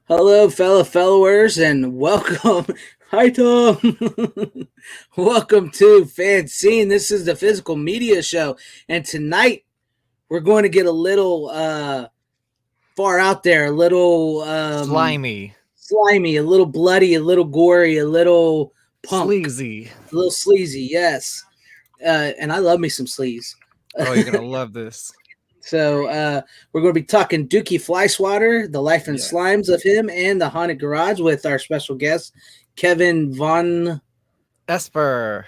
Hello, fellow followers, and welcome. Hi, Tom. Welcome to FanZcene. This is the physical media show, and tonight we're going to get a little far out there, a little slimy, a little bloody, a little gory, a little punk, sleazy, a little sleazy. Yes, and I love me some sleaze. Oh, you're gonna love this. So we're going to be talking Dukey Flyswatter, the life and slimes of him, and the haunted garage with our special guest, Kevin Vonesper. Vonesper.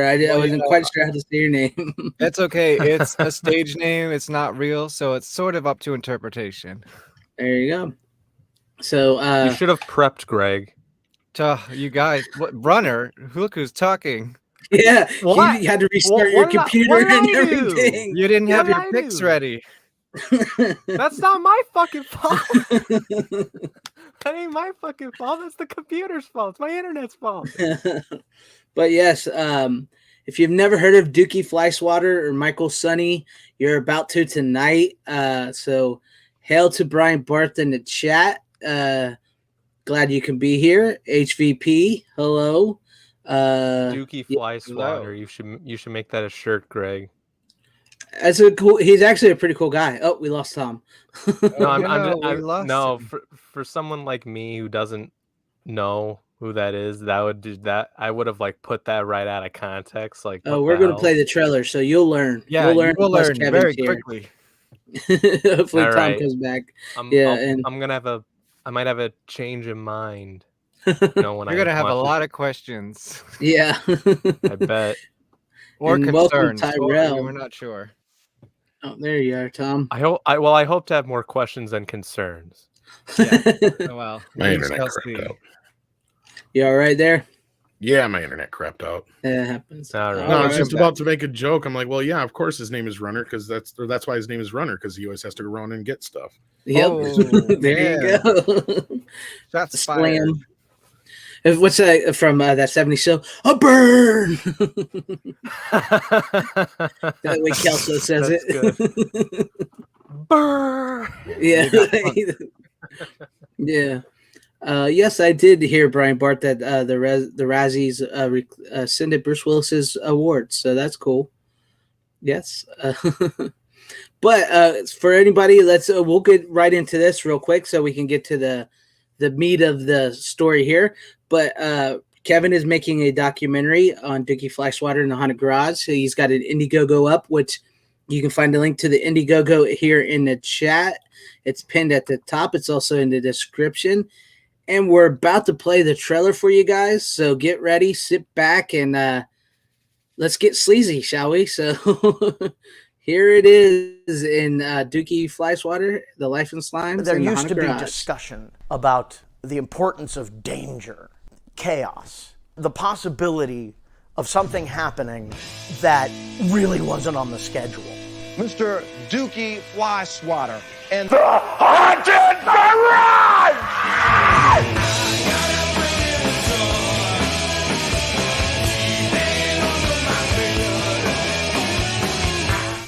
I wasn't quite sure how to say your name. It's okay. It's a stage name. It's not real, so it's sort of up to interpretation. There you go. So you should have prepped, Greg. You guys, what runner? Look who's talking. Yeah, you had to restart your computer and everything. You didn't have your picks ready. That's not my fucking fault. That ain't my fucking fault. That's the computer's fault. It's my internet's fault. But yes, if you've never heard of Dukey Flyswatter or Michael Sonny, you're about to tonight. So hail to Brian Barth in the chat. Glad you can be here. HVP, hello. Dukey Flyswatter. You should make that a shirt, Greg. That's a cool. He's actually a pretty cool guy. Oh, we lost Tom. No, for someone like me who doesn't know who that is, I would have like put that right out of context. Like, we're gonna play the trailer, so you'll learn. Yeah, you'll learn very quickly. Hopefully, Tom comes back. I might have a change of mind. When you're gonna have a lot of questions. Yeah, I bet. Or and concerns. Tyrell. We're not sure. Oh, there you are, Tom. I hope to have more questions than concerns. Yeah. Well, my internet crapped out. You all right there? Yeah, my internet crapped out. It happens. All right. No, I was just about to make a joke. I'm like, well, yeah, of course his name is Runner because that's why his name is Runner because he always has to go around and get stuff. Yep. There you go. That's fired. What's that from that 70s show? A burn! That way Kelso says it. Burn! Yeah. Yeah. Yes, I did hear, Brian Bart, that the Razzies rescinded Bruce Willis's award, so that's cool. Yes. But for anybody, we'll get right into this real quick so we can get to the meat of the story here. But Kevin is making a documentary on Dukey Flyswatter in the Haunted Garage. So he's got an Indiegogo up, which you can find a link to the Indiegogo here in the chat. It's pinned at the top. It's also in the description. And we're about to play the trailer for you guys. So get ready, sit back, and let's get sleazy, shall we? So here it is in Dukey Flyswatter, The Life and Slimes. There used to be discussion about the importance of danger, chaos, the possibility of something happening that really wasn't on the schedule. Mr. Dukey Flyswatter and the Haunted Garage!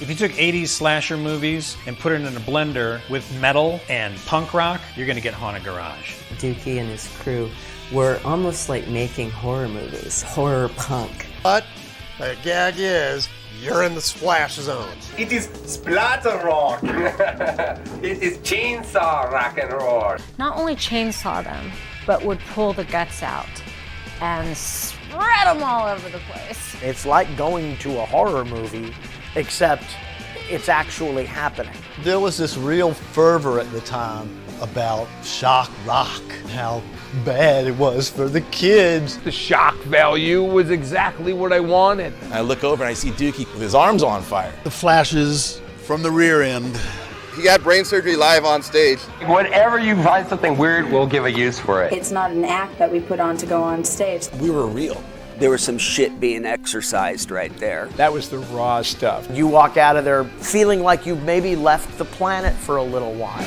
If you took 80s slasher movies and put it in a blender with metal and punk rock, you're going to get Haunted Garage. Dukey and his crew were almost like making horror movies, horror punk. But the gag is, you're in the splash zone. It is splatter rock. It is chainsaw rock and roll. Not only chainsaw them, but would pull the guts out and spread them all over the place. It's like going to a horror movie, except it's actually happening. There was this real fervor at the time about shock rock, how bad it was for the kids. The shock value was exactly what I wanted. I look over and I see Dukey with his arms on fire. The flashes from the rear end. He got brain surgery live on stage. Whenever you find something weird, we'll give a use for it. It's not an act that we put on to go on stage. We were real. There was some shit being exercised right there. That was the raw stuff. You walk out of there feeling like you maybe left the planet for a little while.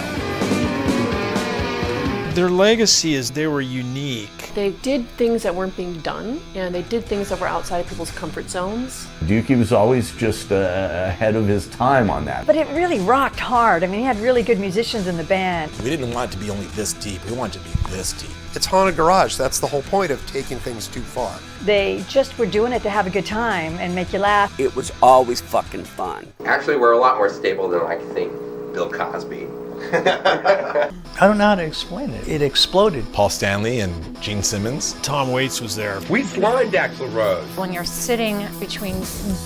Their legacy is they were unique. They did things that weren't being done, and they did things that were outside of people's comfort zones. Dukey was always just ahead of his time on that. But it really rocked hard. I mean, he had really good musicians in the band. We didn't want it to be only this deep. We wanted it to be this deep. It's Haunted Garage. That's the whole point of taking things too far. They just were doing it to have a good time and make you laugh. It was always fucking fun. Actually, we're a lot more stable than I think Bill Cosby. I don't know how to explain it. It exploded. Paul Stanley and Gene Simmons. Tom Waits was there. We slimed Axl Rose. When you're sitting between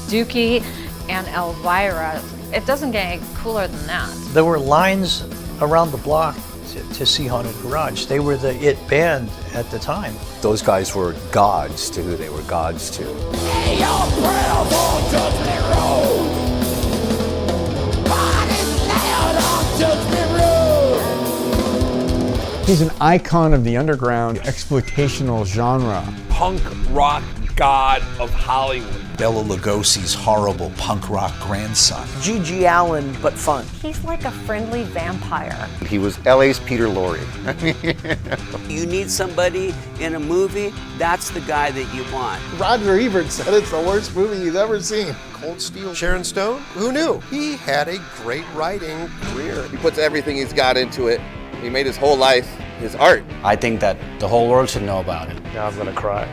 Dukey and Elvira, it doesn't get any cooler than that. There were lines around the block to see Haunted Garage. They were the it band at the time. Those guys were gods to who they were gods to. He's an icon of the underground exploitational genre. Punk rock god of Hollywood. Bela Lugosi's horrible punk rock grandson. G.G. Allen, but fun. He's like a friendly vampire. He was LA's Peter Lorre. You need somebody in a movie, that's the guy that you want. Roger Ebert said it's the worst movie he's ever seen. Cold Steel. Sharon Stone? Who knew? He had a great writing career. He puts everything he's got into it. He made his whole life his art. I think that the whole world should know about it. Now I'm gonna cry.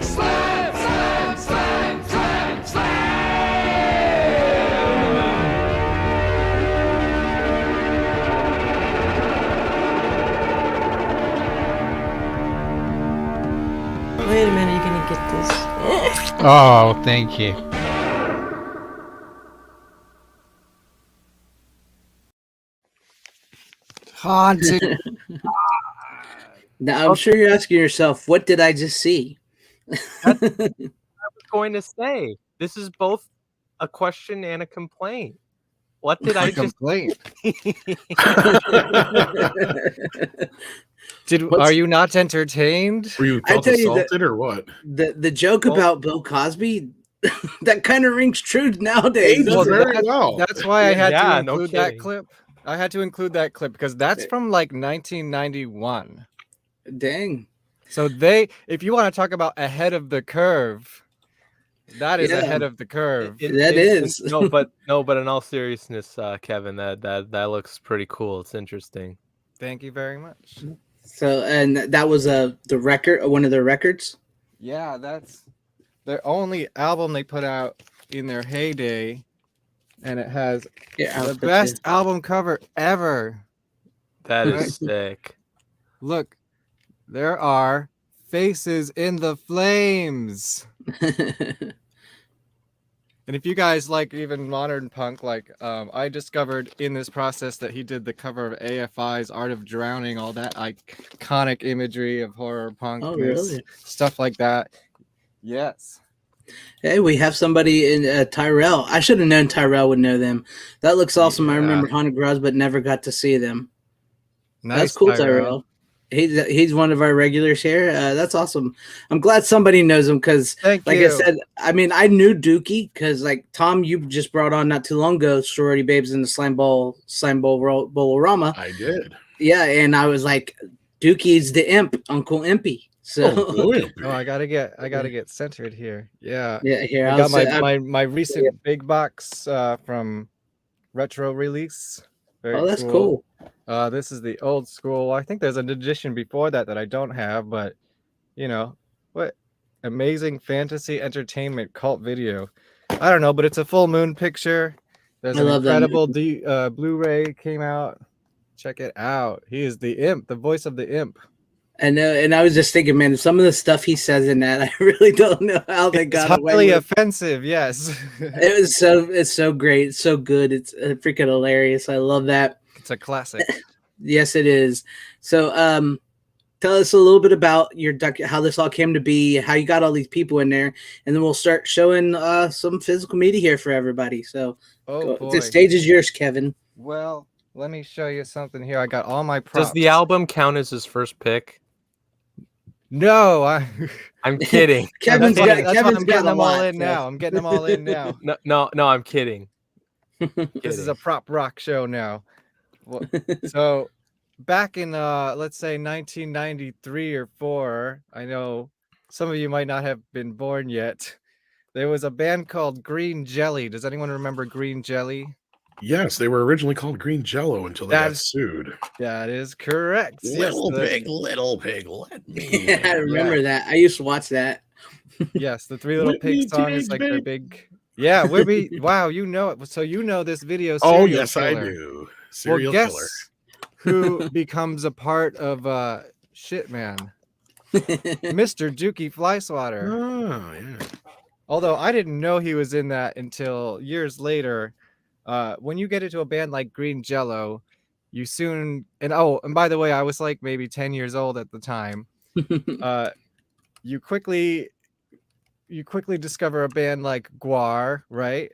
Slam, slam, slam, slam, slam. Wait a minute, you're gonna get this. Oh, thank you. Haunted. Now I'm sure you're asking yourself, what did I just see? I was going to say, this is both a question and a complaint. What did I just complaint? Are you not entertained? Were you felt assaulted or what? The joke about Bill Cosby, that kind of rings true nowadays. Well, very well. That's why I had to no include that kidding. clip. I had to include that clip because that's from like 1991. Dang. So if you want to talk about ahead of the curve, that is ahead of the curve. No, but in all seriousness, Kevin, that looks pretty cool. It's interesting. Thank you very much. So, and that was the record, one of their records. Yeah, that's their only album they put out in their heyday, and it has the best album cover ever. That is sick. Look, there are faces in the flames. And if you guys like even modern punk, like I discovered in this process that he did the cover of AFI's Art of Drowning, all that iconic imagery of horror punk, really? Stuff like that. Yes. Hey, we have somebody in Tyrell. I should have known Tyrell would know them. That looks awesome. I remember Haunted Garage, but never got to see them. Nice, that's cool, Tyrell. He's one of our regulars here. That's awesome. I'm glad somebody knows him because, like I said, I mean, I knew Dukey because, like Tom, you just brought on not too long ago, Sorority Babes in the Slime Bowl Bowl-orama. I did. Yeah, and I was like, Dukey's the imp, Uncle Impy. So I gotta get centered here. Yeah. Here I got my recent big box from Retro Release. Very that's cool. This is the old school. I think there's an edition before that I don't have, but you know what? Amazing fantasy entertainment cult video. I don't know, but it's a full moon picture. There's an incredible Blu-ray came out. Check it out. He is the imp, the voice of the imp. And I was just thinking, man, some of the stuff he says in that, I really don't know how they got away with. It's highly offensive, yes. It's so great, it's so good, it's freaking hilarious. I love that. It's a classic. Yes, it is. So, tell us a little bit about how this all came to be, how you got all these people in there, and then we'll start showing some physical media here for everybody. So, the stage is yours, Kevin. Well, let me show you something here. I got all my props. Does the album count as his first pick? No, I'm kidding. Kevin's I'm getting them all in now. I'm getting them all in now. No, I'm kidding. This is a prop rock show now. So back in let's say 1993 or 4, I know some of you might not have been born yet. There was a band called Green Jelly. Does anyone remember Green Jelly? Yes, they were originally called Green Jello until they got sued. That is correct. Little yes, pig, let me. I remember that. I used to watch that. Yes, the Three Little Whip me Pigs song is titties, like their babe. big. Yeah, wow, you know it. So you know this video. Oh, Serial yes, I Killer. do. Serial Well, killer. guess who becomes a part of shit man? Mr. Dukey Flyswatter. Oh, yeah. Although I didn't know he was in that until years later. When you get into a band like Green Jello, you soon and by the way, I was like maybe 10 years old at the time. You quickly discover a band like Guar, right?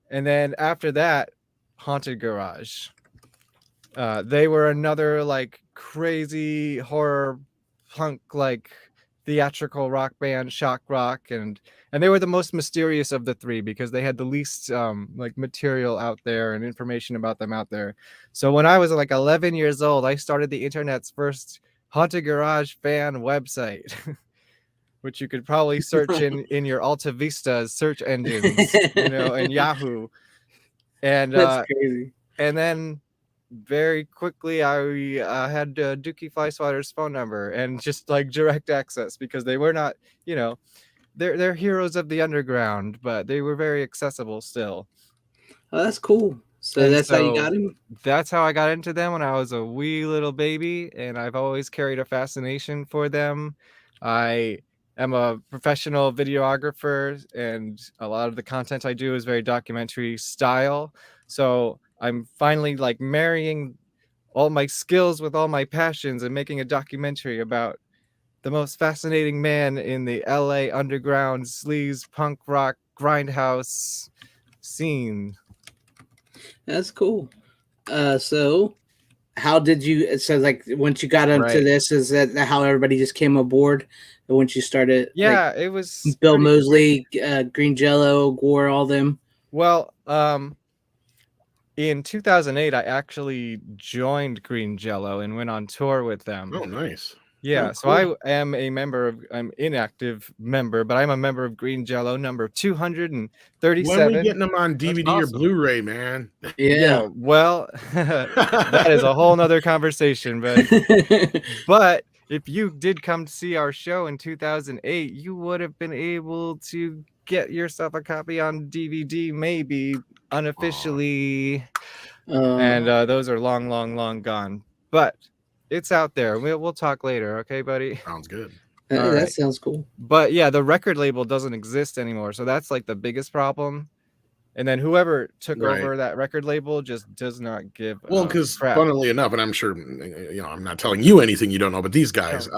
And then after that, Haunted Garage. They were another like crazy horror punk like theatrical rock band, shock rock, and they were the most mysterious of the three because they had the least like material out there and information about them out there. So when I was like 11 years old, I started the internet's first Haunted Garage fan website. Which you could probably search in your Alta Vista search engines, and Yahoo. And That's crazy. And then very quickly I had Dukey Flyswatter's phone number and just like direct access because they were not, they're heroes of the underground, but they were very accessible still. Oh, that's cool. So And that's how you got him? That's how I got into them when I was a wee little baby, and I've always carried a fascination for them. I am a professional videographer, and a lot of the content I do is very documentary style. So I'm finally like marrying all my skills with all my passions and making a documentary about the most fascinating man in the LA underground sleaze punk rock grindhouse scene. That's cool. So how did you, so like once you got into this, is that how everybody just came aboard once you started? Yeah, like, it was Bill Moseley, Green Jello, Gore, all them. Well, in 2008, I actually joined Green Jello and went on tour with them. Oh, nice. Yeah, Oh, so cool. I am a member of, I'm inactive member, but I'm a member of Green Jello number 237. When we getting them on DVD or Blu-ray, man? Yeah, well, that is a whole nother conversation, but if you did come to see our show in 2008, you would have been able to get yourself a copy on DVD, maybe unofficially. And those are long gone, but it's out there. We'll talk later, okay, buddy? Sounds good. That sounds cool. But yeah, the record label doesn't exist anymore, so that's like the biggest problem. And then whoever took over that record label just does not give well, because funnily enough, and I'm sure I'm not telling you anything you don't know, but these guys,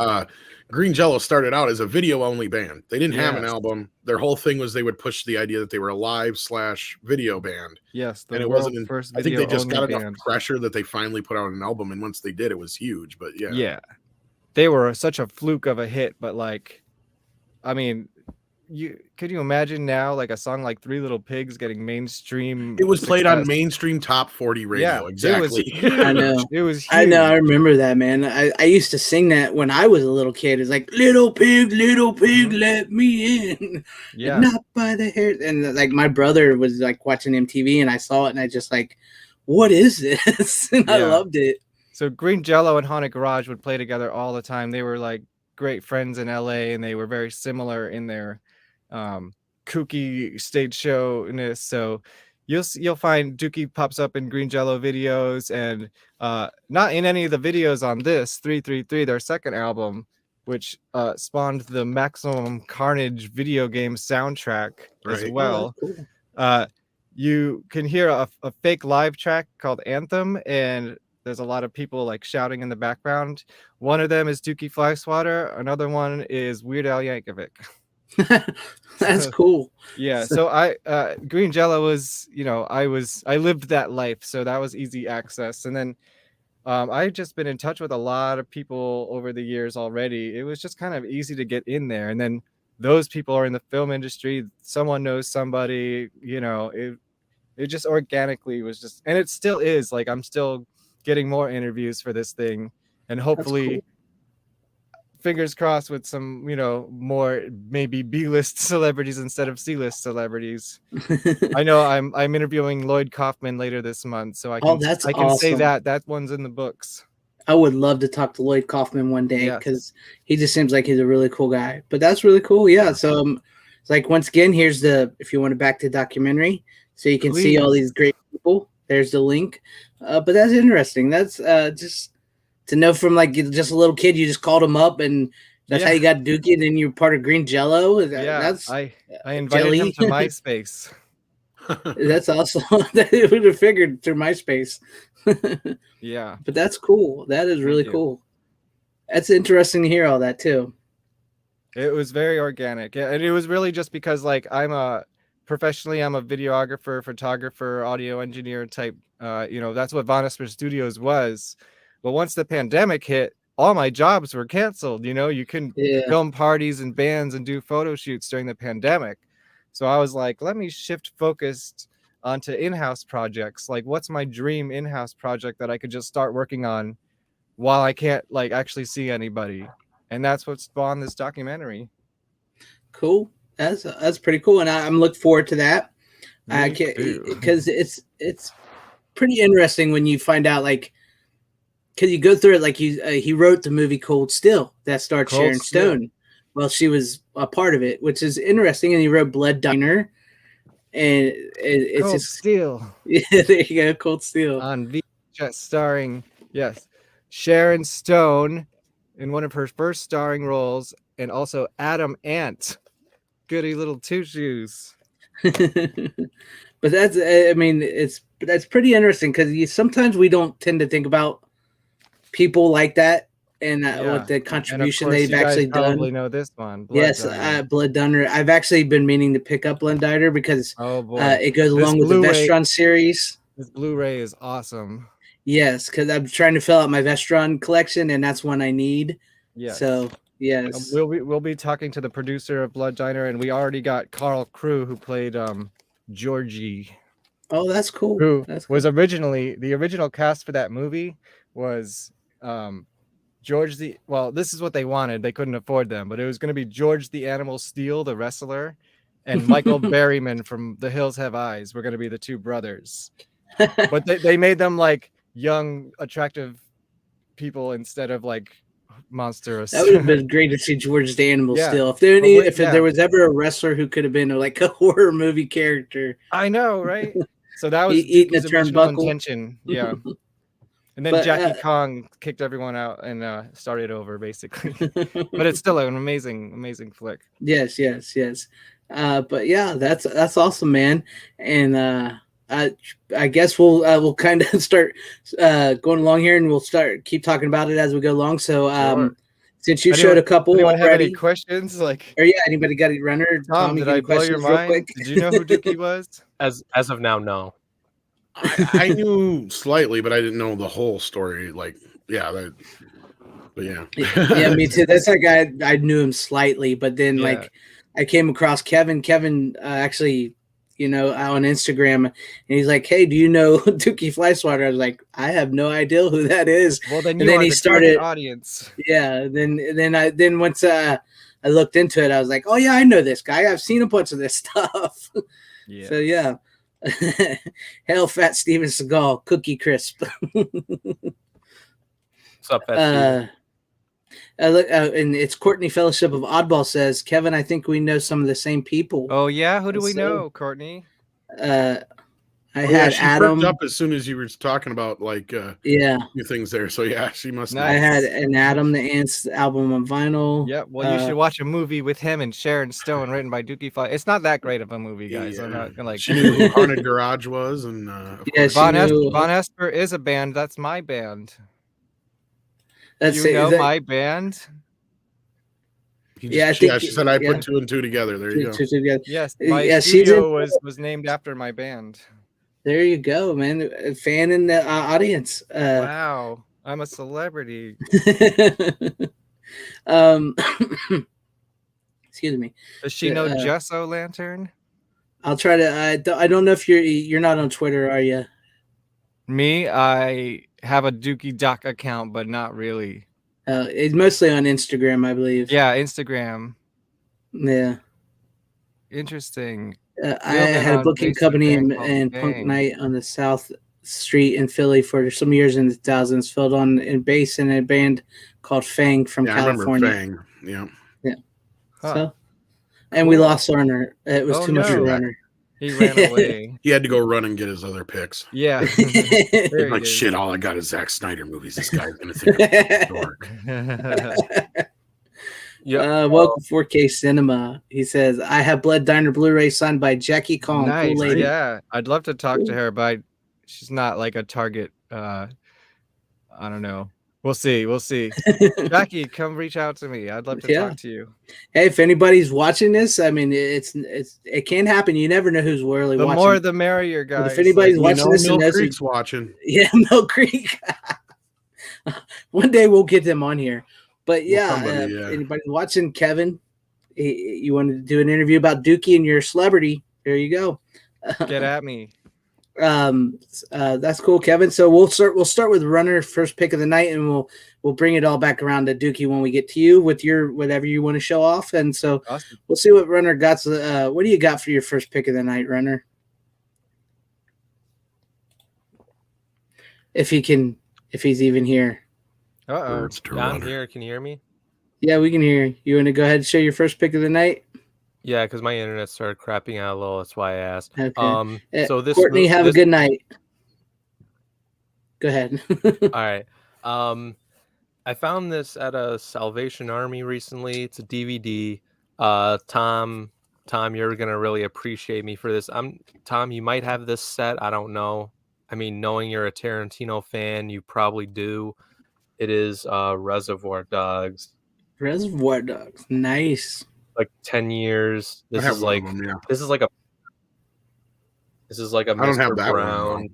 Green Jello started out as a video only band. They didn't have an album. Their whole thing was they would push the idea that they were a live/video band. Yes, and it wasn't. I think they just got enough pressure that they finally put out an album, and once they did, it was huge. But yeah, they were such a fluke of a hit. But like, I mean, could you imagine now like a song like Three Little Pigs getting mainstream? It was played on mainstream top 40 radio. Yeah, exactly. I know. It was huge. I know. I remember that, man. I used to sing that when I was a little kid. It's like little pig, let me in. Yeah. Not by the hair. And like my brother was like watching MTV, and I saw it, and I just like, what is this? And I loved it. So Green Jello and Haunted Garage would play together all the time. They were like great friends in LA, and they were very similar in their kooky stage showness. So you'll find Dukey pops up in Green Jello videos, and not in any of the videos on this 333, their second album, which spawned the Maximum Carnage video game soundtrack as well. Oh, cool. You can hear a fake live track called Anthem, and there's a lot of people like shouting in the background. One of them is Dukey Flyswatter. Another one is Weird Al Yankovic. That's cool. Yeah, so I Green Jello was, I lived that life, so that was easy access. And then I've just been in touch with a lot of people over the years already. It was just kind of easy to get in there, and then those people are in the film industry. Someone knows somebody, it just organically was just, and it still is like I'm still getting more interviews for this thing, and hopefully, fingers crossed, with some, you know, more maybe B-list celebrities instead of C-list celebrities. I know I'm interviewing Lloyd Kaufman later this month, so I can that's I can say awesome. that one's in the books. I would love to talk to Lloyd Kaufman one day Yes. because he just seems like he's a really cool guy. But that's really cool. Yeah. So it's like, once again, here's if you want to back to the documentary so you can see all Please. these great people, there's the link. But that's interesting. That's just to know from like just a little kid, you just called him up and that's how you got Dukey, and then you're part of Green Jello. That's I invited him to MySpace. That's awesome. That would have figured through MySpace. Yeah. But that's cool. That is really cool. That's interesting to hear all that too. It was very organic. Yeah, and it was really just because like I'm a videographer, photographer, audio engineer type. You know, that's what Vanessa Studios was. But once the pandemic hit, all my jobs were canceled. You know, you couldn't film parties and bands and do photo shoots during the pandemic. So I was like, let me shift focused onto in-house projects. Like, what's my dream in-house project that I could just start working on while I can't like actually see anybody? And that's what spawned this documentary. Cool. That's pretty cool, and I'm looking forward to that. Because it's pretty interesting when you find out, like, because you go through it, like he wrote the movie Cold Steel that starred Sharon Stone. Well, she was a part of it, which is interesting. And he wrote Blood Diner, and it's Cold just Steel. Yeah, there you go, Cold Steel on VHS, starring Sharon Stone in one of her first starring roles, and also Adam Ant, goody little two shoes. But that's, I mean, that's pretty interesting because sometimes we don't tend to think about people like that. And what the contribution they've actually done. Probably know this one. Blood Diner. I've actually been meaning to pick up Blood Diner because it goes along with the Vestron series. This Blu-ray is awesome. Yes, because I'm trying to fill out my Vestron collection, and that's one I need. Yes. So yes, we'll be talking to the producer of Blood Diner, and we already got Carl Crew, who played Georgie. Oh, that's cool. Who was originally the original cast for that movie was George this is what they wanted. They couldn't afford them, but it was going to be George the Animal Steel, the wrestler, and Michael Berryman from The Hills Have Eyes were going to be the two brothers. But they made them like young, attractive people instead of like monstrous. That would have been great to see George the Animal Steel. If there was ever a wrestler who could have been like a horror movie character. I know, right? So that was eating a original turnbuckle. Intention. Yeah. And then Jackie Kong kicked everyone out and started over, basically. But it's still an amazing flick. Yes. But yeah, that's awesome, man. And I guess we'll kind of start going along here, and we'll keep talking about it as we go along. So since you showed a couple anyone already, have any questions? Like, or anybody got a runner? Tom, did I blow your mind? Did you know who Dukey was? As of now, no. I knew slightly, but I didn't know the whole story. Like, yeah, me too. That's that guy. I knew him slightly, but then like I came across Kevin. Kevin actually, on Instagram, and he's like, "Hey, do you know Dukey Flyswatter?" I was like, "I have no idea who that is." Well, then he started audience. Yeah. Then once I looked into it, I was like, "Oh yeah, I know this guy. I've seen a bunch of this stuff." Yeah. So yeah. Hail Fat Steven Seagal, Cookie Crisp. What's up, Fat Steven? And it's Courtney Fellowship of Oddball says, Kevin, I think we know some of the same people. Oh yeah, who do we know, Courtney? I had she Adam perked up as soon as you were talking about like new things there. So yeah, she must. I had an Adam the Ants album on vinyl. Yeah, well, you should watch a movie with him and Sharon Stone, written by Dukey Fly. It's not that great of a movie, guys. I'm not gonna She knew who Haunted Garage was, and Vonesper is a band. That's my band. My band? She said I put two and two together. There you go. Yes, my studio was named after my band. There you go, man. A fan in the audience. Wow, I'm a celebrity. Excuse me. Does she know Jesso Lantern? I'll try to. I don't know if you're not on Twitter, are you? Me, I have a Dukey Doc account, but not really. It's mostly on Instagram, I believe. Yeah, Instagram. Yeah. Interesting. I had a booking company and punk night on the South Street in Philly for some years in the 2000s, filled on in bass in a band called Fang from California. I remember Fang. Yeah. Yeah. Huh. So, and we lost Runner. It was too much for Runner. He ran away. He had to go run and get his other picks. Yeah. He's like, shit, all I got is Zack Snyder movies. This guy's going to think I'm a dork. Welcome 4K Cinema. He says, I have Blood Diner Blu-ray signed by Jackie Kong. Nice. Cool lady. Yeah. I'd love to talk to her, but she's not like a target. I don't know. We'll see. We'll see. Jackie, come reach out to me. I'd love to talk to you. Hey, if anybody's watching this, I mean, it can happen. You never know who's really watching. The more the merrier, guys. But if anybody's watching this, Mill Creek's watching. Yeah, Mill Creek. One day we'll get them on here. But yeah, anybody watching, Kevin, you wanted to do an interview about Dukey and your celebrity. There you go. Get at me. That's cool, Kevin. So we'll start with Runner, first pick of the night, and we'll bring it all back around to Dukey when we get to you with your whatever you want to show off. And so We'll see what Runner got. What do you got for your first pick of the night, Runner? If he's even here. Yeah, I'm here. Can you hear me? Yeah, we can hear you. You want to go ahead and show your first pick of the night? Yeah, because my internet started crapping out a little. That's why I asked. Okay. So this Courtney, have a good night. Go ahead. All right. I found this at a Salvation Army recently. It's a DVD. Tom, you're gonna really appreciate me for this. Tom, you might have this set. I don't know. I mean, knowing you're a Tarantino fan, you probably do. It is Reservoir Dogs. Reservoir Dogs, nice. Like 10 years. This is like a Mr. Brown.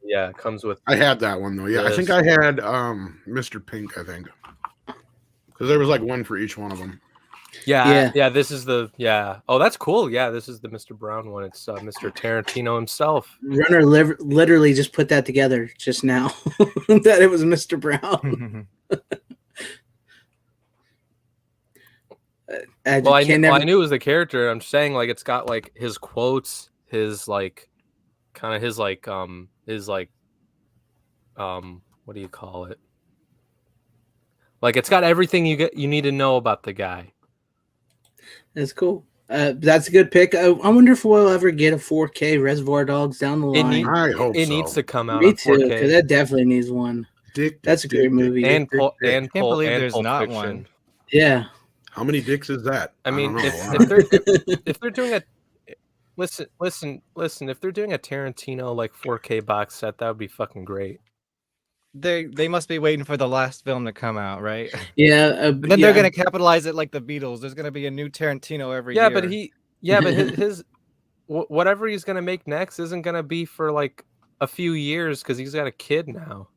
Yeah, it comes with. I had that one though. Yeah, I think I had Mr. Pink. I think because there was like one for each one of them. Yeah. This is Oh, that's cool. Yeah, this is the Mr. Brown one. It's Mr. Tarantino himself. Runner literally just put that together just now that it was Mr. Brown. I knew it was the character. I'm saying like it's got like his quotes, his like kind of his like what do you call it? Like it's got everything you need to know about the guy. That's cool. That's a good pick. I wonder if we'll ever get a 4K Reservoir Dogs down the line. I hope it needs to come out. Me too, because that definitely needs one. That's a great movie. And can't believe there's not Fiction. one. Yeah. How many dicks is that? I mean, if they're doing a listen, if they're doing a Tarantino like 4K box set, that would be fucking great. They must be waiting for the last film to come out, right? Yeah. And then they're gonna capitalize it like the Beatles. There's gonna be a new Tarantino every year. But his whatever he's gonna make next isn't gonna be for like a few years because he's got a kid now.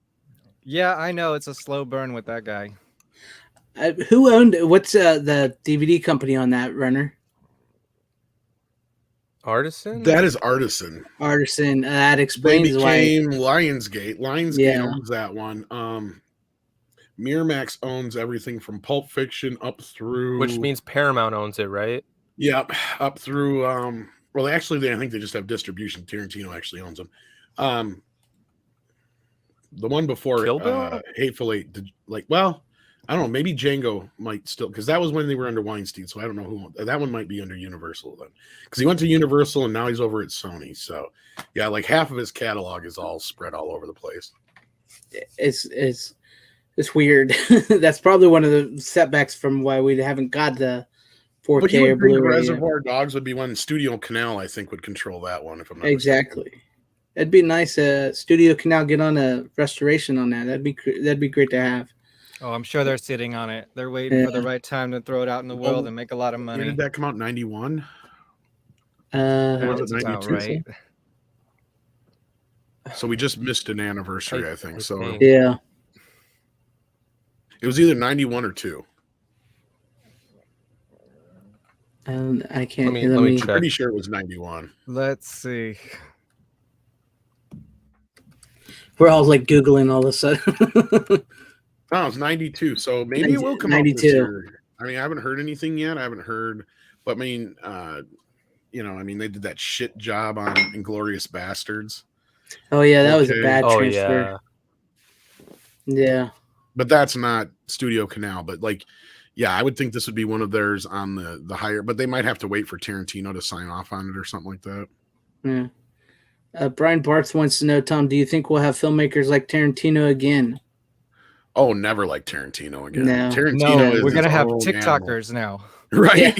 Yeah, I know it's a slow burn with that guy. Who owned? What's the DVD company on that, Runner? Artisan. That is Artisan. Artisan. That explains why. why. Lionsgate. Lionsgate owns that one. Miramax owns everything from Pulp Fiction up through. Which means Paramount owns it, right? Yep, up through. Well, actually, I think they just have distribution. Tarantino actually owns them. The one before Hateful Eight, I don't know. Maybe Django might still, because that was when they were under Weinstein. So I don't know who that one might be under Universal then, because he went to Universal and now he's over at Sony. So yeah, like half of his catalog is all spread all over the place. It's weird. That's probably one of the setbacks from why we haven't got the 4K or Blu-ray. Reservoir Dogs would be one. Studio Canal, I think, would control that one. If I'm not exactly. mistaken. It'd be nice. Studio Canal get on a restoration on that. That'd be great to have. Oh, I'm sure they're sitting on it. They're waiting for the right time to throw it out in the world and make a lot of money. When did that come out? 91? Or was it 92? Right. So we just missed an anniversary, I think. So yeah. It was either 91 or 2. I can't. Let me check. I'm pretty sure it was 91. Let's see. We're all like Googling all of a sudden. Oh, it's 92. So maybe it will come out this year. I mean, I haven't heard anything yet. I haven't heard, but I mean, you know, I mean, they did that shit job on Inglourious Bastards. Oh yeah, that was a bad transfer. Yeah. But that's not Studio Canal. But like, yeah, I would think this would be one of theirs on the higher, but they might have to wait for Tarantino to sign off on it or something like that. Yeah. Brian Barth wants to know, Tom, do you think we'll have filmmakers like Tarantino again? Oh, never like Tarantino again. No. Tarantino is we're gonna have own TikTokers now. Right?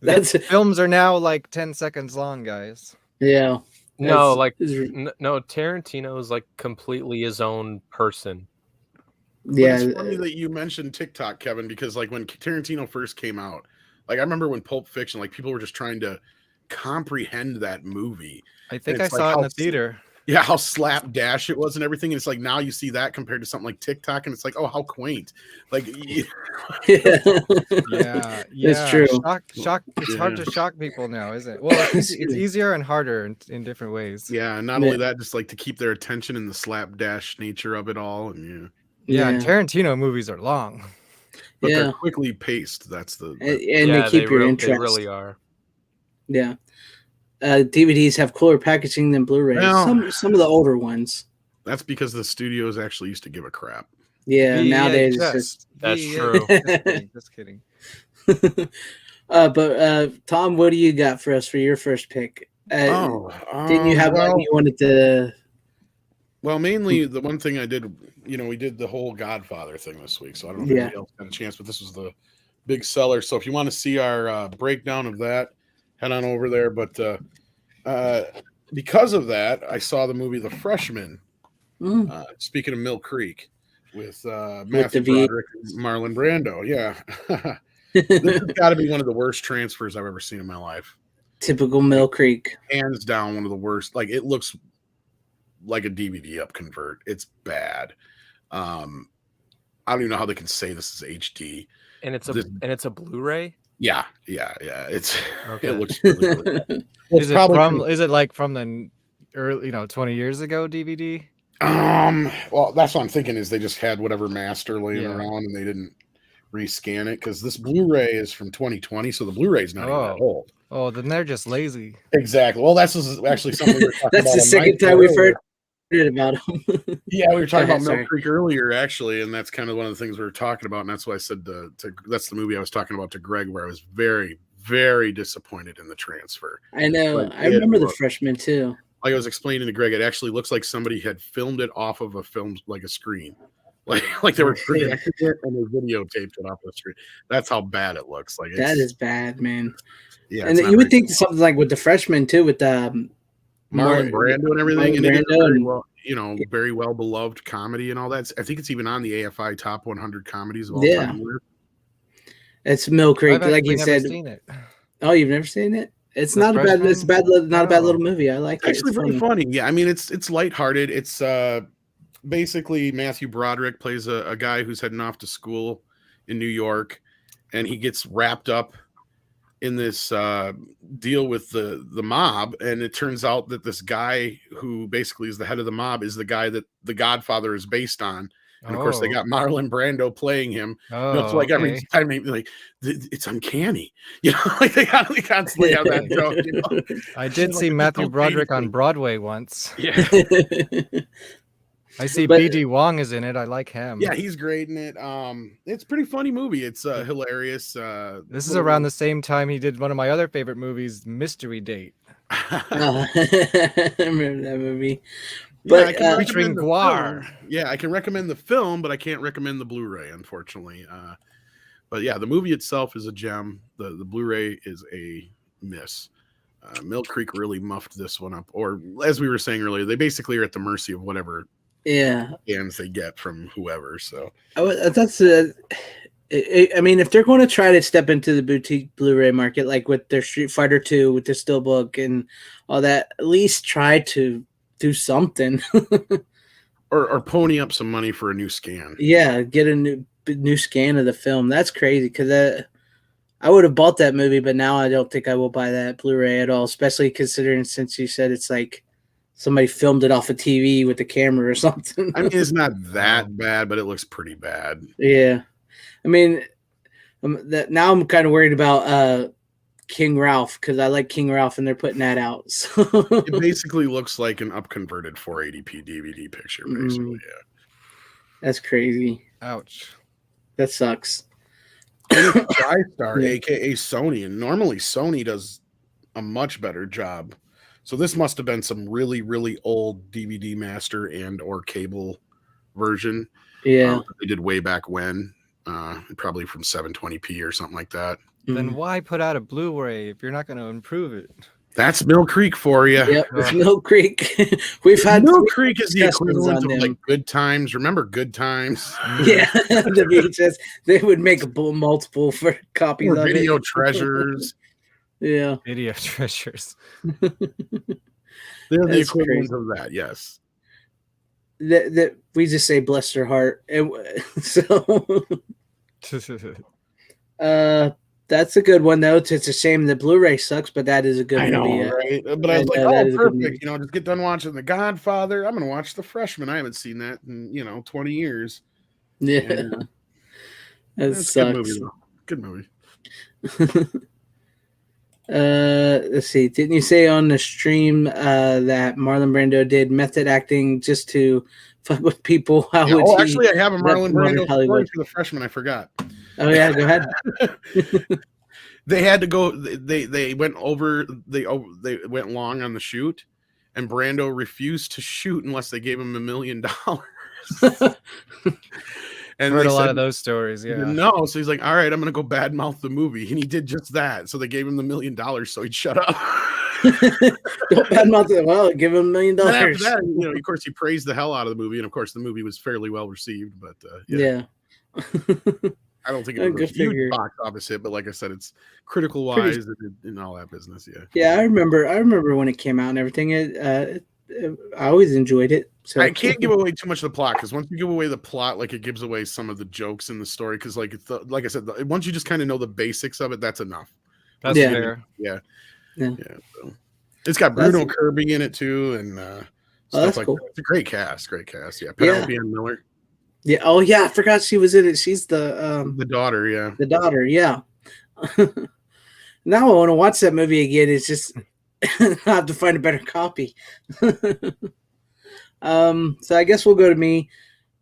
Yeah. Films are now like 10 seconds long, guys. Yeah. No, like no, Tarantino is like completely his own person. Yeah, it's funny that you mentioned TikTok, Kevin, because like when Tarantino first came out, like I remember when Pulp Fiction, like people were just trying to comprehend that movie. I think I saw it in the theater. Yeah, how slapdash it was and everything. And it's like now you see that compared to something like TikTok, and it's like, oh, how quaint. Like, yeah, it's true. Shock. It's hard to shock people now, isn't it? Well, it's easier and harder in different ways. Yeah, and not only that, just like to keep their attention in the slapdash nature of it all, and yeah, and Tarantino movies are long, but they're quickly paced. That's and they keep your interest. They really are. Yeah. DVDs have cooler packaging than Blu-rays. Well, some of the older ones. That's because the studios actually used to give a crap. Yeah, nowadays it's just that's true. Just kidding. But Tom, what do you got for us for your first pick? Didn't you have one you wanted to? Well, mainly the one thing I did, we did the whole Godfather thing this week, so I don't know if anybody else had a chance, but this was the big seller. So if you want to see our breakdown of that, head on over there. But because of that, I saw the movie The Freshman. Speaking of Mill Creek, with Matthew Broderick and Marlon Brando. Yeah. This has got to be one of the worst transfers I've ever seen in my life. Typical Mill Creek. Hands down, one of the worst. Like, it looks like a DVD up convert. It's bad. I don't even know how they can say this is HD. And it's a Blu-ray? Yeah. It's okay. It looks really, really bad. Is it like from the early 20 years ago DVD? Well, that's what I'm thinking is they just had whatever master laying around and they didn't rescan it, because this Blu-ray is from 2020, so the Blu-ray is not even that old. Oh, then they're just lazy. Exactly. Well, that's actually something we were talking about. That's the second time we've heard about them. Yeah, we were talking about Mill Creek earlier, actually, and that's kind of one of the things we were talking about, and that's why I said that's the movie I was talking about to Greg, where I was very, very disappointed in the transfer. I know. I remember The Freshman too. Like I was explaining to Greg, it actually looks like somebody had filmed it off of a film, like a screen. Like they were projecting it and they videotaped it off the screen. That's how bad it looks. Like that is bad, man. Yeah, and you would think something like with The Freshman too, with Marlon Brando and everything, and very well, very well beloved comedy and all that. I think it's even on the AFI Top 100 comedies of all time. It's Mill Creek, I've like you said. Seen it. Oh, you've never seen it? It's not a bad. It's a bad. Not a bad little movie. I like it. Actually, pretty funny. Yeah, I mean, it's lighthearted. It's basically Matthew Broderick plays a guy who's heading off to school in New York, and he gets wrapped up in this deal with the mob, and it turns out that this guy who basically is the head of the mob is the guy that The Godfather is based on. And of course, they got Marlon Brando playing him. It's like every time they like, it's uncanny, like they constantly have that joke. I did see Matthew Broderick on Broadway once. Yeah. I see B.D. Wong is in it. I like him. Yeah, he's great in it. It's a pretty funny movie. It's hilarious. This is around the same time he did one of my other favorite movies, Mystery Date. I remember that movie. But featuring Guar. Yeah, I can recommend the film, but I can't recommend the Blu-ray, unfortunately. But yeah, the movie itself is a gem. The Blu-ray is a miss. Mill Creek really muffed this one up. Or as we were saying earlier, they basically are at the mercy of whatever scans they get from whoever. So that's I mean, if they're going to try to step into the boutique Blu-ray market, like with their Street Fighter 2, with the Steelbook and all that, at least try to do something. or pony up some money for a new scan. Yeah, get a new scan of the film. That's crazy, because I would have bought that movie, but now I don't think I will buy that Blu-ray at all, especially considering since you said it's like somebody filmed it off a TV with the camera or something. I mean, it's not that bad, but it looks pretty bad. Yeah, I mean, now I'm kind of worried about King Ralph because I like King Ralph and they're putting that out. So it basically looks like an upconverted 480p DVD picture, basically. Yeah, that's crazy. Ouch. That sucks. TriStar, aka Sony, and normally Sony does a much better job. So this must have been some really, really old DVD master and or cable version. Yeah, they did way back when, probably from 720p or something like that. Then why put out a Blu-ray if you're not going to improve it? That's Mill Creek for you. Yep, it's Mill Creek. We've had Mill Creek is the equivalent of them. like Good Times. Remember Good Times? Yeah, the VHS. They would make multiple for copies of Video it. Treasures. Yeah, Video Treasures. They're the equivalent of that. Yes. That we just say bless their heart. That's a good one though. It's a shame the Blu-ray sucks, but that is a good movie. Right? But I was like, oh, perfect. You know, just get done watching The Godfather. I'm gonna watch The Freshman. I haven't seen that in 20 years. Yeah, that sucks. A good movie, though. Good movie. Let's see. Didn't you say on the stream that Marlon Brando did method acting just to fuck with people? Actually, I have a Marlon Brando story for The Freshman. I forgot. Oh yeah, go ahead. They had to go. They went over. They went long on the shoot, and Brando refused to shoot unless they gave him $1 million. And heard a lot of those stories. Yeah. No, so he's like, all right, I'm gonna go badmouth the movie, and he did just that. So they gave him the $1 million, so he'd shut up. Don't badmouth it. Well, give him $1 million. And after that, of course, he praised the hell out of the movie, and of course, the movie was fairly well received. But yeah. I don't think it was a huge box office hit, but like I said, it's critical wise and all that business. Yeah. Yeah, I remember when it came out and everything. I always enjoyed it. So I can't give away too much of the plot because once you give away the plot, like it gives away some of the jokes in the story. Because like I said, once you just kind of know the basics of it, that's enough. That's fair. Yeah. So. It's got Bruno Kirby in it too, and stuff like that. It's a great cast. Yeah, Penelope Ann Miller. Yeah. Oh yeah, I forgot she was in it. She's the daughter. Yeah. The daughter. Yeah. Now I want to watch that movie again. It's just I have to find a better copy. So I guess we'll go to me.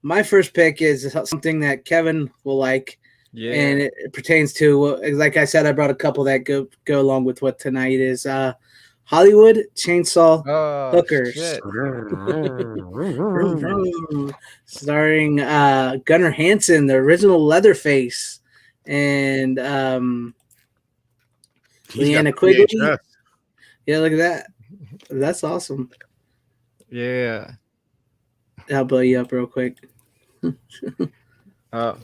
My first pick is something that Kevin will like. Yeah. And it pertains to, like I said, I brought a couple that go along with what tonight is. Hollywood Chainsaw Hookers. Starring Gunnar Hansen, the original Leatherface, and Leanna Quigley. Yeah, look at that. That's awesome. Yeah. I'll blow you up real quick. Oh.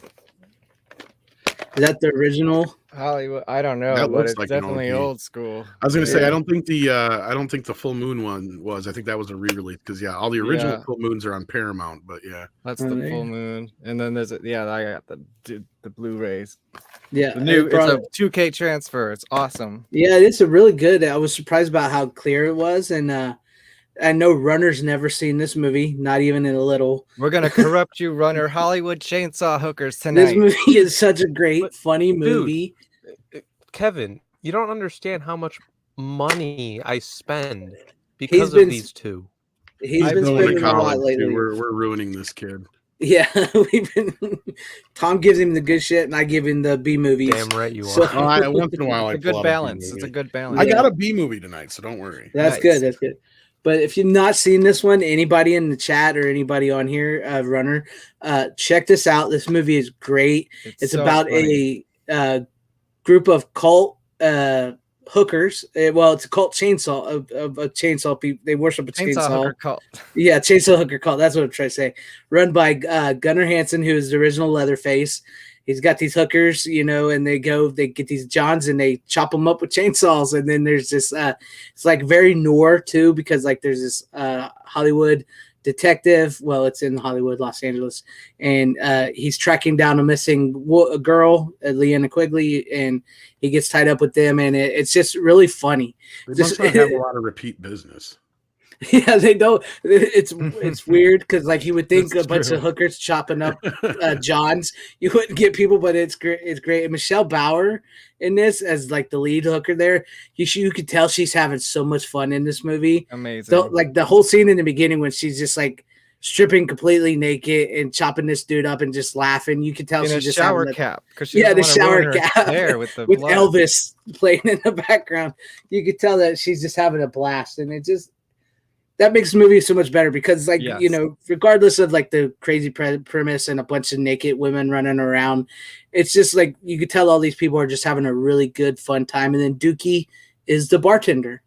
Is that the original Hollywood? I don't know, that but it's like definitely old school. I was gonna say I don't think the Full Moon one was. I think that was a re-release because all the original Full Moons are on Paramount, but that's the Full Moon. And then there's I got the Blu-rays. Yeah, it's a 2K transfer. It's awesome. Yeah, it's a really good. I was surprised about how clear it was, and I know Runner's never seen this movie, not even in a little. We're gonna corrupt you, Runner. Hollywood Chainsaw Hookers tonight. This movie is such a great, funny movie. Dude, Kevin, you don't understand how much money I spend because of these two. He's been spending a lot lately. We're ruining this kid. Yeah, Tom gives him the good shit, and I give him the B movies. Damn right you are. So, once in a while, it's a good balance. It's a good balance. I got a B movie tonight, so don't worry. That's good. That's good. But if you've not seen this one, anybody in the chat or anybody on here, Runner, check this out. This movie is great. It's so about funny. A group of cult hookers. It's a cult chainsaw of a chainsaw people. They worship a chainsaw. Hooker cult. Yeah, chainsaw hooker cult. That's what I'm trying to say. Run by Gunnar Hansen, who is the original Leatherface. He's got these hookers, and they get these Johns and they chop them up with chainsaws. And then there's this, it's like very noir too, because like there's this Hollywood detective. Well, it's in Hollywood, Los Angeles. And he's tracking down a missing girl, Leanna Quigley, and he gets tied up with them. And it's just really funny. They must not have a lot of repeat business. Yeah, they don't. It's weird because like you would think That's a bunch true. of hookers chopping up Johns, you wouldn't get people, but it's great. It's great. And Michelle Bauer in this as like the lead hooker there, you could tell she's having so much fun in this movie. Amazing. So, like the whole scene in the beginning when she's just like stripping completely naked and chopping this dude up and just laughing, you could tell In she's a just shower having cap, because she the doesn't wanna ruin shower her cap hair with the with blood. Elvis playing in the background. You could tell that she's just having a blast, and it just that makes the movie so much better because, like, Yes. you know, regardless of like the crazy premise and a bunch of naked women running around, it's just like you could tell all these people are just having a really good, fun time. And then Dukey is the bartender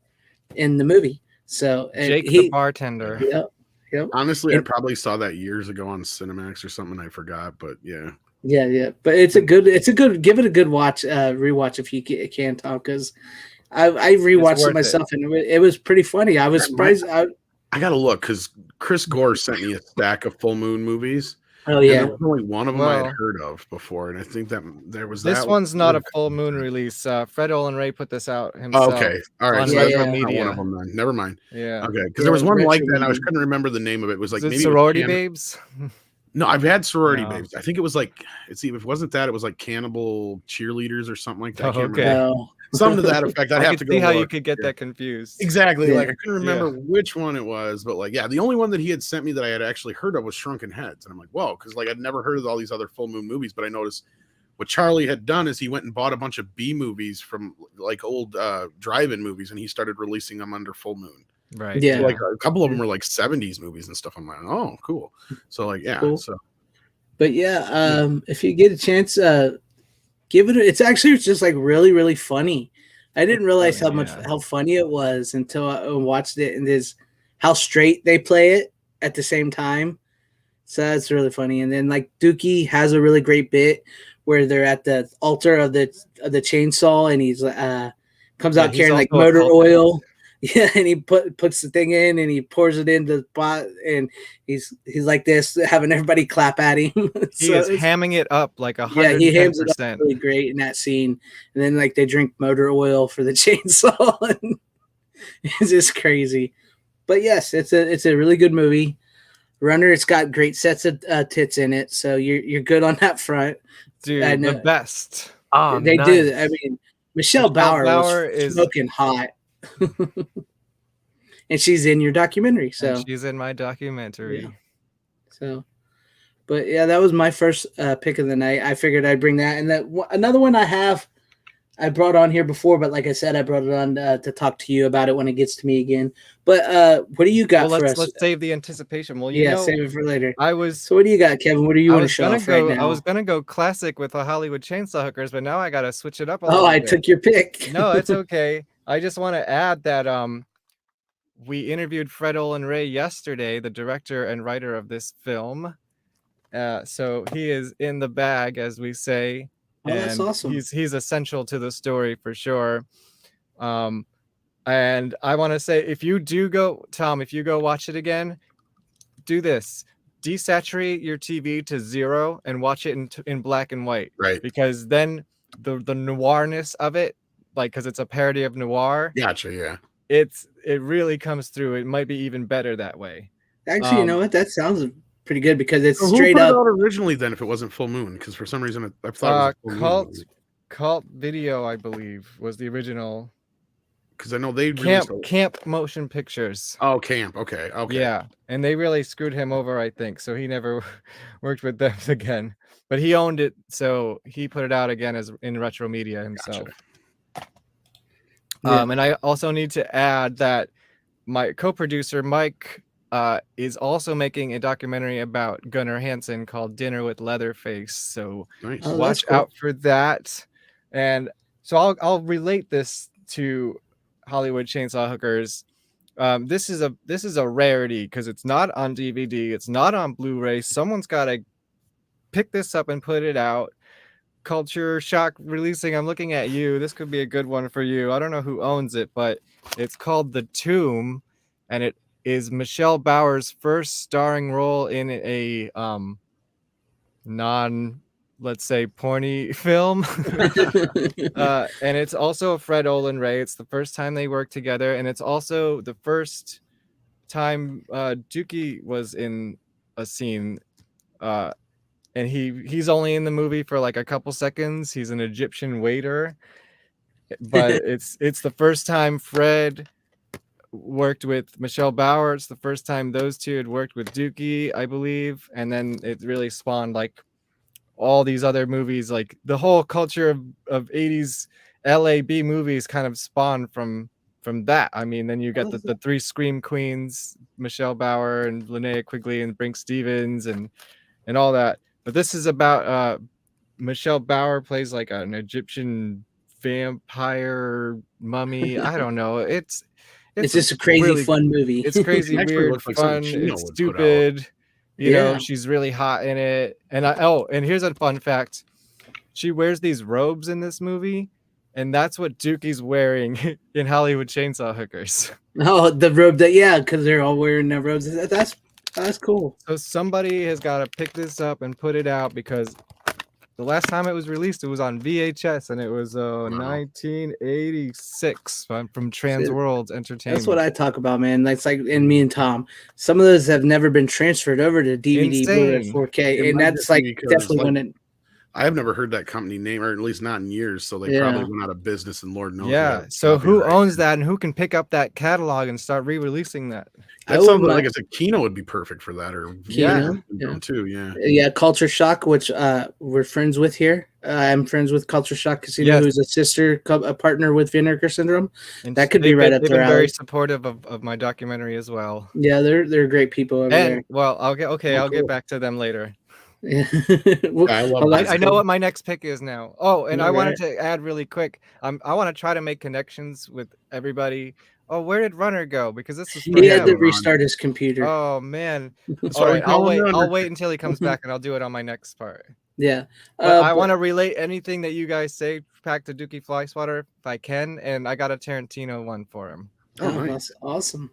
in the movie. So and Jake the bartender. Yep. Yep. Honestly, I probably saw that years ago on Cinemax or something. I forgot, but yeah. Yeah. But it's a good, give it a good watch, rewatch if you can, Tom, because I rewatched it worth myself and it was pretty funny. I was surprised. I gotta look because Chris Gore sent me a stack of full moon movies. Oh and yeah, there was only one of them I had Well, heard of before, and I think that there was This that one's not a full moon release. Fred Olin Ray put this out Oh, himself. okay, all right, On so that's Retro not Media. one of them then. Never mind. Yeah. Okay, because there was one Retro like that, and I Media. couldn't remember the name of it. It was like Is it maybe Sorority it was Babes? No, I've had sorority No. babes. I think it was like if it wasn't that, it was like cannibal cheerleaders or something like that. I Oh, can't okay. remember. Something to that effect. I'd I have could to go see how you look. could get that confused. Exactly. Yeah. Like I couldn't remember which one it was, but like, yeah, the only one that he had sent me that I had actually heard of was Shrunken Heads. And I'm like, whoa, because like I'd never heard of all these other full moon movies, but I noticed what Charlie had done is he went and bought a bunch of B movies from like old drive-in movies, and he started releasing them under full moon. Right. Yeah. So, like a couple of them were like 70s movies and stuff. I'm like, oh, cool. So like, yeah. Cool. So But yeah, if you get a chance, give it. It's actually just like really, really funny. I didn't realize how funny it was until I watched it, and there's how straight they play it at the same time. So that's really funny. And then like Dukey has a really great bit where they're at the altar of the chainsaw, and he's comes out he's carrying like also a motor cult oil. Yeah, and he puts the thing in and he pours it into the pot, and he's like this, having everybody clap at him. He is hamming it up like 110%. Yeah, he hams it up really great in that scene. And then like they drink motor oil for the chainsaw. And it's just crazy. But yes, it's a really good movie. Runner, it's got great sets of tits in it, so you're good on that front. Dude, the best. Oh, They nice. do. I mean, Michelle Bauer was is smoking hot. And she's in your documentary, so and she's in my documentary. Yeah. So, but yeah, that was my first pick of the night. I figured I'd bring that, and that another one I brought on here before, but like I said, I brought it on to talk to you about it when it gets to me again. But what do you got for us? Let's save the anticipation. Well, Yeah, save it for later. So So what do you got, Kevin? What do you want to show off right now? I was gonna go classic with the Hollywood Chainsaw Hookers, but now I gotta switch it up a Oh, little I bit. took your pick. No, it's okay. I just want to add that we interviewed Fred Olin Ray yesterday, the director and writer of this film. So he is in the bag, as we say. Oh, that's and awesome. He's essential to the story for sure. And I want to say, if you go watch it again, do this: desaturate your TV to 0 and watch it in black and white. Right. Because then the noirness of it, like, because it's a parody of noir. Gotcha. Yeah. It really comes through. It might be even better that way. Actually, you know what? That sounds pretty good because it's So who straight put it up. out originally then if it wasn't full moon? Because for some reason I thought it was full moon. Cult Video, I believe, was the original. Because I know they released Camp Motion Pictures. Oh, Camp. Okay. Yeah, and they really screwed him over, I think. So he never worked with them again. But he owned it, so he put it out again as in Retro Media himself. Yeah. And I also need to add that my co-producer Mike is also making a documentary about Gunnar Hansen called Dinner with Leatherface. So Nice. Oh, that's watch cool. out for that. And so I'll relate this to Hollywood Chainsaw Hookers. This is a rarity because it's not on DVD, it's not on Blu-ray. Someone's got to pick this up and put it out. Culture Shock releasing. I'm looking at you. This could be a good one for you. I don't know who owns it, but it's called The Tomb, and it is Michelle Bauer's first starring role in a non, let's say, porny film. And it's also a Fred Olin Ray. It's the first time they worked together, and it's also the first time Dukey was in a scene, and he's only in the movie for like a couple seconds. He's an Egyptian waiter, but it's the first time Fred worked with Michelle Bauer. It's the first time those two had worked with Dukey, I believe, and then it really spawned like all these other movies. Like the whole culture of 80s LA B movies kind of spawned from that. I mean, then you got the three Scream Queens, Michelle Bauer and Linnea Quigley and Brinke Stevens and all that. But this is about Michelle Bauer plays like an Egyptian vampire mummy. I don't know. It's just a crazy really fun movie. It's crazy, weird, like fun. It's stupid. You know, she's really hot in it. And and here's a fun fact: she wears these robes in this movie, and that's what Dukey's wearing in Hollywood Chainsaw Hookers. Oh, the robe because they're all wearing their robes. That's cool. So somebody has got to pick this up and put it out, because the last time it was released, it was on VHS, and it was 1986 from Trans Worlds Entertainment. That's what I talk about, man. That's like, and me and Tom, some of those have never been transferred over to DVD, Blu-ray, 4K, and that's like definitely when it. I have never heard that company name, or at least not in years. So they probably went out of business, and Lord knows. Yeah. So who owns that, and who can pick up that catalog and start re-releasing that? That sounds like a Kino would be perfect for that, or Kino too. Yeah. Yeah, Culture Shock, which we're friends with here. I'm friends with Culture Shock Casino, who's a partner with Vinegar Syndrome. And that could be right up they've their been alley. very supportive of my documentary as well. Yeah, they're great people over there. Well, I'll get back to them later. Yeah. I know what my next pick is now. Oh, and I wanted to add really quick. I want to try to make connections with everybody. Oh, where did Runner go? Because this is he had to restart his computer. Oh man. All right, I'll wait until he comes back, and I'll do it on my next part. Yeah. I want to relate anything that you guys say back to Dukey Flyswatter if I can, and I got a Tarantino one for him. Oh, nice. That's awesome.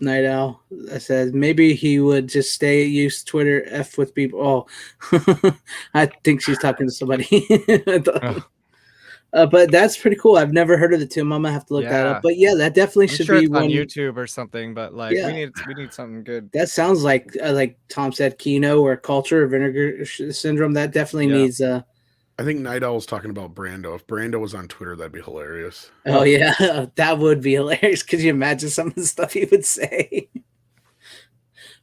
Night Owl, I said maybe he would just use Twitter, F with people. Oh, I think she's talking to somebody. But that's pretty cool. I've never heard of the two. I'm gonna have to look that up. But yeah, that definitely should be on YouTube or something. But like, we need something good. That sounds like Tom said, Kino or Culture or Vinegar Syndrome. That definitely needs. I think Night Owl was talking about Brando. If Brando was on Twitter, that'd be hilarious. Oh yeah, that would be hilarious. Could you imagine some of the stuff he would say?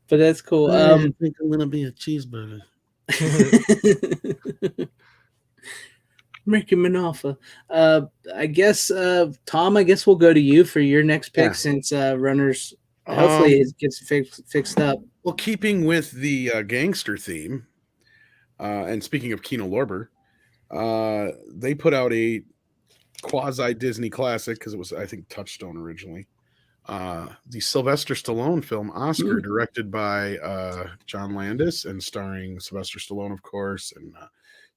But that's cool. I think I'm gonna be a cheeseburger. Make him an offer. I guess Tom, I guess we'll go to you for your next pick since Runner's hopefully it gets fixed up. Well, keeping with the gangster theme, and speaking of Kino Lorber, they put out a quasi Disney classic because it was, I think, Touchstone originally. The Sylvester Stallone film Oscar, directed by John Landis and starring Sylvester Stallone, of course, and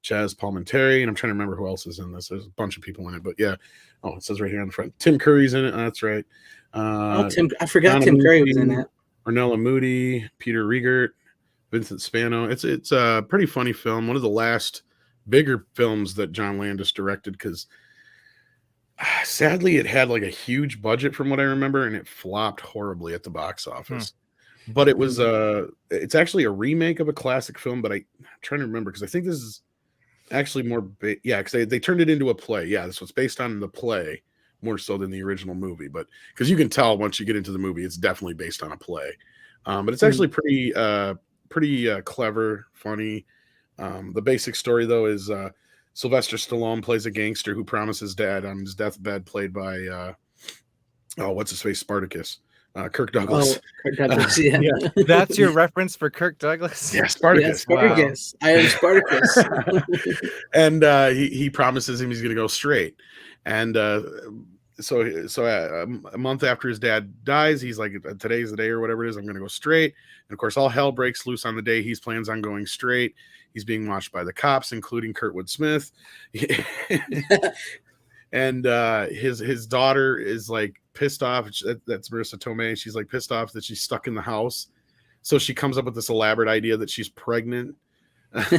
Chaz Palminteri, and I'm trying to remember who else is in this. There's a bunch of people in it, but yeah. Oh, it says right here on the front. Tim Curry's in it. That's right. I forgot Tim Curry was in that. Ornella Moody, Peter Riegert, Vincent Spano. It's a pretty funny film. One of the last bigger films that John Landis directed, because sadly it had like a huge budget from what I remember, and it flopped horribly at the box office. But it was it's actually a remake of a classic film, but I'm trying to remember because I think this is actually more because they turned it into a play. Yeah, this was based on the play more so than the original movie, but because you can tell once you get into the movie, it's definitely based on a play. But it's actually pretty clever, funny. The basic story though is Sylvester Stallone plays a gangster who promises dad on his deathbed, played by what's his face, Spartacus. Kirk Douglas. Oh, Kirk Douglas, yeah. That's your reference for Kirk Douglas? Yeah, Spartacus. Yeah, Spartacus. Wow. I am Spartacus. And he promises him he's going to go straight. And so a month after his dad dies, he's like, today's the day or whatever it is, I'm going to go straight. And of course, all hell breaks loose on the day he plans on going straight. He's being watched by the cops, including Kurtwood Smith. And his daughter is like pissed off. That's Marissa Tomei. She's like pissed off that she's stuck in the house. So she comes up with this elaborate idea that she's pregnant and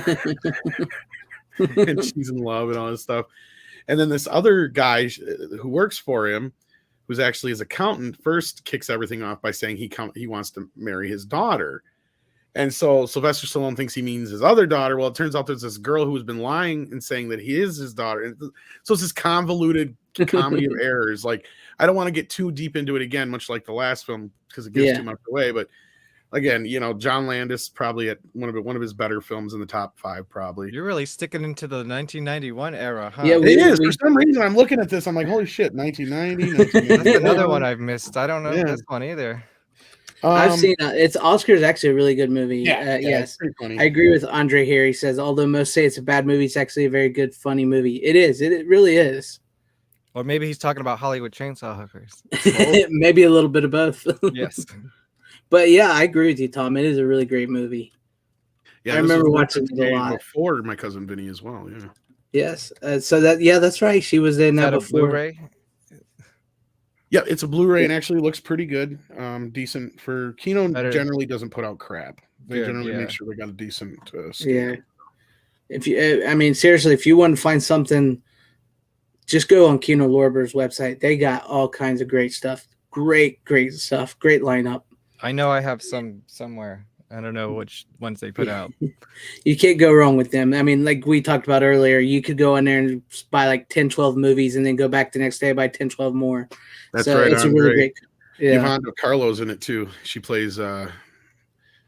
she's in love and all this stuff. And then this other guy who works for him who's actually his accountant, first kicks everything off by saying he wants to marry his daughter. And so Sylvester Stallone thinks he means his other daughter. Well, it turns out there's this girl who has been lying and saying that he is his daughter. And so it's this convoluted comedy of errors. Like, I don't want to get too deep into it again, much like the last film, because it gives too much away. But again, you know, John Landis probably at one of his better films in the top 5, probably. You're really sticking into the 1991 era, huh? Yeah, it is. For some reason, I'm looking at this. I'm like, holy shit, 1990. That's another one I've missed. I don't know this one either. I've seen it's Oscar's actually a really good movie. Yes, pretty funny. I agree with Andre here. He says, although most say it's a bad movie, it's actually a very good, funny movie. It is. It really is. Or maybe he's talking about Hollywood Chainsaw Hookers. Maybe a little bit of both. Yes. But yeah, I agree with you, Tom. It is a really great movie. Yeah, I remember watching it a lot before My Cousin Vinny as well. Yeah. Yes. So that's right. She was in that before. Blu-ray? Yeah, it's a Blu-ray and actually looks pretty good. Decent for Kino. Generally doesn't put out crap. They generally make sure they got a decent scale. If you, I mean, seriously, if you want to find something, just go on Kino Lorber's website. They got all kinds of great stuff. Great stuff. Great lineup. I know I have some somewhere. I don't know which ones they put out. You can't go wrong with them. I mean, like we talked about earlier, you could go in there and buy like 10, 12 movies and then go back the next day, buy 10, 12 more. That's so right. It's a really great. Yeah. Yvonne Carlo's in it too. She plays Sylvester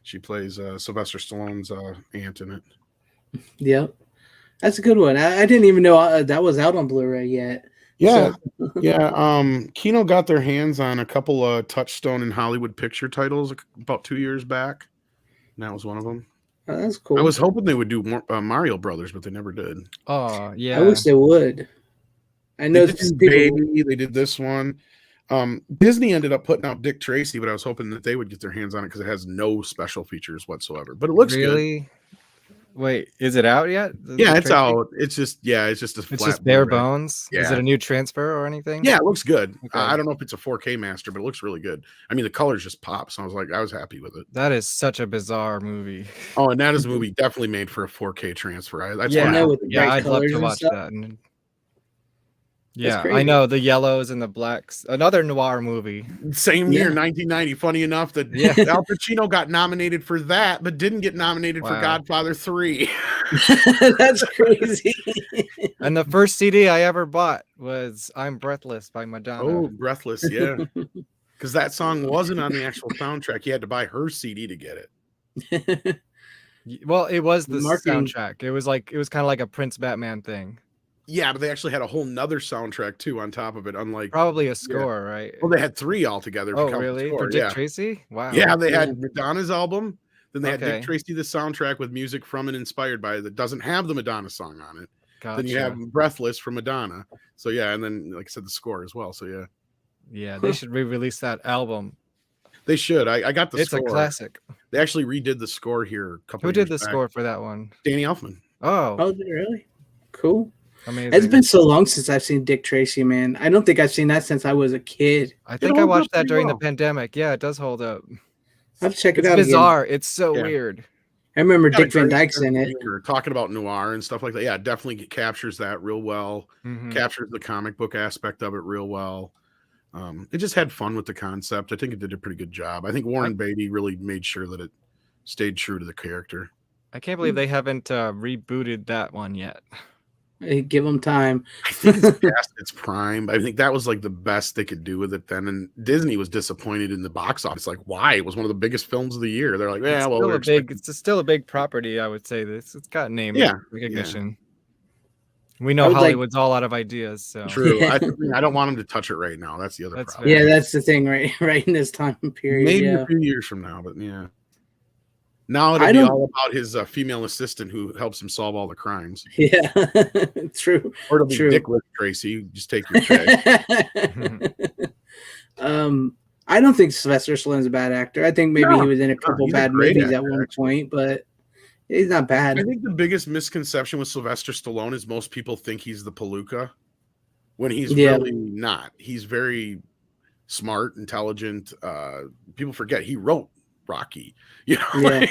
Stallone's aunt in it. Yep. That's a good one. I didn't even know that was out on Blu-ray yet. Yeah. Kino got their hands on a couple of Touchstone and Hollywood Picture titles about 2 years back. And that was one of them. Oh, that's cool. I was hoping they would do more Mario Brothers, but they never did. Oh, yeah. I wish they would. I know they did this one. Disney ended up putting out Dick Tracy, but I was hoping that they would get their hands on it because it has no special features whatsoever. But it looks good. Wait, is it out yet? Yeah, it's out. It's just bare bones. Yeah. Is it a new transfer or anything? Yeah, it looks good. Okay. I don't know if it's a 4K master, but it looks really good. I mean, the colors just pop, so I was happy with it. That is such a bizarre movie. Oh, and that is a movie definitely made for a 4K transfer. I'd love to watch that. Yeah, I know the yellows and the blacks. Another noir movie. Same year, 1990. Funny enough that Al Pacino got nominated for that, but didn't get nominated for Godfather 3. That's crazy. And the first CD I ever bought was "I'm Breathless" by Madonna. Oh, Breathless, yeah. Because that song wasn't on the actual soundtrack. You had to buy her CD to get it. Well, it was the soundtrack. It was kind of like a Prince Batman thing. Yeah, but they actually had a whole nother soundtrack too on top of it. Unlike probably a score, right? Well, they had 3 altogether. Oh, really? For Dick Tracy? Wow. Yeah, they had Madonna's album. Then they had Dick Tracy, the soundtrack with music from and inspired by that doesn't have the Madonna song on it. Gotcha. Then you have Breathless from Madonna. So yeah, and then like I said, the score as well. So yeah. Yeah, they should re-release that album. They should. I got the score. It's a classic. They actually redid the score here a couple. Who did the score for that one? Danny Elfman. Oh, did it really? Cool. Amazing. It's been so long since I've seen Dick Tracy, man. I don't think I've seen that since I was a kid. I think I watched that during the pandemic. Yeah, it does hold up. I have to check it out. It's bizarre. It's so weird. I remember Dick Van Dyke's in it. Talking about noir and stuff like that. Yeah, it definitely captures that real well. Captures the comic book aspect of it real well. It just had fun with the concept. I think it did a pretty good job. I think Warren Beatty really made sure that it stayed true to the character. I can't believe they haven't rebooted that one yet. Hey, give them time. I think it's past its prime. I think that was like the best they could do with it then. And Disney was disappointed in the box office. Like, why? It was one of the biggest films of the year. They're like, yeah, it's still a big property. I would say this. It's got name recognition. Yeah. We know Hollywood's all out of ideas. So true. I don't want them to touch it right now. That's the other problem. Yeah, that's the thing. Right in this time period. Maybe a few years from now, but yeah. Now it'll be all about his female assistant who helps him solve all the crimes. Yeah, true. Or it'll be Dickless Tracy. Just take your pick. I don't think Sylvester Stallone's a bad actor. I think maybe he was in a couple bad movies at one point, but he's not bad. I think the biggest misconception with Sylvester Stallone is most people think he's the Palooka when he's really not. He's very smart, intelligent. People forget he wrote Rocky, He's wrote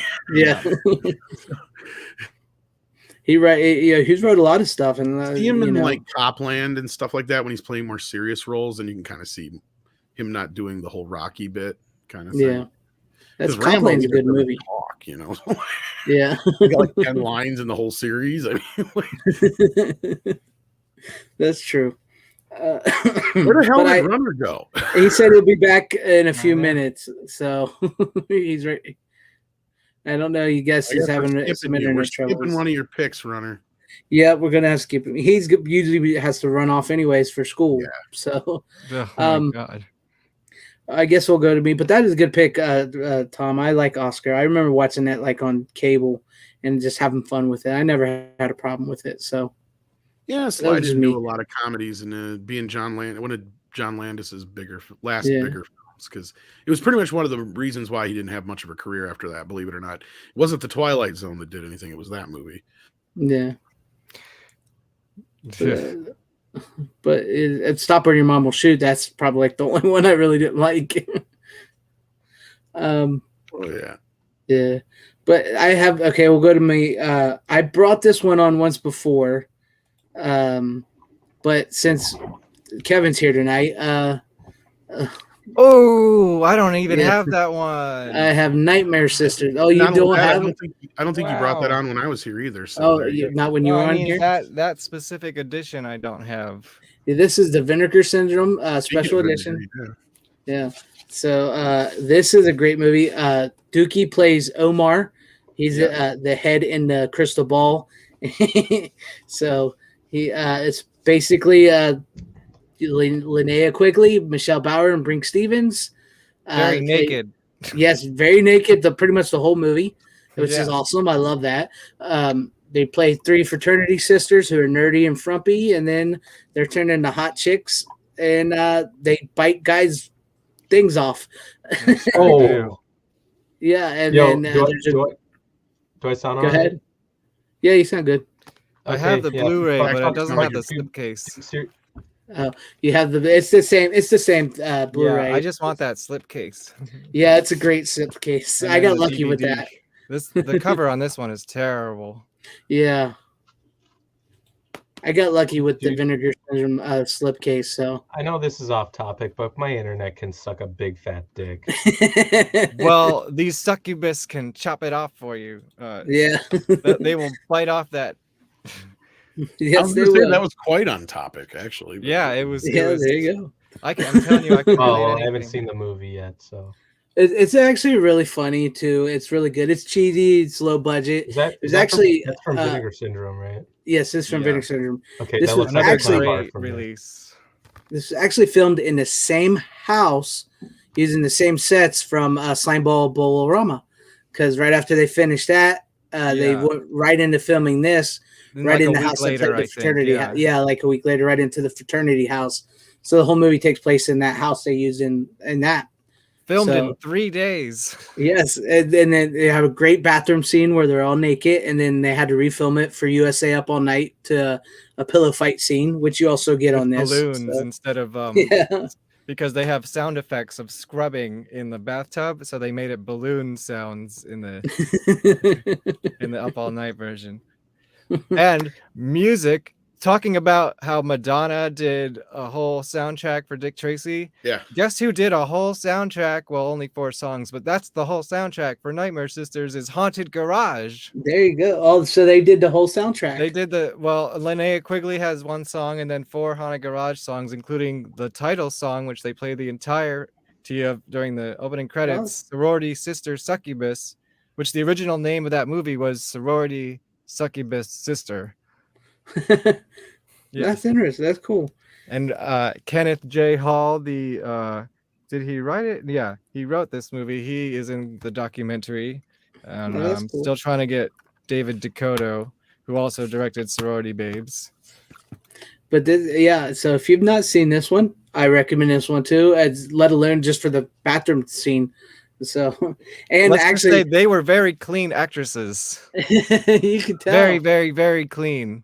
a lot of stuff, and see him in like Copland and stuff like that when he's playing more serious roles, and you can kind of see him not doing the whole Rocky bit kind of Yeah. thing. That's 'Cause Rambo Complain's a either good doesn't movie. talk, you know. Yeah. He got like 10 lines in the whole series. I mean, That's true. where the hell But did Runner go? He said he'll be back in a few minutes, so he's right. I don't know. You guess I he's guess having we're some skipping you. We're internet troubles. skipping one of your picks, Runner. Yeah, we're gonna have to skip him. He's usually has to run off anyways for school. Yeah. So, Oh my God. I guess we'll go to me. But that is a good pick, Tom. I like Oscar. I remember watching that like on cable and just having fun with it. I never had a problem with it. So, Yeah, that was Sly just didn't me. do a lot of comedies and being one of John Landis's bigger Yeah. films, because it was pretty much one of the reasons why he didn't have much of a career after that. Believe it or not, it wasn't the Twilight Zone that did anything; it was that movie. Yeah. But Stop Where Your Mom Will Shoot. That's probably like the only one I really didn't like. Oh yeah. Yeah. But I have we'll go to me. I brought this one on once before. But since Kevin's here tonight, oh, I don't even Yeah. have that one. I have Nightmare Sisters. Oh, you Not only don't that, have? I don't think you brought that on when I was here either. So Oh, there you go. not when you No, were I on mean, here. that specific edition I don't have. Yeah, this is the Vinegar Syndrome special Speaking of edition. Vinegar, Yeah. So this is a great movie. Dukey plays Omar. He's the head in the crystal ball. So it's basically Linnea Quigley, Michelle Bauer, and Brink Stevens. Very naked. Yes, very naked. Pretty much the whole movie, which is Yeah. awesome. I love that. They play three fraternity sisters who are nerdy and frumpy, and then they're turned into hot chicks, and they bite guys' things off. Oh, Yeah, and yo, then do I sound go all right? ahead. Yeah, you sound good. I have the yeah. Blu-ray, But I but thought it doesn't you have the might be- slipcase. You have it's the same Blu-ray. Yeah, I just want that slipcase. Yeah, it's a great slipcase. And I then got the lucky with DVD. that. The cover on this one is terrible. Yeah. I got lucky with the Vinegar Syndrome slipcase, so I know this is off topic, but my internet can suck a big fat dick. Well, these succubus can chop it off for you. Yeah. They will bite off that. Yes, I was gonna say that was quite on topic, actually. Yeah, it was. Yeah, it was, there you go. I'm telling you, I can. Oh, well, I haven't seen the movie yet, so. It's actually really funny too. It's really good. It's cheesy. It's low budget. That's from Vinegar Syndrome, right? Yes, it's from Vinegar Syndrome. Okay, this that was looks like a actually great release. This was actually filmed in the same house using the same sets from Slimeball Bolorama, because right after they finished that, they went right into filming this. Right like in a the week house, later, like the I think, fraternity. yeah. Yeah, like a week later, right into the fraternity house. So the whole movie takes place in that house they used in that. Filmed So- in 3 days. Yes, and then they have a great bathroom scene where they're all naked, and then they had to refilm it for USA Up All Night to a pillow fight scene, which you also get on this. Balloons so- instead of Yeah. because they have sound effects of scrubbing in the bathtub, so they made it balloon sounds in the Up All Night version. And music, talking about how Madonna did a whole soundtrack for Dick Tracy. Yeah. Guess who did a whole soundtrack? Well, only 4 songs, but that's the whole soundtrack for Nightmare Sisters is Haunted Garage. There you go. Oh, so they did the whole soundtrack. They did Linnea Quigley has 1 song and then 4 Haunted Garage songs, including the title song, which they play the entirety of during the opening credits, Sorority Sister Succubus, which the original name of that movie was Sorority Succubus Sister. That's interesting. That's cool. And Kenneth J. Hall, did he write it? Yeah, he wrote this movie. He is in the documentary. And Oh, that's I'm cool. still trying to get David Dakota, who also directed Sorority Babes. But so if you've not seen this one, I recommend this one too, let alone just for the bathroom scene. So, and Let's just actually, say they were very clean actresses. you can tell. Very, very, very clean.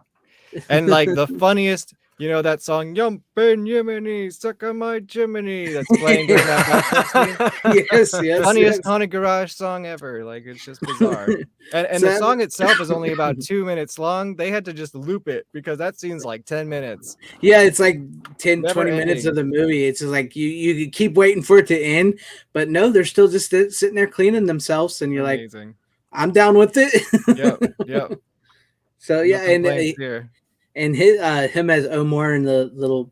And like the funniest, You know that song, Yumpin' Yiminy, Suck on My Jiminy, that's playing during that basketball scene? Yes. Funniest Haunted Garage song ever. Like, it's just bizarre. And So the song itself is only about 2 minutes long. They had to just loop it because that scene's like 10 minutes. Yeah, it's like 10, Never 20 minutes ending. of the movie. It's just like you keep waiting for it to end, but no, they're still just sitting there cleaning themselves, and you're Amazing. like, I'm down with it. Yep. So No yeah, complaints here. and him as Omar and the little.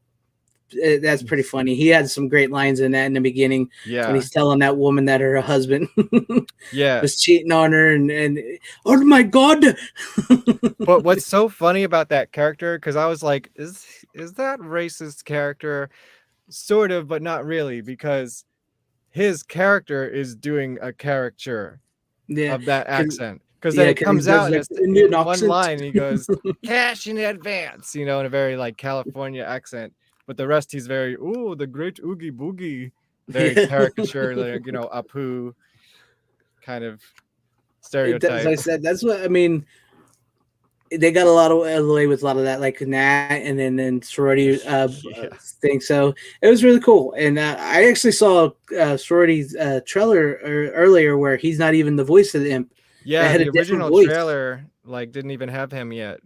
That's pretty funny. He had some great lines in that in the beginning when he's telling that woman that her husband was cheating on her and oh my god. But what's so funny about that character, because I was like, is that racist character? Sort of, but not really, because his character is doing a caricature of that accent. Because then it comes out and it's in one line and he goes, cash in advance, in a very like California accent. But the rest, he's very, ooh, the great Oogie Boogie, very caricature, like, Apu kind of stereotype. As I said, that's what I mean. They got a lot of way with a lot of that, like Nat, and then sorority thing. So it was really cool. And I actually saw sorority's trailer earlier where he's not even the voice of the imp. Yeah, the original trailer didn't even have him yet.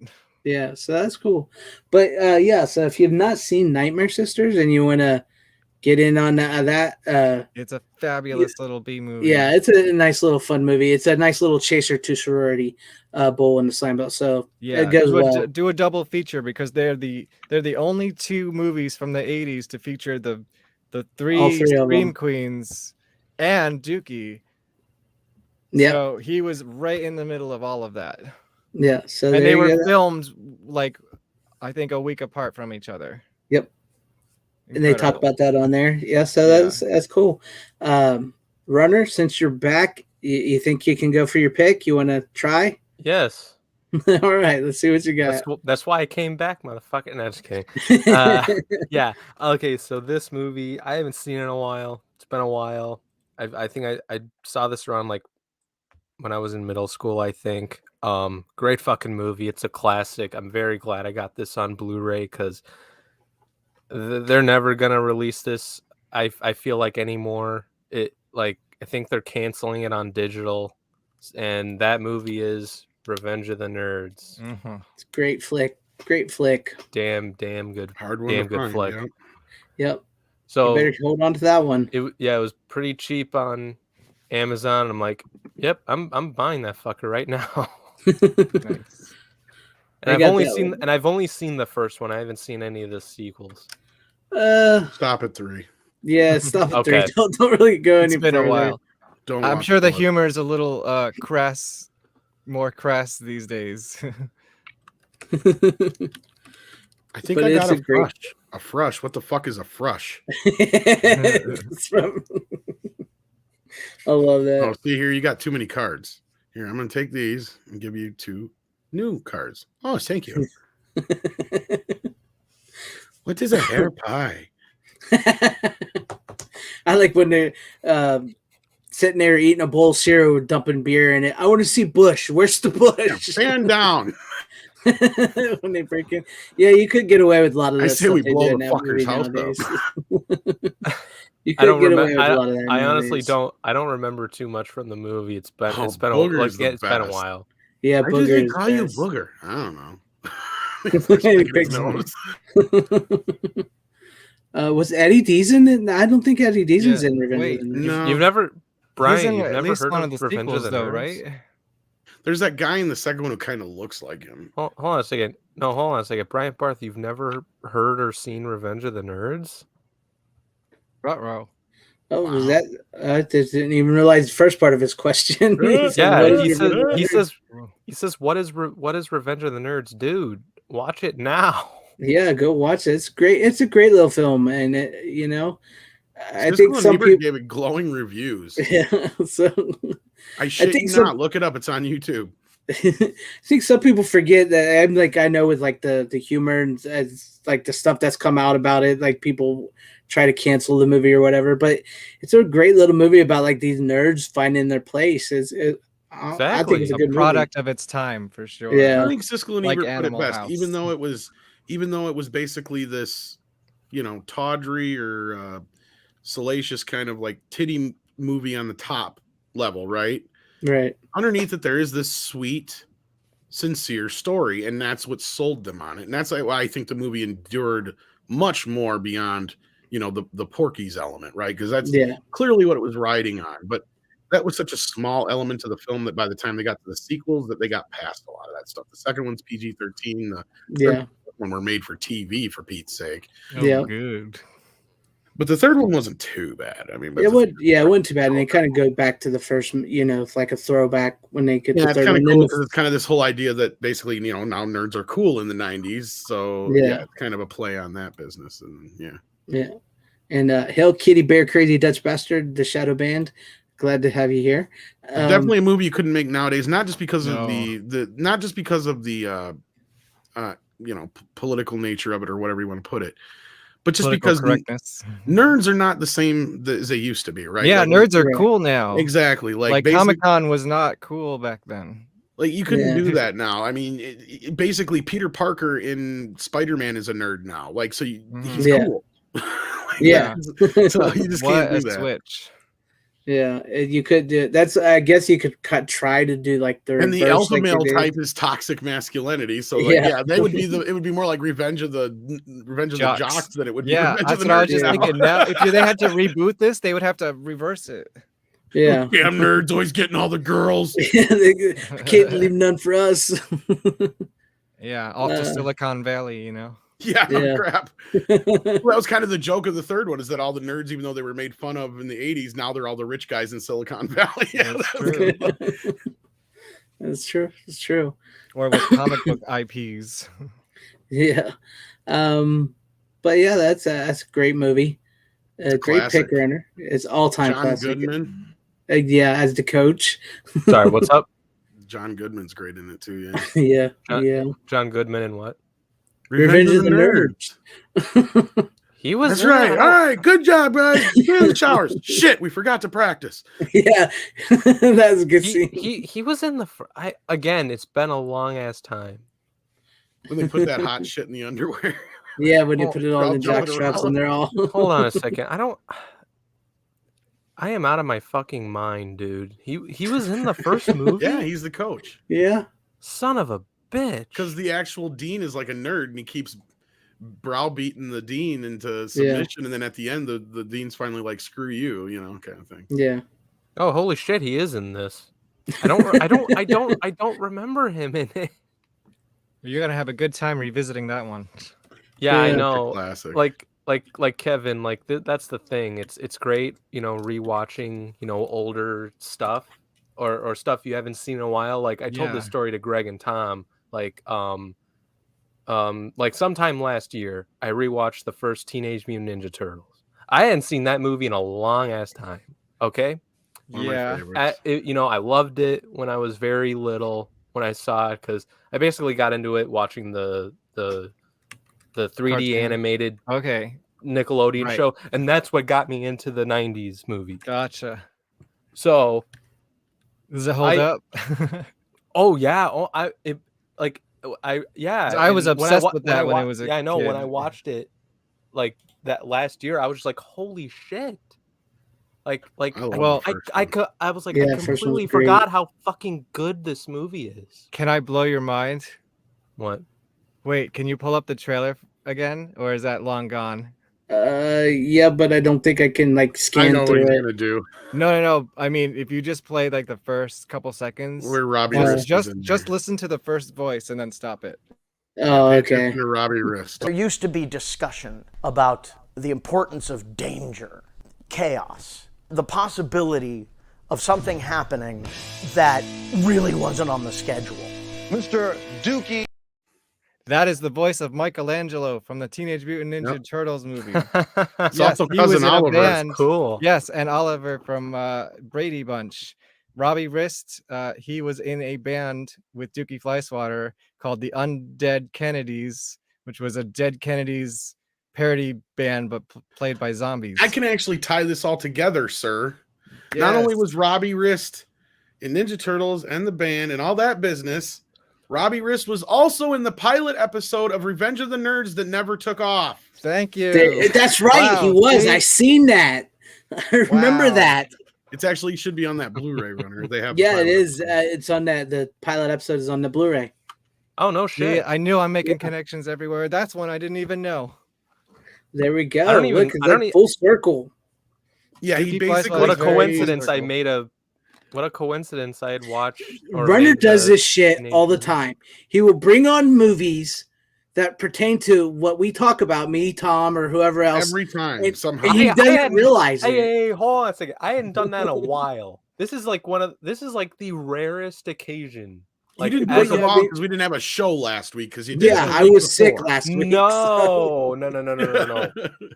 Yeah, so that's cool. But so if you've not seen Nightmare Sisters and you want to get in on that, it's a fabulous little B movie. Yeah, it's a nice little fun movie. It's a nice little chaser to sorority bowl in the slime belt. So it goes well. Do a double feature because they're the only two movies from the 80s to feature the three Scream Queens and Dukey. Yeah. So he was right in the middle of all of that. Yeah. So and they were filmed I think a week apart from each other. Yep. Incredible. And they talk about that on there. Yeah. So that's cool. Runner, since you're back, you think you can go for your pick? You want to try? Yes. All right. Let's see what you got. That's why I came back, motherfucker. No, just kidding. Yeah. Okay. So this movie, I haven't seen it in a while. It's been a while. I think I saw this around when I was in middle school, I think. Great fucking movie. It's a classic. I'm very glad I got this on Blu-ray because they're never gonna release this. I feel like anymore. I think they're canceling it on digital, and that movie is Revenge of the Nerds. Mm-hmm. It's a great flick. Great flick. Damn good. Hard one. Damn good flick. Yep. So you better hold on to that one. It was pretty cheap on Amazon. I'm like, yep, I'm buying that fucker right now. Nice. And I've only seen the first one. I haven't seen any of the sequels. Stop at 3. Yeah, stop at Okay. 3. Don't really go any It's been further. a while. I'm sure the watch humor is a little crass, more crass these days. I think I got a frush. What the fuck is a frush? I love that. Oh, see here, you got too many cards. Here, I'm going to take these and give you 2 new cards. Oh, thank you. What is a hair pie? I like when they're sitting there eating a bowl of cereal, dumping beer in it. I want to see Bush. Where's the Bush? Yeah, stand down. When they break in. Yeah, you could get away with a lot of that. I say we blow the fucker's house up. You I don't could get remember. away with a lot of that. I honestly nowadays. don't. I don't remember too much from the movie. It's been Oh, it's been Booger's the it's been a best. while. Yeah, Why Booger did they is call you best. Booger? I don't know. Was Eddie Deason in? I don't think Eddie Deason's in Revenge of the Nerds. No. You've never, Brian. in You've at never least heard one of of the Revenge sequels, of the though, Nerds? right? There's that guy in the second one who kind of looks like him. Hold on a second. No, hold on a second. Brian Barth, you've never heard or seen Revenge of the Nerds? Ruh-roh. Oh, was that? I didn't even realize the first part of his question. He said, Yeah, "What is he Revenge says, what is Revenge of the Nerds, dude? Watch it now. Yeah, go watch it. It's great. It's a great little film, and I Siskel think and some Ebert people gave it glowing reviews. Yeah, so I shit think you not. Look it up. It's on YouTube. I think some people forget that I know with like the humor and like the stuff that's come out about it, like people try to cancel the movie or whatever, but it's a great little movie about like these nerds finding their place. I think it's a good product movie. of its time for sure. Yeah. I think Siskel and Like Ebert put it Animal best, House. even though it was even though it was basically this, you know, tawdry or salacious kind of like titty movie on the top level, right? Right. Underneath it, there is this sweet, sincere story, and that's what sold them on it. And that's why I think the movie endured much more beyond, you know, the Porky's element, right? Because that's clearly what it was riding on. But that was such a small element of the film that by the time they got to the sequels, that they got past a lot of that stuff. The second one's PG-13. The third one were made for TV, for Pete's sake. Good. But the third one wasn't too bad. I mean, but it wasn't too bad, and they kind of go back to the first, you know, it's like a throwback when they get the it's third kind of one. cool because it's kind of this whole idea that basically, you know, now nerds are cool in the 90s. So it's kind of a play on that business, and And Hail Kitty Bear Crazy Dutch Bastard, the Shadow Band. Glad to have you here. Definitely a movie you couldn't make nowadays, not just because of the you know, political nature of it or whatever you want to put it, but just because nerds are not the same as they used to be, right? Yeah, like, nerds are cool now. Exactly. Like Comic-Con was not cool back then. Like you couldn't do that now. I mean, basically Peter Parker in Spider-Man is a nerd now. Like, so he's cool. So you just can't do that. Switch. Yeah, you could do that's. I guess you could try to do like the and the alpha male type is toxic masculinity. So like, they would be it would be more like Revenge of the Jocks than it would be. Yeah, Revenge that's of the what I was Nerds just now. thinking. Now, if they had to reboot this, they would have to reverse it. Yeah, damn nerds always getting all the girls. They can't leave none for us. Yeah, off to Silicon Valley, you know. Yeah, no crap. Well, that was kind of the joke of the third one, is that all the nerds, even though they were made fun of in the 80s, now they're all the rich guys in Silicon Valley. That's true. That's true. It's true. Or with comic book IPs. Yeah. But yeah, that's a great movie. A great classic. pick runner. It's all-time John classic. Goodman. As the coach. Sorry, what's up? John Goodman's great in it too, yeah. John Goodman and what? Revenge of the Nerds. He was. That's right. All right, good job, guys. Get in the showers. Shit, we forgot to practice. Yeah, that's a good scene. He was in the. Again, it's been a long ass time. When they put that hot shit in the underwear. Yeah, when you put it all in the jock straps and they're all. Hold on a second. I am out of my fucking mind, dude. He was in the first movie. Yeah, he's the coach. Yeah. Son of a bitch. Because the actual dean is like a nerd, and he keeps browbeating the dean into submission, and then at the end, the dean's finally like, "Screw you," you know, kind of thing. Yeah. Oh, holy shit, he is in this. I don't remember him in it. You're gonna have a good time revisiting that one. Yeah, I know. Classic. Like Kevin, like that's the thing. It's great, you know, rewatching, you know, older stuff or stuff you haven't seen in a while. Like I told this story to Greg and Tom. Like sometime last year, I rewatched the first Teenage Mutant Ninja Turtles. I hadn't seen that movie in a long ass time. Okay. You know, I loved it when I was very little when I saw it, because I basically got into it watching the 3D cartoon. animated Nickelodeon show, and that's what got me into the 90s movie. Gotcha. So does it hold up? Oh yeah. I was obsessed with that when I was a I know kid. when I watched it like that last year, I was just like, holy shit. I completely forgot how fucking good this movie is. Can I blow your mind? What? Wait, can you pull up the trailer again, or is that long gone? Yeah, but I don't think I can scan I know through what he's it. gonna do. No. I mean, if you just play the first couple seconds, where Robbie Wrist just listen to the first voice and then stop it. Oh, okay. Robbie Wrist. There used to be discussion about the importance of danger, chaos, the possibility of something happening that really wasn't on the schedule. Mr. Dukey. That is the voice of Michelangelo from the Teenage Mutant Ninja Turtles movie. It's also Cousin Oliver. Band. Cool. Yes, and Oliver from Brady Bunch. Robbie Wrist, he was in a band with Dukey Flyswatter called the Undead Kennedys, which was a Dead Kennedys parody band, but played by zombies. I can actually tie this all together, sir. Yes. Not only was Robbie Wrist in Ninja Turtles and the band and all that business, Robbie Rist was also in the pilot episode of Revenge of the Nerds that never took off. Thank you. That's right. He was. I seen that. I remember that. It's actually should be on that Blu-ray runner. They have. Yeah, it is. It's on that. The pilot episode is on the Blu-ray. Oh no shit! Yeah, I knew I'm making connections everywhere. That's one I didn't even know. There we go. I don't even. Look, it's full circle. Yeah, he basically. What a coincidence! I made a. What a coincidence! I had watched. Runner does this shit all the time. He will bring on movies that pertain to what we talk about, me, Tom, or whoever else. Every time, and, somehow. And he doesn't realize it. Hey, hold on a second. I hadn't done that in a while. This is like the rarest occasion. Like, you didn't bring them on because we didn't have a show last week because you did. Yeah, I was sick last week. No.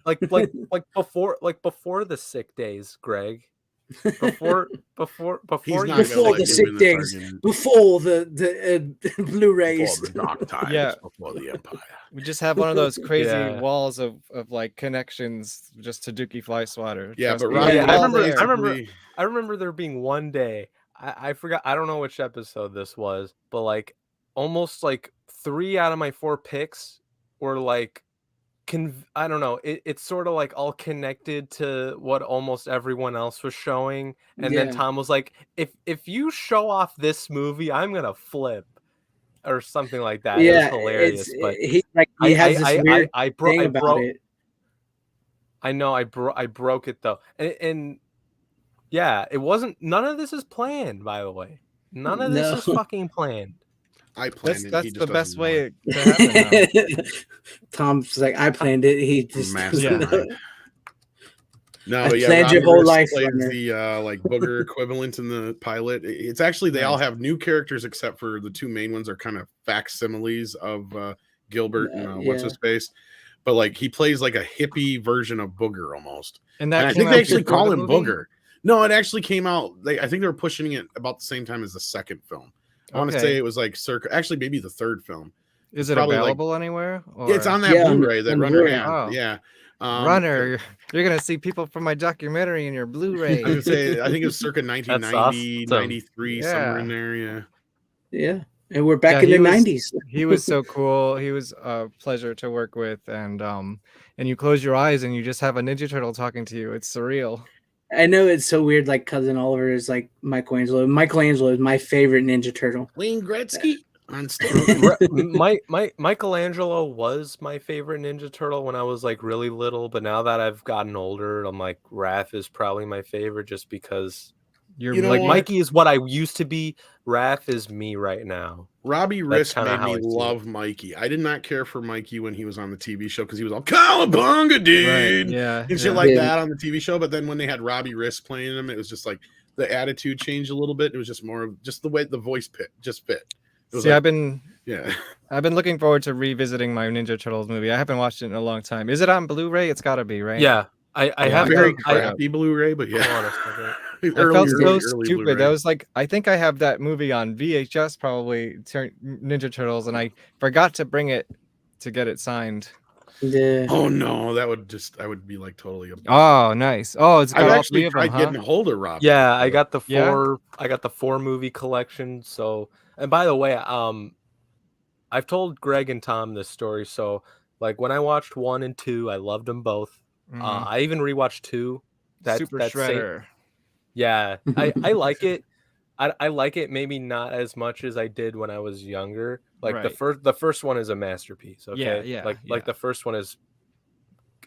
Like before the sick days, Greg. Before the sick days, before the Blu-rays, before the dark times, before the Empire. We just have one of those crazy walls of like connections just to Dukey Flyswatter. Yeah, but I remember there being one day. I forgot. I don't know which episode this was, but like almost like 3 out of my 4 picks were like, I don't know. It's sort of like all connected to what almost everyone else was showing, and then Tom was like, "If you show off this movie, I'm gonna flip." Or something like that. Yeah, it was hilarious. But he has this weird thing about it. I know. I broke it though, and yeah, it wasn't. None of this is planned, by the way. None of this is fucking planned. I planned it. That's the best way to happen. Tom's like, I planned it. He just No, I but planned your whole life. Plays the like booger equivalent in the pilot. It's actually they all have new characters except for the 2 main ones are kind of facsimiles of Gilbert and what's his face. But like he plays like a hippie version of Booger almost. And I think they actually call him Booger. No, it actually came out. I think they were pushing it about the same time as the second film. I want to say it was like actually maybe the 3rd film. Is it available anywhere? Or? It's on that Blu-ray that Runner had. Oh. Yeah. Runner, you're gonna see people from my documentary in your Blu-ray. I would say I think it was circa 1990, 93, somewhere in there. Yeah. Yeah. And we're back in the 90s. He was so cool. He was a pleasure to work with, and you close your eyes and you just have a Ninja Turtle talking to you. It's surreal. I know it's so weird. Like Cousin Oliver is like Michelangelo. Michelangelo is my favorite Ninja Turtle. Wayne Gretzky. Michelangelo was my favorite Ninja Turtle when I was like really little, but now that I've gotten older, I'm like Raph is probably my favorite just because Mikey is what I used to be. Raph is me right now. Robbie Rist made me love Mikey. I did not care for Mikey when he was on the TV show because he was all Cowabunga, dude, and shit like that on the TV show. But then when they had Robbie Rist playing him, it was just like the attitude changed a little bit. It was just more of just the way the voice fit. See, I've been looking forward to revisiting my Ninja Turtles movie. I haven't watched it in a long time. Is it on Blu-ray? It's got to be, right? Yeah, I have very crappy Bluray, but yeah. I felt so stupid. Blu-ray. I was like, I think I have that movie on VHS, probably Ninja Turtles, and I forgot to bring it to get it signed. Yeah. Oh no, I would be like totally. Oh, nice. Oh, it's got I've all actually 3 of tried them, getting a hold of Rob. Yeah, I got the 4. I got the 4 movie collection. So, and by the way, I've told Greg and Tom this story. So, like when I watched 1 and 2, I loved them both. I even rewatched 2. Super Shredder. Yeah, I like it. I like it. Maybe not as much as I did when I was younger. Like the first one is a masterpiece. Okay, yeah. Like the first one is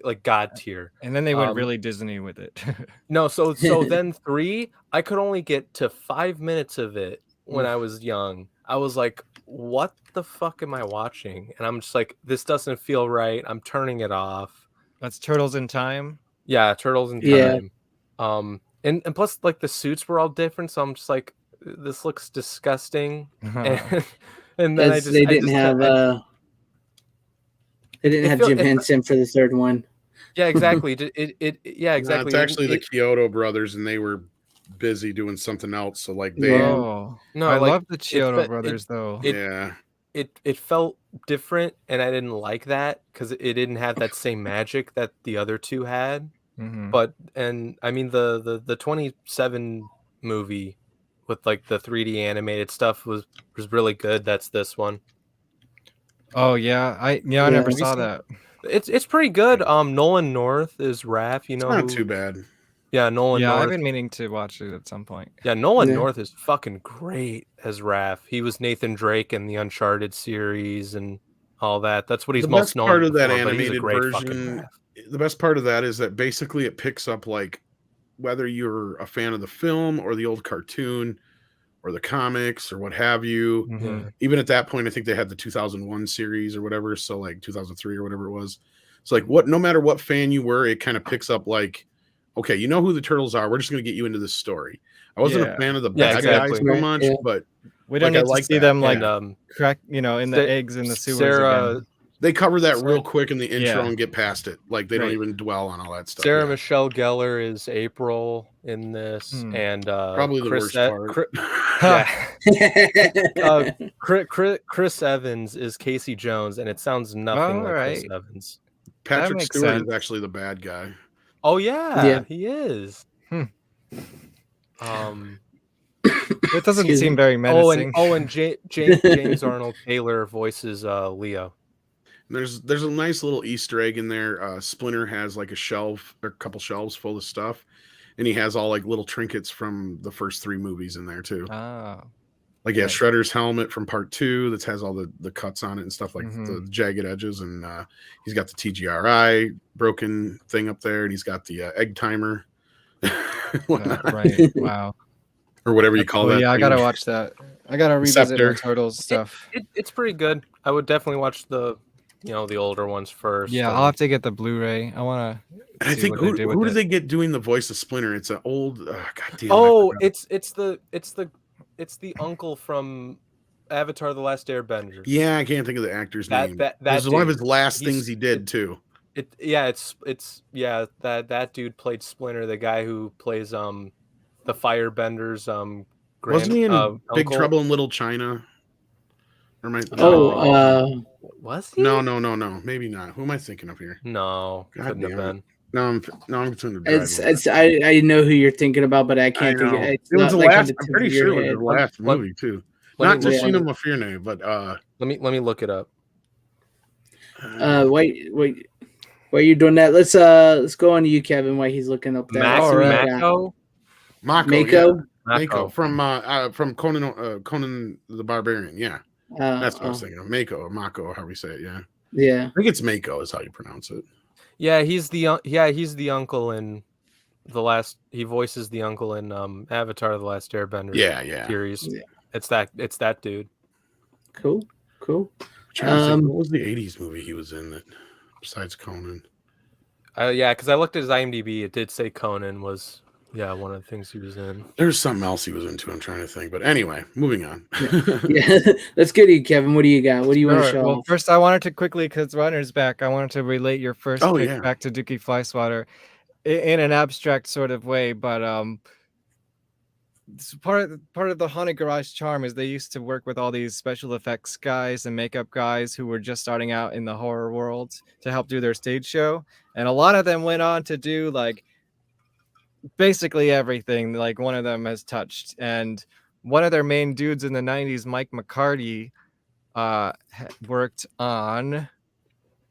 like God tier. And then they went really Disney with it. No, so then 3, I could only get to 5 minutes of it when I was young. I was like, what the fuck am I watching? And I'm just like, this doesn't feel right. I'm turning it off. That's Turtles in Time. Yeah, Turtles in Time. And plus like the suits were all different, so I'm just like, this looks disgusting. And then they didn't have Jim Henson for the 3rd one. Yeah, exactly. Yeah, exactly. No, it's actually the Kyoto brothers, and they were busy doing something else. So like they. No, I love the Kyoto brothers though. It felt different, and I didn't like that because it didn't have that same magic that the other 2 had. But I mean the 27 movie with like the 3D animated stuff was really good. That's this one. Oh yeah, I never saw that. It's pretty good. Nolan North is Raph. You It's know not too bad. Yeah, Nolan Yeah, North. I've been meaning to watch it at some point. Yeah, Nolan North is fucking great as Raph. He was Nathan Drake in the Uncharted series and all that. That's what he's most known for. Part of that but he's a animated great fucking version, Raph. the best part of that is that basically it picks up like whether you're a fan of the film or the old cartoon or the comics or what have you. Mm-hmm. Even at that point, I think they had the 2001 series or whatever, so like 2003 or whatever it was. It's like no matter what fan you were, it kind of picks up like, okay, you know who the Turtles are. We're just going to get you into this story. I wasn't a fan of the bad guys so much, but we don't need to see them like crack, in the eggs in the sewers again. They cover that real quick in the intro and get past it. Like they don't even dwell on all that stuff. Sarah Michelle Gellar is April in this, and probably the worst part. Chris Evans is Casey Jones, and it sounds nothing like Chris Evans. Patrick Stewart is actually the bad guy. Oh yeah, he is. It doesn't seem very menacing. And James Arnold Taylor voices Leo. There's a nice little Easter egg in there. Splinter has like a couple shelves full of stuff, and he has all like little trinkets from the first 3 movies in there too. Like Shredder's helmet from part 2 that has all the cuts on it and stuff like the jagged edges, and he's got the TGRI broken thing up there, and he's got the egg timer. Right. Wow. Or whatever you call that. Yeah, I gotta watch that. I gotta revisit the Turtles stuff. It's pretty good. I would definitely watch the older ones first. Yeah, I'll have to get the Blu-ray. I want to. I think who do they get doing the voice of Splinter? It's an old. Goddamn. Oh, it's the uncle from Avatar: The Last Airbender. Yeah, I can't think of the actor's name. That was one of his last things he did too. That dude played Splinter, the guy who plays the Firebender's wasn't he in Big Trouble in Little China? Or am I? Was he? No, maybe not. Who am I thinking of here? No, couldn't have been. No, I'm thinking of I know who you're thinking about, but I can't think of it. It was the last. I'm pretty sure it was the last movie too. Not Tashina Mafirne, but let me look it up. Wait. While you're doing that, let's go on to you, Kevin. While he's looking up that. Mako from Conan the Barbarian. Yeah, that's what I was thinking of. Mako, how we say it. Yeah. I think it's Mako is how you pronounce it. Yeah, he's the uncle in the last. He voices the uncle in Avatar: The Last Airbender. Yeah. Series. Yeah. It's that dude. Cool. What was the '80s movie he was in that besides Conan? Because I looked at his IMDb. It did say Conan was one of the things he was in. There's something else he was into. I'm trying to think, but anyway, moving on. Let's go to you, Kevin. What do you got? What do you want to show? Well, first I wanted to quickly, because Runner's back, I wanted to relate your first pick back to Dukey Flyswatter in an abstract sort of way, but part of the Haunted Garage charm is they used to work with all these special effects guys and makeup guys who were just starting out in the horror world to help do their stage show, and a lot of them went on to do like basically everything. Like one of them has touched, and one of their main dudes in the 90s, Mike McCarty, worked on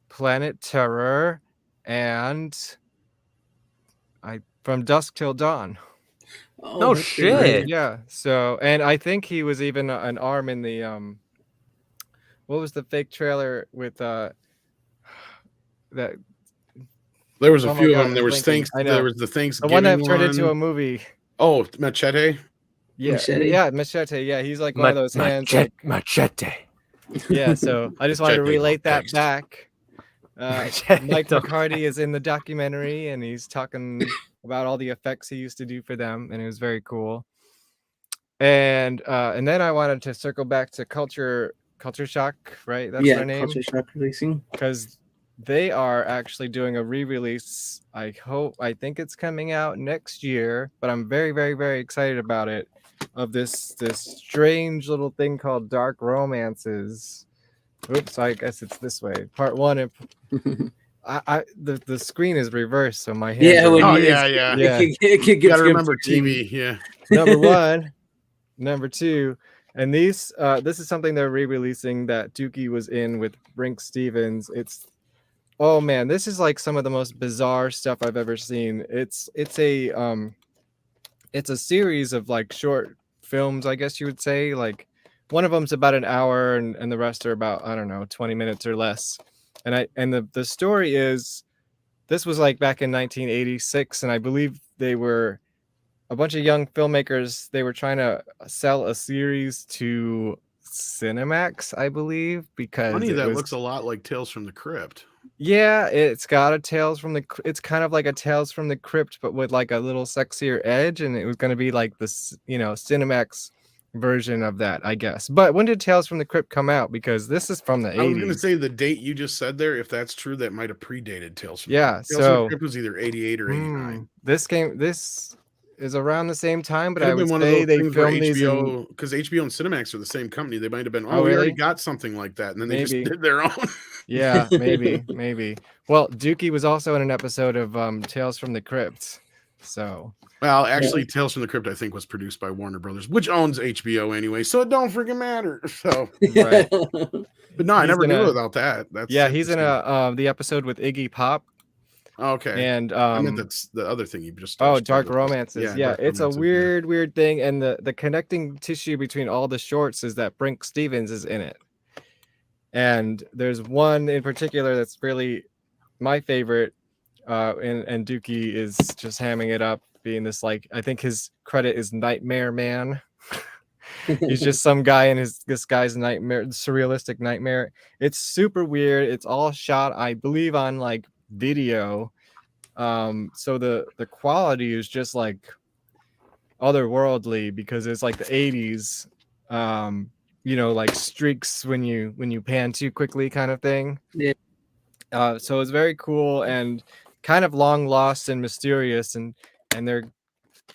Planet Terror and From Dusk Till Dawn. Oh, no shit. Great. Yeah. So, and I think he was even an arm in the what was the fake trailer with that? There was a few of them. There was the Thanksgiving the one that turned into a movie. Oh, Machete. Yeah, Machete. Yeah, he's like one of those hands. Machete. Yeah, so I just wanted to relate that back. Mike McCarty is in the documentary, and he's talking about all the effects he used to do for them, and it was very cool. And then I wanted to circle back to Culture Shock, right? That's their name. Culture Shock releasing, because they are actually doing a re-release. I think it's coming out next year, but I'm very, very, very excited about it. Of this strange little thing called Dark Romances. Oops, I guess it's this way. Part 1 and the screen is reversed, so my hands. Yeah. You gotta remember TV. Yeah. Number 2, and this is something they're re-releasing that Dukey was in with Brink Stevens. Oh man, this is like some of the most bizarre stuff I've ever seen. It's a series of like short films, I guess you would say. Like one of them's about an hour and the rest are about, I don't know, 20 minutes or less. And the story is, this was like back in 1986, and I believe they were a bunch of young filmmakers. They were trying to sell a series to Cinemax, I believe, because Funny, it that was, looks a lot like Tales from the Crypt. yeah, it's got it's kind of like a Tales from the Crypt, but with like a little sexier edge, and it was going to be like this, Cinemax version of that, I guess. But when did Tales from the Crypt come out? Because this is from the 80s. I was going to say the date you just said there, if that's true, that might have predated Tales from the Yeah, Crypt. Tales from the Crypt was either 88 or 89. This is around the same time, but Could I have would been one of say those they things where filmed these in, HBO, because HBO and Cinemax are the same company, they might have been, Oh, we already really? got something like that, and then they Maybe. just did their own. Yeah, maybe. Well, Dukey was also in an episode of Tales from the Crypt. So, Well, actually, Tales from the Crypt, I think, was produced by Warner Brothers, which owns HBO anyway, so it don't freaking matter. So, right. But no, I never knew about that. That's he's in the episode with Iggy Pop. Okay. And I meant that's the other thing you just Oh, touched Dark on. Romances. Yeah, Dark it's Romances, a weird thing, and the connecting tissue between all the shorts is that Brink Stevens is in it. And there's one in particular that's really my favorite, and Dukey is just hamming it up, being this, like, I think his credit is Nightmare Man. He's just some guy in this guy's nightmare, surrealistic nightmare. It's super weird. It's all shot, I believe, on like video. So the quality is just like otherworldly because it's like the 80s. Like streaks when you pan too quickly kind of thing. Yeah. So it's very cool and kind of long lost and mysterious, and their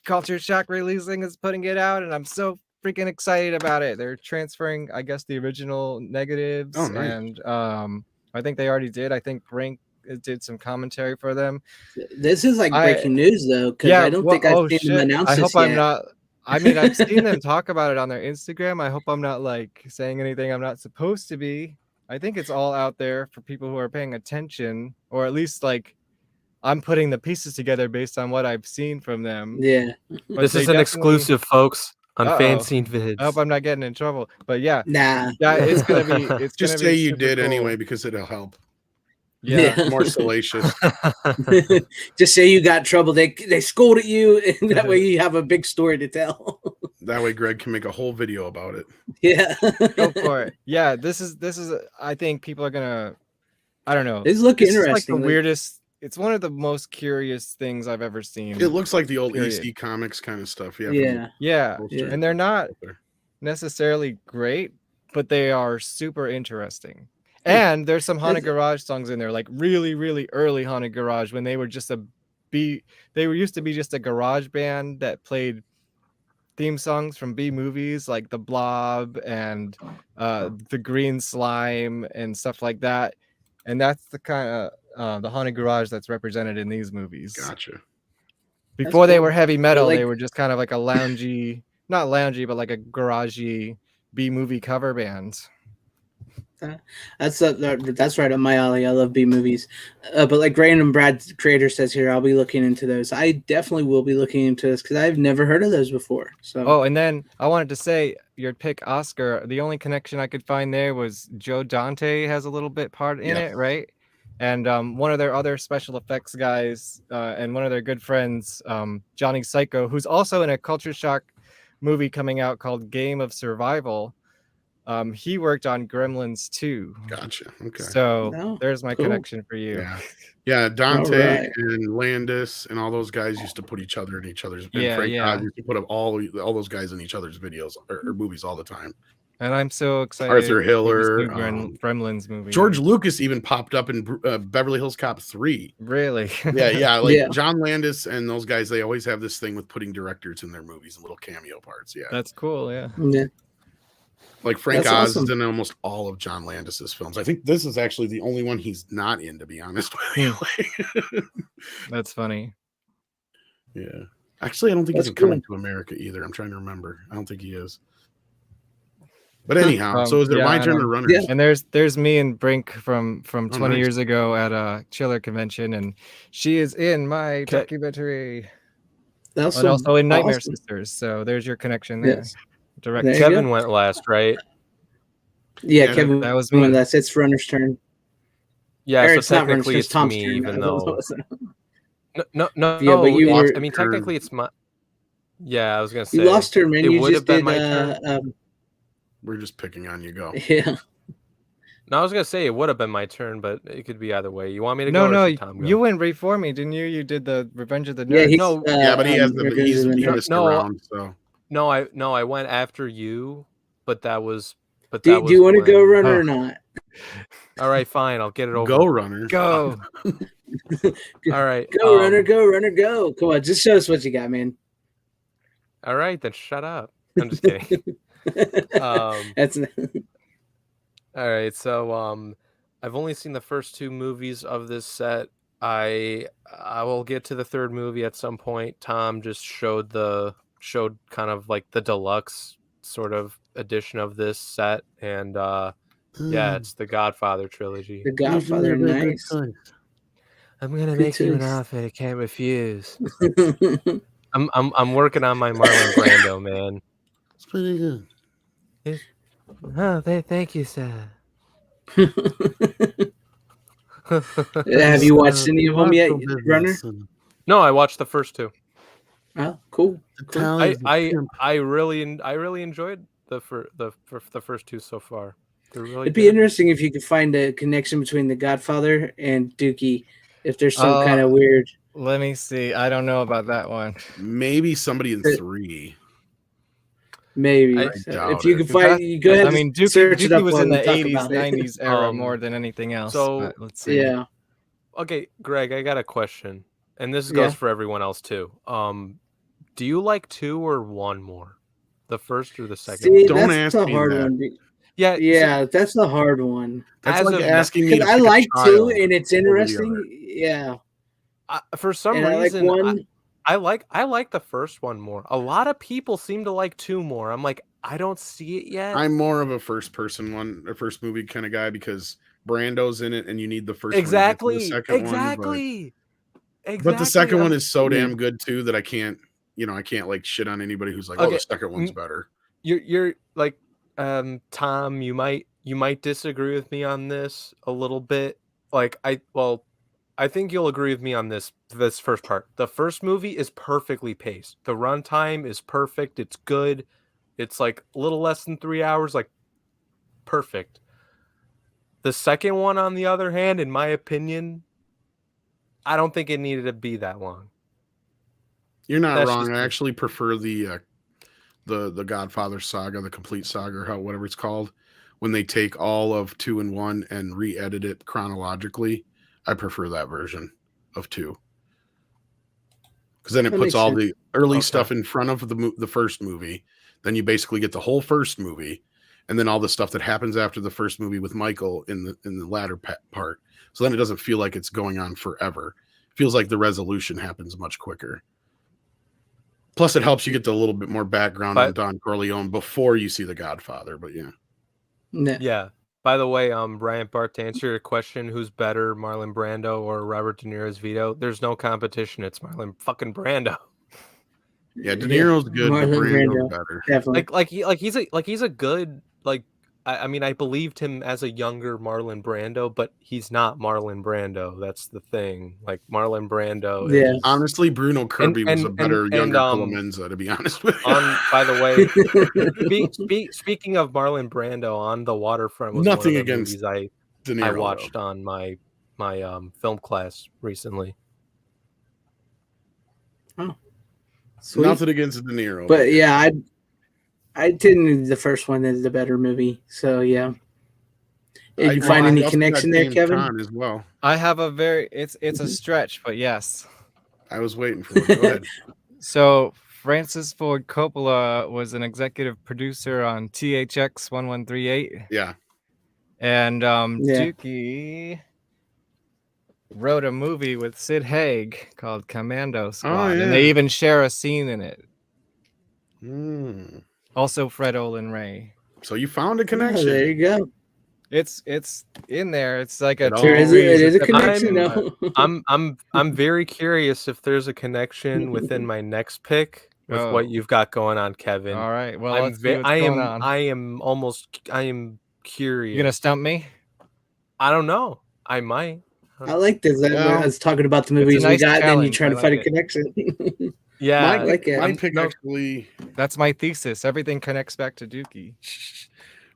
Culture Shock releasing is putting it out, and I'm so freaking excited about it. They're transferring, I guess, the original negatives. Oh, nice. And I think they already did. I think Brink did some commentary for them. This is like breaking news though, because I don't think I've seen them announce this yet. I'm not. I mean, I've seen them talk about it on their Instagram. I hope I'm not like saying anything I'm not supposed to be. I think it's all out there for people who are paying attention, or at least like I'm putting the pieces together based on what I've seen from them. Yeah. But This is an exclusive, folks, on FanZcene Vids. I hope I'm not getting in trouble. But yeah. Nah. Yeah, it's gonna be. It's just gonna say be you super did cool. anyway, because it'll help. Yeah. More salacious. Just say you got trouble. They scolded you, and that way you have a big story to tell. That way Greg can make a whole video about it. Yeah. Go for it. Yeah, this is I think people are gonna, I don't know. These look This is interesting. like the weirdest. It's one of the most curious things I've ever seen. It looks like the old Period. EC Comics kind of stuff. Yeah. And they're not necessarily great, but they are super interesting. And there's some Haunted Garage songs in there, like really, really early Haunted Garage, when they were just used to be just a garage band that played theme songs from B movies like The Blob and The Green Slime and stuff like that. And that's the kind of the Haunted Garage that's represented in these movies. Gotcha. Before they were heavy metal, like- they were just kind of like a loungy, not loungy, but like a garagey B movie cover band. That's right up my alley. I love B movies, but like Random Brad Creator says here, I'll be looking into those. I definitely will be looking into this because I've never heard of those before. So Oh, and then I wanted to say your pick, Oscar. The only connection I could find there was Joe Dante has a little bit part in it, right? And one of their other special effects guys and one of their good friends, Johnny Psycho, who's also in a Culture Shock movie coming out called Game of Survival. He worked on Gremlins 2. Gotcha. Okay. So there's my connection for you. Yeah. Dante Right. and Landis and all those guys used to put each other in each other's. And Frank Oz used to put up all those guys in each other's videos or movies all the time. And I'm so excited. Arthur for this Hiller, new Gremlins movie. George Lucas even popped up in Beverly Hills Cop 3. Really? Yeah. Like John Landis and those guys, they always have this thing with putting directors in their movies and little cameo parts. Yeah. That's cool. Yeah. Like Frank That's Oz awesome. is in almost all of John Landis's films. I think this is actually the only one he's not in, to be honest with you. That's funny. Yeah. Actually, I don't think That's he's in Coming cool. to America either. I'm trying to remember. I don't think he is. But anyhow, so is it yeah, my and, turn or Runners? And there's me and Brink from 20 nice. years ago at a Chiller convention, and she is in my documentary. That's And also in Nightmare awesome. Sisters. So there's your connection there. Yes. Direct. There you Kevin go. went last, right? Yeah, Kevin. that was went me. last. It's Runner's turn. Yeah, Or so it's not Runner's technically turn, it's Tom's me, turn. even though. No. Yeah, but you were. I mean, technically it's my. Yeah, I was gonna say. You lost her, man. It You would just have been did. my turn. We're just picking on you. Go. Yeah. No, I was gonna say it would have been my turn, but it could be either way. You want me to No, go? no, or should Tom go? you went before me, didn't you? You did the Revenge of the Nerds. Yeah, he's, No, yeah, but he has the Revenge of the he Nerds. missed around. So no, I went after you, but that was. But Do, that do was you want to go when- Runner or not? All right, fine. I'll get it over. go, Runner. Go. All right. Go Runner, go Runner, go! Come on, just show us what you got, man. All right, then shut up. I'm just kidding. That's All right, so I've only seen the first two movies of this set. I will get to the third movie at some point. Tom just showed kind of like the deluxe sort of edition of this set, and yeah, it's the Godfather trilogy. The Godfather, nice. I'm gonna Good make you an choice. offer I can't refuse. I'm working on my Marlon Brando, man. It's pretty good. Oh, thank you, sir. Have you watched any of them yet, Runner? No, I watched the first two. Oh, cool. I really enjoyed the first two so far. They're really It'd be good. interesting if you could find a connection between the Godfather and Dukey, if there's some kind of weird. Let me see. I don't know about that one. Maybe somebody in 3. Maybe I doubt if you it. could find, you go ahead. I mean, and search it Dukey up was while in the we talk 80s, about it. 90s era more than anything else. So but let's see. Yeah. Okay, Greg, I got a question, and this goes for everyone else too. Do you like 2 or 1 more, the first or the second? See, Don't that's ask a me hard that. one. Yeah, Yeah, that's the hard one. That's As like of asking me. Because To I pick a like 2, child and it's over the interesting. other. Yeah. For some And I like reason, 1. I like the first one more. A lot of people seem to like 2 more. I'm like, I don't see it yet. I'm more of a first movie kind of guy because Brando's in it, and you need the first exactly, one to get to the second exactly. one. But the second one I'm- is so damn good too that I can't like shit on anybody who's like, oh, the second one's better. You're like, Tom, you might disagree with me on this a little bit. Like I think you'll agree with me on this first part. The first movie is perfectly paced. The runtime is perfect. It's good. It's like a little less than 3 hours, like perfect. The second one, on the other hand, in my opinion, I don't think it needed to be that long. You're not That's wrong. just I me. actually prefer the Godfather saga, the complete saga, or whatever it's called, when they take all of 2 and 1 and re-edit it chronologically. I prefer that version of 2 because then it That puts makes all sense. the early stuff in front of the first movie. Then you basically get the whole first movie, and then all the stuff that happens after the first movie with Michael in the latter part. So then it doesn't feel like it's going on forever. It feels like the resolution happens much quicker. Plus, it helps you get a little bit more background on Don Corleone before you see The Godfather. But yeah. Yeah. By the way, Bryant Bart, to answer your question, who's better, Marlon Brando or Robert De Niro's Vito? There's no competition. It's Marlon fucking Brando. Yeah, De Niro's good, but Marlon Brando's Brando, better. definitely. He's a good, like, I mean, I believed him as a younger Marlon Brando, but he's not Marlon Brando. That's the thing. Like, Marlon Brando is... Honestly, Bruno Kirby was a better younger Clemenza, to be honest with you. By the way, speaking of Marlon Brando, On the Waterfront was Nothing one of the against movies De I Niro, watched though. on my film class recently. Sweet. Nothing against De Niro. But yeah, I didn't. The first one is the better movie. So yeah. Did you find any connection there, Kevin? As well. I have a it's a stretch, but yes. I was waiting for it. Go ahead. So Francis Ford Coppola was an executive producer on THX 1138. Yeah. And Dukey wrote a movie with Sid Haig called Commando Squad, yeah. and they even share a scene in it. Mm. Also, Fred Olin Ray. So you found a Oh, connection. there you go. It's in there. It's like a It is a connection. No. I'm very curious if there's a connection within my next pick with what you've got going on, Kevin. All right. Well, I'm let's see what's going on. I am curious. You gonna stump me? I don't know. I might. I like this. I was talking about the movies nice we got, and then you challenge. trying I to find like a connection. Yeah, I like it. My pick actually. That's my thesis. Everything connects back to Dukey.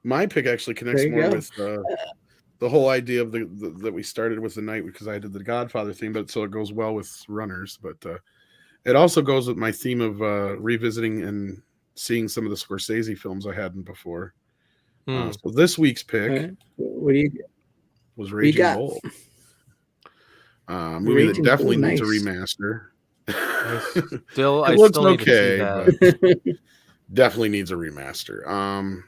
My pick actually connects There you more go. with the whole idea of the that we started with the night, because I did the Godfather theme, but so it goes well with Runners. But it also goes with my theme of revisiting and seeing some of the Scorsese films I hadn't before. So this week's pick What do you was What you Raging got? Bull. Movie that Raging definitely Bull, needs a nice. remaster. I it looks still need to see okay, that. but definitely needs a remaster.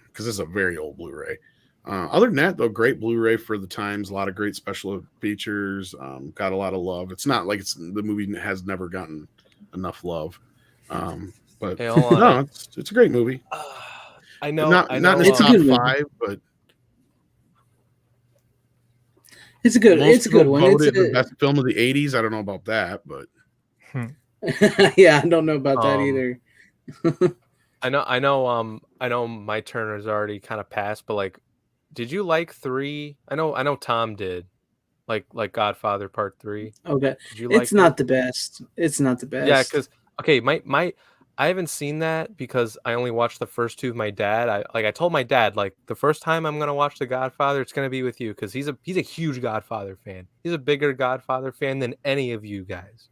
Because it's a very old Blu-ray. Other than that, though, great Blu-ray for the times. A lot of great special features. Got a lot of love. It's not like the movie has never gotten enough love. But Hey, hold on. no, it's a great movie. I know. Not I know. in its top 5, but It's a good. most It's a good people one. voted It's the best film of the '80s. I don't know about that, but yeah, I don't know about that either. I know my turn has already kind of passed, but like, did you like 3? I know Tom did. Like Godfather Part 3. Okay. Did you like It's not it? the best. It's not the best. Yeah, because I haven't seen that because I only watched the first 2 with my dad. I told my dad, like, the first time I'm gonna watch The Godfather, it's gonna be with you, because he's a huge Godfather fan. He's a bigger Godfather fan than any of you guys.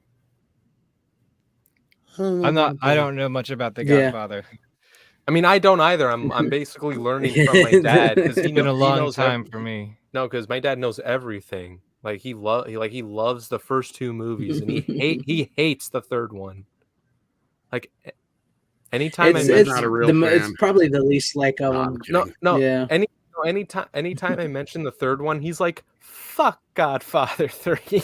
I don't know much about The Godfather. I mean, I don't either. I'm basically learning from my dad, because It's been a long time for me. No, because my dad knows everything. Like he loves the first 2 movies, and he hates the third one. Like anytime it's probably the least like of them. No. Yeah. Anytime I mention the third one, he's like, "Fuck Godfather 3."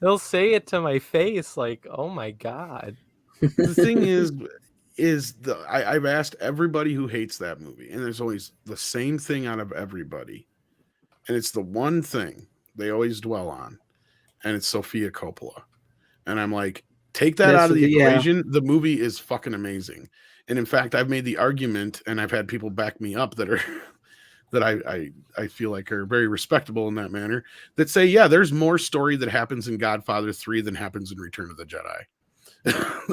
He'll say it to my face, like, "Oh my god." The thing is I've asked everybody who hates that movie, and there's always the same thing out of everybody, and it's the one thing they always dwell on, and it's Sofia Coppola. And I'm like, take that out of the equation. The movie is fucking amazing. And in fact, I've made the argument, and I've had people back me up that are that I feel like are very respectable in that manner, that say, yeah, there's more story that happens in Godfather 3 than happens in Return of the Jedi.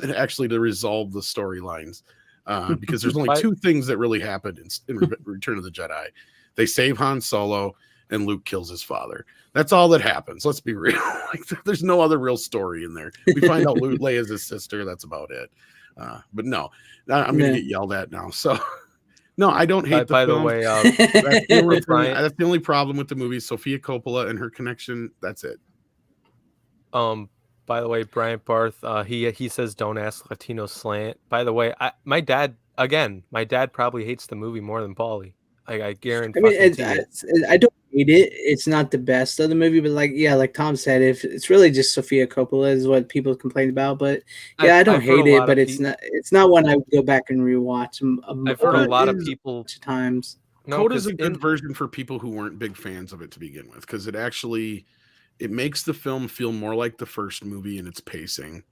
And actually to resolve the storylines, because there's only 2 things that really happen in Return of the Jedi. They save Han Solo, and Luke kills his father. That's all that happens. Let's be real. Like, there's no other real story in there. We find out Leia's his sister. That's about it. But no, I'm going to get yelled at now. So no, I don't hate the film. By the way, that's the only problem with the movie. Sofia Coppola and her connection. That's it. By the way, Bryant Barth, he says don't ask Latino slant. By the way, my dad probably hates the movie more than Paulie. I guarantee. I mean, I don't hate it. It's not the best of the movie, but like Tom said, if it's really just Sofia Coppola is what people complain about. But yeah, I don't hate it, but it's not one I would go back and rewatch. I've heard a lot of people times. Coda's a good version for people who weren't big fans of it to begin with, because it makes the film feel more like the first movie in its pacing,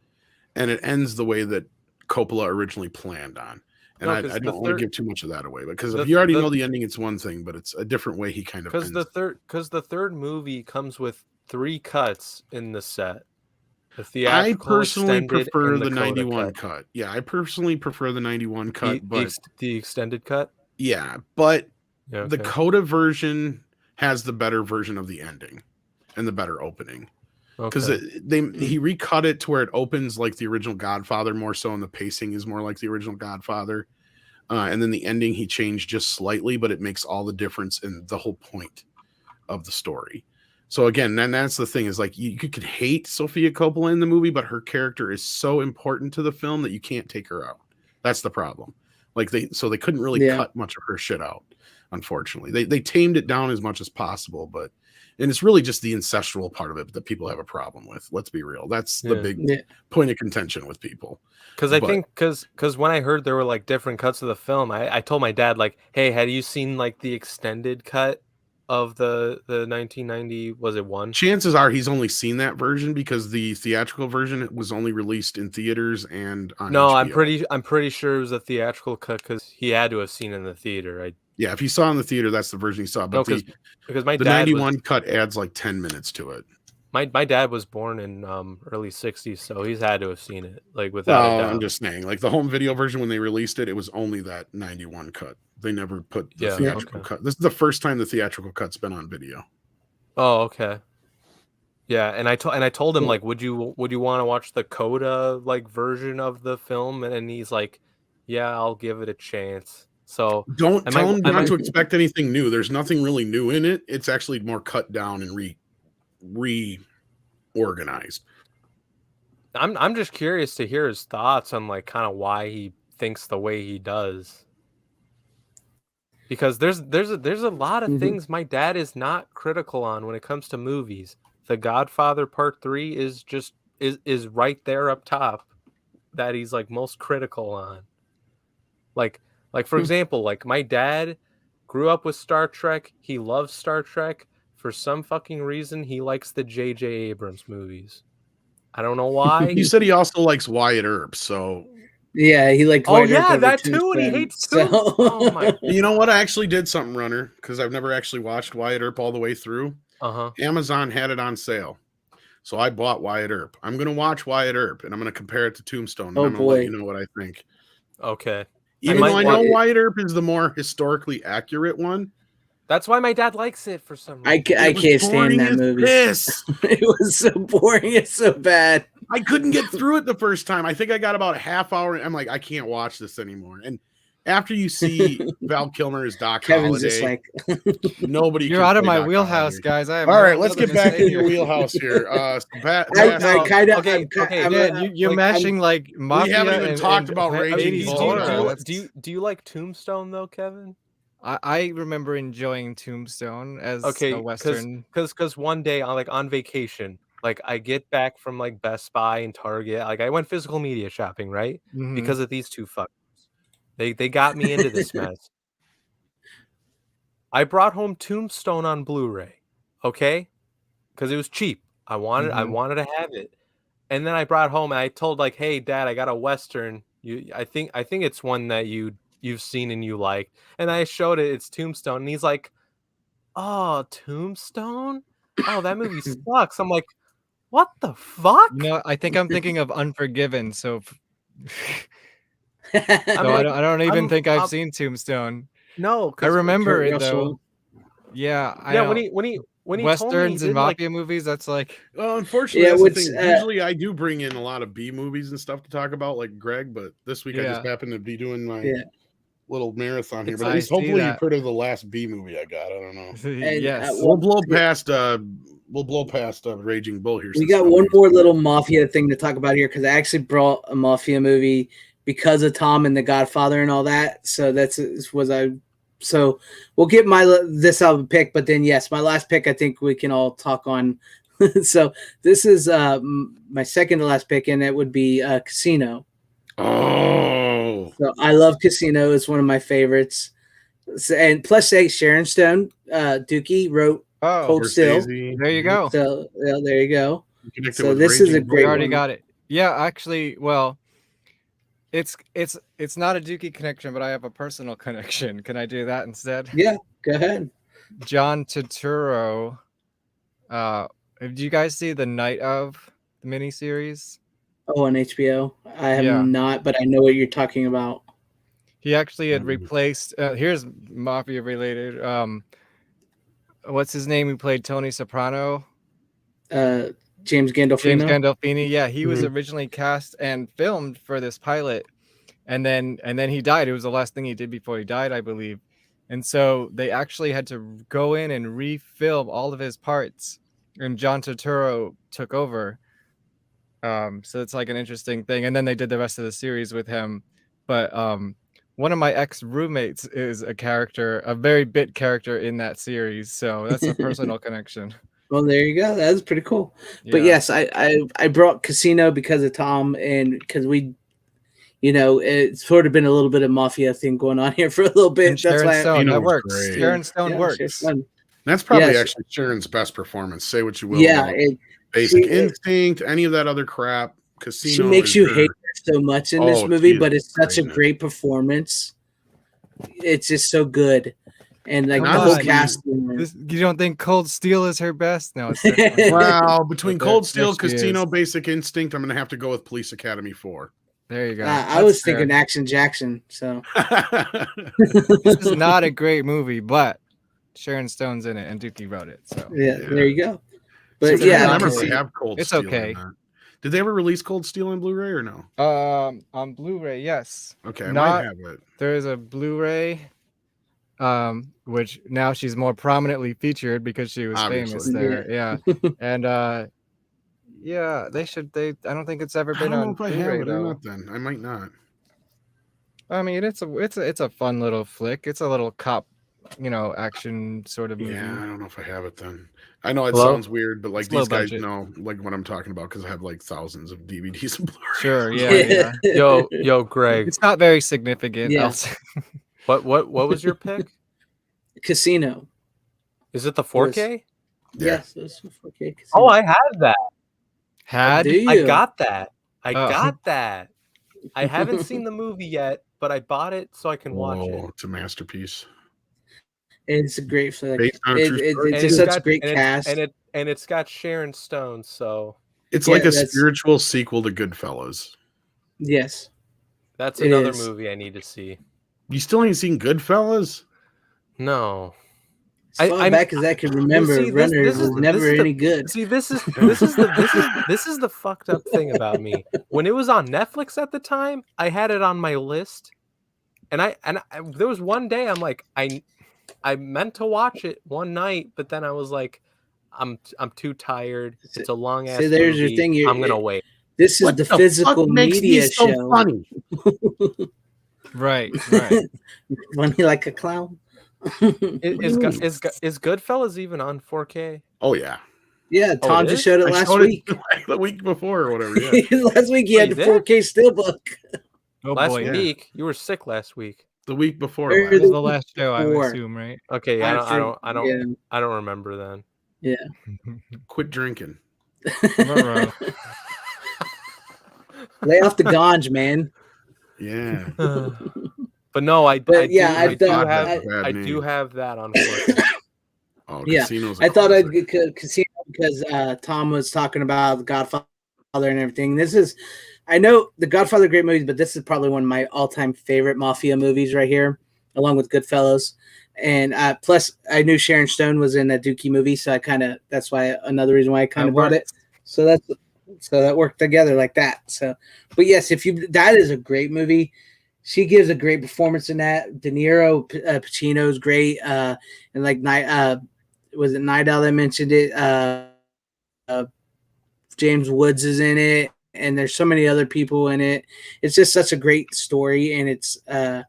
and it ends the way that Coppola originally planned on. And I don't want to give too much of that away, because if you already know the ending, it's one thing, but it's a different way he kind of ends. Because the third movie comes with 3 cuts in the set. I personally prefer the 91 cut. Yeah, I personally prefer the 91 cut, but the extended cut. Yeah, but the Coda version has the better version of the ending and the better opening, because he recut it to where it opens like the original Godfather more so, and the pacing is more like the original Godfather, and then the ending he changed just slightly, but it makes all the difference in the whole point of the story. So again, then that's the thing, is like you could hate Sofia Coppola in the movie, but her character is so important to the film that you can't take her out. That's the problem. Like they couldn't really cut much of her shit out. Unfortunately, they tamed it down as much as possible, but And it's really just the incestual part of it that people have a problem with. Let's be real. That's the big point of contention with people. Because I think because when I heard there were like different cuts of the film, I told my dad like, hey, had you seen like the extended cut of the 1990, was it one? Chances are he's only seen that version because the theatrical version was only released in theaters and on No, HBO. I'm pretty sure it was a theatrical cut because he had to have seen it in the theater. Yeah, if he saw it in the theater, that's the version he saw. But because my the dad 91 cut adds like 10 minutes to it. My dad was born in early 60s, so he's had to have seen it, like, without a doubt. I'm just saying, like the home video version when they released it, it was only that 91 cut. They never put the theatrical cut. This is the first time the theatrical cut's been on video. Oh, okay. Yeah, and I told him like, would you want to watch the coda like version of the film? And he's like, yeah, I'll give it a chance. So don't tell him not to expect anything new. There's nothing really new in it. It's actually more cut down and reorganized. I'm just curious to hear his thoughts on like kind of why he thinks the way he does. Because there's a lot of things my dad is not critical on when it comes to movies. The Godfather Part 3 is just is right there up top that he's like most critical on. Like for example, like my dad grew up with Star Trek. He loves Star Trek. For some fucking reason, he likes the J.J. Abrams movies. I don't know why. He said he also likes Wyatt Earp, so yeah, he liked. Oh yeah, that too, and he hates Tombstone. Oh my! You know what? I actually did something, Runner, because I've never actually watched Wyatt Earp all the way through. Amazon had it on sale, so I bought Wyatt Earp. I'm gonna watch Wyatt Earp, and I'm gonna compare it to Tombstone. And I'm gonna let you know what I think. Okay. Even though I know Wyatt Earp is the more historically accurate one. That's why my dad likes it for some reason. I can't stand that movie. It was so boring. It's so bad. I couldn't get through it the first time. I think I got about a half hour. I'm like, I can't watch this anymore. And after you see Val Kilmer as Doc Kevin's Holliday, just like, nobody. You're out of my wheelhouse, guys. I have all right, let's get back into your wheelhouse here. You're mashing like mafia. We haven't even talked about Raging Bull. Do you like Tombstone though, Kevin? I remember enjoying Tombstone as a Western. Because one day on vacation, like I get back from like Best Buy and Target, like I went physical media shopping, right? Because of these two fuckers. They got me into this mess. I brought home Tombstone on Blu-ray, okay? Because it was cheap. I wanted to have it. And then I brought home and I told like, hey Dad, I got a Western. I think it's one that you've seen and you like. And I showed it, it's Tombstone, and he's like, oh, Tombstone? Oh, that movie sucks. I'm like, what the fuck? No, I think I'm thinking of Unforgiven, so I don't even think I've seen Tombstone. No, I remember it though. Yeah, when he Westerns and mafia movies, that's like, well, unfortunately, that's the thing. Usually I do bring in a lot of B movies and stuff to talk about, like Greg, but this week I just happened to be doing my little marathon here. But at least hopefully you've heard of the last B movie I got. I don't know. Yes, we'll blow past Raging Bull here. We got one more little mafia thing to talk about here because I actually brought a mafia movie because of Tom and The Godfather and all that. So so we'll get this album pick, but then yes, my last pick I think we can all talk on. So this is my second to last pick, and it would be Casino. Oh, so I love Casino. It's one of my favorites. And plus, Sharon Stone, Dukey wrote Cold Still. There you go. So there you go. So this is a great. We already one. got it. Yeah, actually, well. It's not a Dukey connection, but I have a personal connection. Can I do that instead? Yeah, go ahead. John Turturro. Do you guys see The Night Of, the miniseries? Oh, on HBO. I have not, but I know what you're talking about. He actually had replaced. Here's mafia related. What's his name? Who played Tony Soprano? James Gandolfini. James Gandolfini. Yeah, he was originally cast and filmed for this pilot, and then he died. It was the last thing he did before he died, I believe. And so they actually had to go in and refilm all of his parts, and John Turturro took over. So it's like an interesting thing. And then they did the rest of the series with him. But one of my ex-roommates is a very bit character in that series, so that's a personal connection. Well, there you go. That was pretty cool. But Yeah. yes, I brought Casino because of Tom and because we, it's sort of been a little bit of mafia thing going on here for a little bit. And That's Sharon why Stone, that Casino's works. great. Sharon Stone Sharon works. Stone. That's probably Yes. actually Sharon's best performance. Say what you will Yeah, about Basic Instinct, any of that other crap. Casino. She makes is you her- hate her so much in this Oh, movie, she is but it's such a great in it. great performance. It's just so good, and like Come the whole on, cast. You don't think Cold Steel is her best? No, it's definitely Wow, between But Cold there Steel, she is. Casino, Basic Instinct, I'm going to have to go with Police Academy 4. There you go. I That's was fair. thinking Action Jackson. So This is not a great movie, but Sharon Stone's in it and Dukey wrote it. So yeah, there you go. But See, yeah, I remember Casino- they have Cold it's Steel okay. in that. Did they ever release Cold Steel on Blu-ray or no? On Blu-ray, yes. Okay, I might have it. There is a Blu-ray, which now she's more prominently featured because she was Obviously. famous there. Yeah, and yeah, I don't think it's ever I been don't know on if I Blu-ray have it or though. not then. I might not. I mean, it's a fun little flick. It's a little cop, action sort of movie. Yeah, I don't know if I have it then. I know it Hello? sounds weird, but like It's low these guys budget. know like what I'm talking about because I have like thousands of DVDs and Blu-rays. Sure, yeah. Yo, Greg. It's not very significant. Yeah. I'll say. What was your pick? Casino. Is it the 4K? Yes, it was 4K. Casino. Oh, I had that. Had? Do you? I got that. I Oh. got that. I haven't seen the movie yet, but I bought it so I can watch it. It's a masterpiece. It's a great flick. Based on a true story. It's And just such a got- great and cast. it's got Sharon Stone, so It's Yeah, like a that's- spiritual sequel to Goodfellas. Yes. that's It another is. movie I need to see. You still ain't seen Goodfellas? No. As far back as I can remember, see, Runner this was is- never this is the- any good. See, this is the fucked up thing about me. When it was on Netflix at the time, I had it on my list, and I there was one day I'm like I meant to watch it one night, but then I was like, I'm too tired. It's a long ass. See, there's your movie. thing. I'm gonna wait. This is What the the physical fuck makes media me so show. funny? Right. Funny like a clown. Is Goodfellas even on 4K? Oh yeah. Yeah, Oh, Tom it just is? showed it I last showed week. it like the week before or whatever. Yeah. Last week he had Oh, the you did? 4K steelbook. Oh Last boy. week you were sick last week. The week before Or This last. is the last show, I would Before. assume, right? Okay, I I don't remember then. Yeah. Quit drinking. Ruh-roh. Lay off the ganj, man. Yeah. But no, But yeah, I I've do done- have I- I do have that on 4K. Oh, Yeah, Casino's a I thought I'd classic. get Casino because Tom was talking about The Godfather and everything. This is, I know The Godfather, great movies, but this is probably one of my all-time favorite mafia movies right here, along with Goodfellas. And plus, I knew Sharon Stone was in that Dukey movie, so that's why another reason why I kind of bought it. So that worked together like that. So, but yes, that is a great movie. She gives a great performance in that. De Niro, Pacino's great, and like was it Night Owl that mentioned it? James Woods is in it, and there's so many other people in it. It's just such a great story, and it's a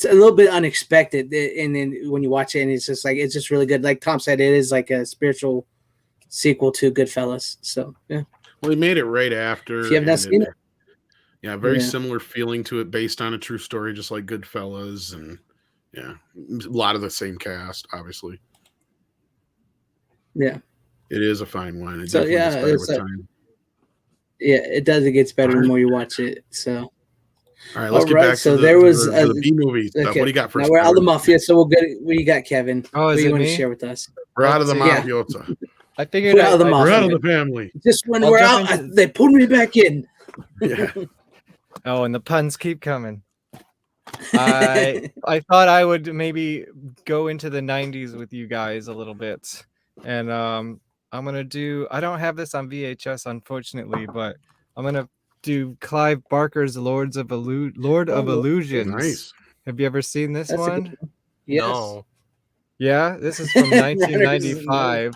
little bit unexpected. And then when you watch it, and it's just really good. Like Tom said, it is like a spiritual sequel to Goodfellas. So yeah. Well, he made it right after. If you have not and seen it. Yeah, very Yeah. similar feeling to it, based on a true story, just like Goodfellas, and yeah, a lot of the same cast, obviously. Yeah. It is a fine wine. It So, definitely gets yeah, better it's with a- time. Yeah, it does. It gets better the more you watch it. So, All right, let's all get right, back so to there was the B movie stuff. okay, What do you got for now us? we're out of the Kevin? mafia, so we'll get what do you got, Kevin? Oh, what is do you it want me? to share with us? We're out of the Yeah. mafiosa. I figured We're out of the We're mafia. out of the family. Just when I'll we're jump out, into- they pulled me back in. Yeah. Oh, and the puns keep coming. I thought I would maybe go into the 90s with you guys a little bit. And I'm gonna do, I don't have this on VHS, unfortunately, but I'm gonna do Clive Barker's Lord of Illusions. Nice. Have you ever seen this That's a one? good one. Yes. No. Yeah, this is from 1995.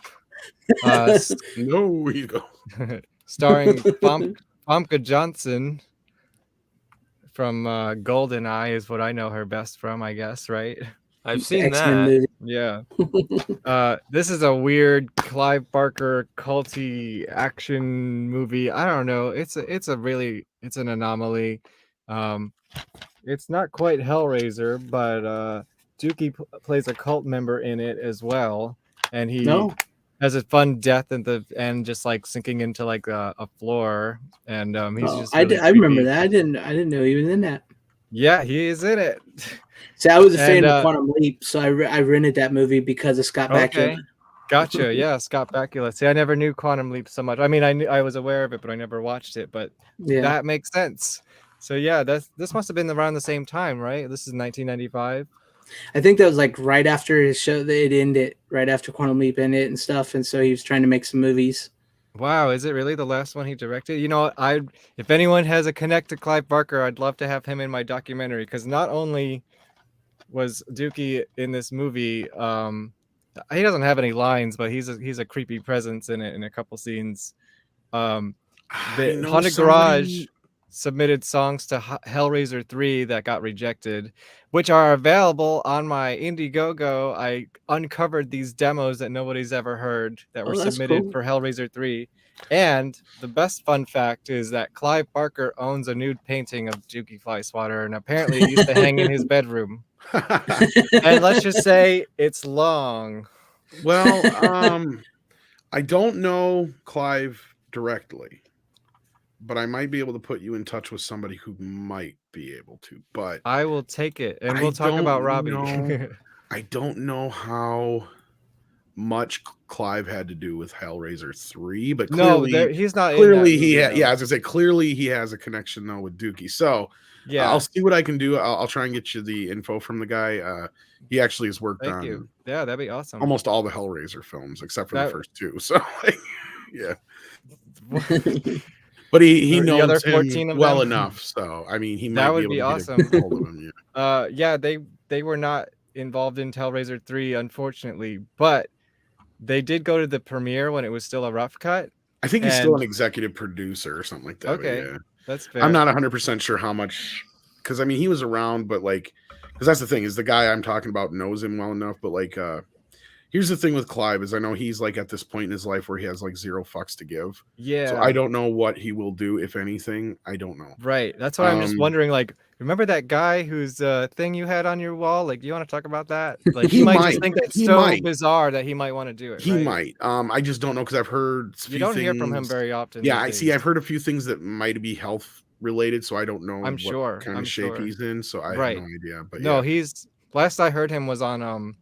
No, you go. Starring Famke Johnson from GoldenEye is what I know her best from, I guess, right? I've The seen X-Men that. movie. Yeah. This is a weird Clive Barker culty action movie. I don't know. It's an anomaly. It's not quite Hellraiser, but Dukey plays a cult member in it as well, and he has a fun death at the end, just like sinking into like a floor, and he's just really I remember creepy. that. I didn't know he was in that. Yeah, he is in it. See, I was a fan And, of Quantum Leap, so I rented that movie because of Scott Bakula. Gotcha. Yeah, Scott Bakula. See, I never knew Quantum Leap so much. I mean, I was aware of it, but I never watched it. But that makes sense. So yeah, this must have been around the same time, right? This is 1995. I think that was like right after his show that it ended, right after Quantum Leap ended and stuff, and so he was trying to make some movies. Wow, is it really the last one he directed? You know, if anyone has a connect to Clive Barker, I'd love to have him in my documentary, because not only was Dukey in this movie, he doesn't have any lines, but he's a creepy presence in it in a couple scenes. The Haunted Garage submitted songs to Hellraiser 3 that got rejected, which are available on my Indiegogo. I uncovered these demos that nobody's ever heard that were submitted for Hellraiser 3. And the best fun fact is that Clive Barker owns a nude painting of Dukey Flyswatter, and apparently it used to hang in his bedroom. And let's just say it's long. Well, I don't know Clive directly, but I might be able to put you in touch with somebody who might be able to. But I will take it, and we'll talk about Robbie. I don't know how much Clive had to do with Hellraiser 3, but clearly he's not. Clearly, in that movie, I was gonna say clearly he has a connection though with Dukey. So yeah, I'll see what I can do. I'll try and get you the info from the guy. He actually has worked on. You. Yeah, that'd be awesome. Almost all the Hellraiser films except for the first two. So yeah. But he knows the other 14 him of well them? enough, so I mean, he might That would be be able to awesome. get a hold of him. Yeah, they were not involved in Hellraiser 3, unfortunately, but they did go to the premiere when it was still a rough cut. I think he's still an executive producer or something like that. Okay, yeah. that's fair. I'm not 100% sure how much, because I mean, he was around, but like, because that's the thing is the guy I'm talking about knows him well enough, but like, here's the thing with Clive is I know he's like at this point in his life where he has like zero fucks to give. Yeah. So I don't know what he will do, if anything. I don't know. Right. That's why I'm just wondering, like, remember that guy whose thing you had on your wall? Like, do you want to talk about that? Like, he might just think that's so bizarre that he might want to do it. He might. I just don't know because I've heard you don't hear from him very often. Yeah, I see. I've heard a few things that might be health related, so I don't know what kind of shape he's in. So I have no idea. But no, he's last I heard him was on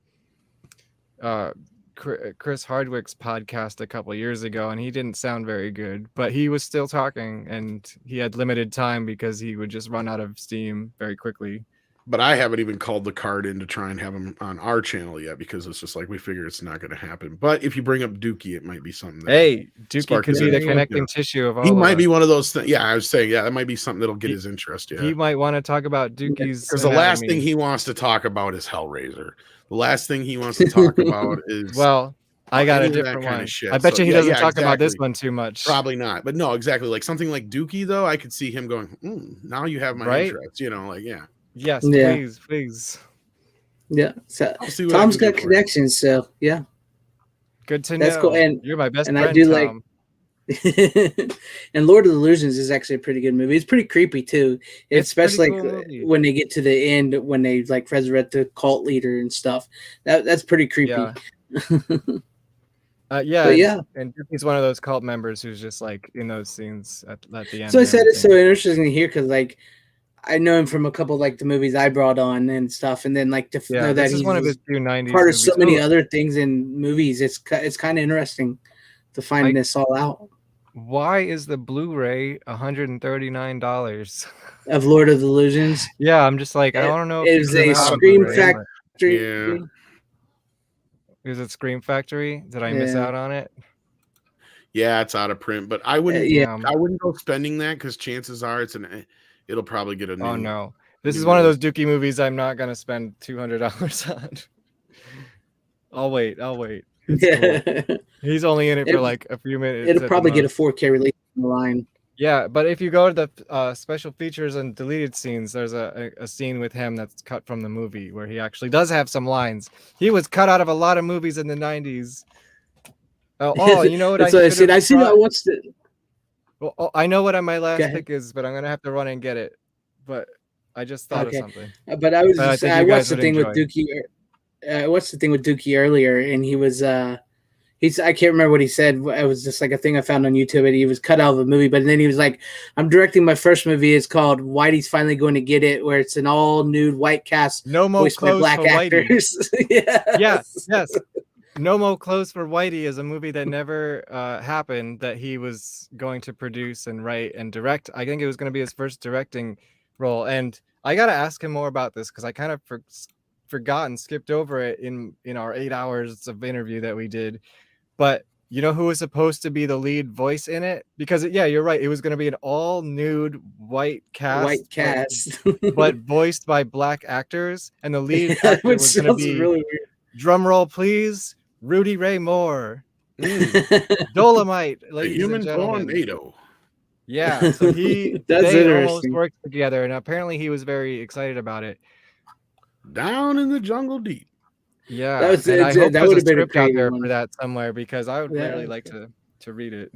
Chris Hardwick's podcast a couple years ago, and he didn't sound very good, but he was still talking, and he had limited time because he would just run out of steam very quickly. But I haven't even called the card in to try and have him on our channel yet because it's just like we figure it's not going to happen. But if you bring up Dukey, it might be something. Dukey could be the connecting tissue of all. He might be one of those things. Yeah, I was saying, that might be something that'll get his interest. Yeah, he might want to talk about Dukey's. Because the last thing he wants to talk about is Hellraiser. The last thing he wants to talk about is I got a different one. I bet you he doesn't talk about this one too much. Probably not, but no, exactly. Like something like Dukey, though, I could see him going, now you have my interest. Yes, please. Yeah, so Tom's got connections, so yeah. Good to know. That's cool, and you're my best and friend, I do Tom. And Lord of the Illusions is actually a pretty good movie. It's pretty creepy too, especially like when they get to the end when they like resurrect the cult leader and stuff. That's pretty creepy. Yeah. And he's one of those cult members who's just like in those scenes at the end. So I said it's so interesting to hear because like I know him from a couple like the movies I brought on and stuff, and then like to know that he's one of his few 90s part of movies. so many other things in movies. It's kind of interesting to find this all out. Why is the Blu-ray $139 of Lord of the Illusions? Yeah, I'm just like I don't know. It was a Scream Factory. Yeah. Is it Scream Factory? Did I miss out on it? Yeah, it's out of print, but I wouldn't. I wouldn't go spending that because chances are it'll probably get a new. Oh no, this is one of those Dukey movies I'm not gonna spend $200 on. I'll wait. It's cool. He's only in it for like a few minutes. It'll probably get a 4K release on the line. Yeah, but if you go to the special features and deleted scenes, there's a scene with him that's cut from the movie where he actually does have some lines. He was cut out of a lot of movies in the 90s. Oh, you know what? That's what I said. I see. I watched it. Well, I know what my last pick is, but I'm gonna have to run and get it. But I just thought of something. But I was just, I watched the thing with Dukey. I watched the thing with Dukey earlier, and he was I can't remember what he said. It was just like a thing I found on YouTube, and he was cut out of a movie. But then he was like, "I'm directing my first movie. It's called Whitey's Finally Going to Get It, where it's an all nude white cast, no more clothes black for actors." Yes. No More Clothes for Whitey is a movie that never happened, that he was going to produce and write and direct. I think it was going to be his first directing role. And I got to ask him more about this because I kind of forgot and skipped over it in our 8 hours of interview that we did. But you know who was supposed to be the lead voice in it? Because, yeah, you're right. It was going to be an all nude white cast. But voiced by black actors. And the lead actor was going to be, really weird. Drum roll, please, Rudy Ray Moore. Dolomite, ladies human and gentlemen. tornado. Yeah, so they almost worked together, and apparently he was very excited about it. Down in the jungle deep. Yeah, that was, and I hope that would there's have a been a script out there one. for that somewhere because I would really like to read it.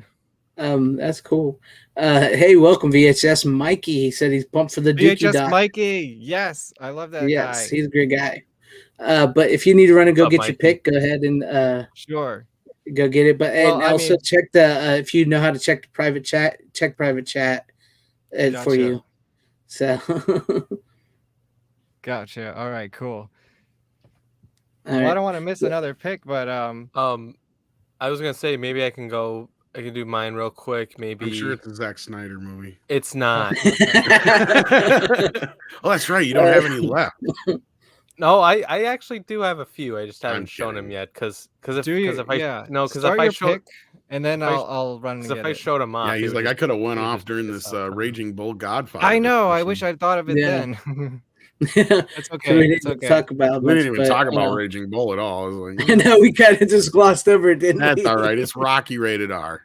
That's cool. Hey, welcome VHS Mikey. He said he's pumped for the Dukey VHS doc. Mikey, yes, I love that guy. Yes, he's a great guy. But if you need to run and go get your pick, go ahead and sure, go get it. But and also check the if you know how to check the private chat, check private chat for you. So gotcha. All right, cool. All I don't want to miss another pick, but I was gonna say maybe I can do mine real quick. Maybe I'm sure it's a Zack Snyder movie. It's not. Oh, that's right. You don't have any left. No, I actually do have a few. I just haven't shown them yet because if I show and then I'll run. Because if I showed him off, yeah, he's like I could have went off during this Raging Bull Godfather. I know. I wish I'd thought of it then. It's okay. So we didn't talk about. We didn't even talk about Raging Bull at all. I know we kind of just glossed over it, didn't we? That's all right. It's Rocky rated R.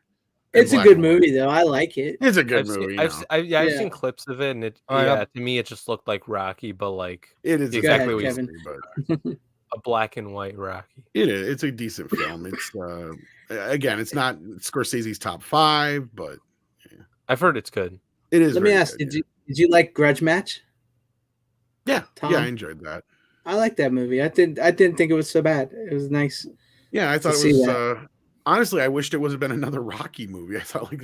It's a good movie, though. I like it. It's a good movie. I've seen clips of it, and to me, it just looked like Rocky, but like it is exactly what Kevin. a black and white Rocky. It is. It's a decent film. It's again, it's not Scorsese's top 5, but I've heard it's good. It is. Let me ask: Did you like Grudge Match? Yeah, Tom? Yeah, I enjoyed that. I like that movie. I didn't think it was so bad. It was nice. Yeah, I thought it was. Honestly, I wished it would have been another Rocky movie. I thought like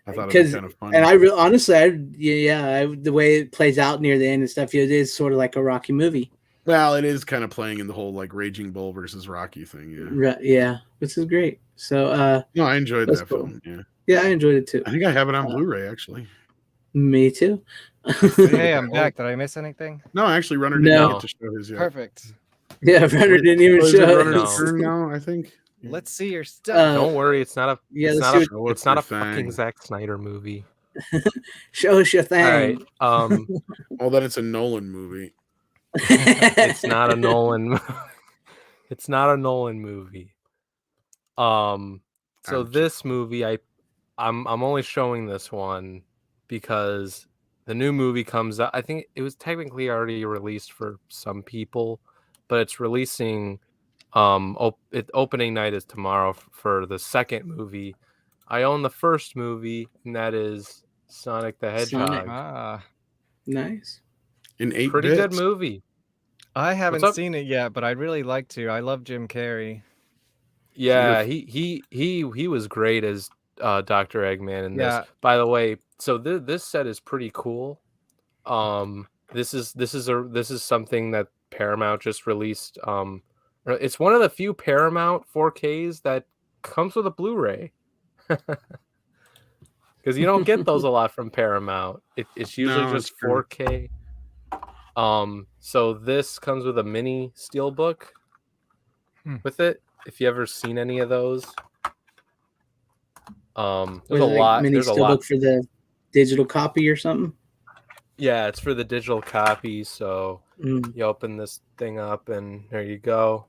I thought it was kind of funny. And the way it plays out near the end and stuff, it is sort of like a Rocky movie. Well, it is kind of playing in the whole like Raging Bull versus Rocky thing. Yeah, right, yeah, which is great. So, no, I enjoyed that film. Yeah, I enjoyed it too. I think I have it on Blu-ray actually. Me too. Hey, I'm back. Did I miss anything? No, actually, Runner didn't get to show his yet. Perfect. Yeah, Runner didn't even show. Runner's turn now, I think. Let's see your stuff. Don't worry, it's not a. It's not a fucking Zack Snyder movie. Show us your thing. All right. Well, then it's a Nolan movie. It's not a Nolan. It's not a Nolan movie. So this movie, I'm only showing this one because the new movie comes out. I think it was technically already released for some people, but it's releasing. Opening night is tomorrow for the second movie. I own the first movie, and that is Sonic the Hedgehog. Nice. In 8 pretty bits. good movie. I haven't seen it yet, but I'd really like to. I love Jim Carrey. Yeah, he was great as Dr. Eggman in this. Yeah. By the way, so this set is pretty cool. This is something that Paramount just released. It's one of the few Paramount 4Ks that comes with a Blu-ray. Because you don't get those a lot from Paramount. It's usually just 4K. So this comes with a mini steelbook with it. If you ever seen any of those, there's a lot. Mini steelbook for the digital copy or something. Yeah, it's for the digital copy. So Mm. You open this thing up, and there you go.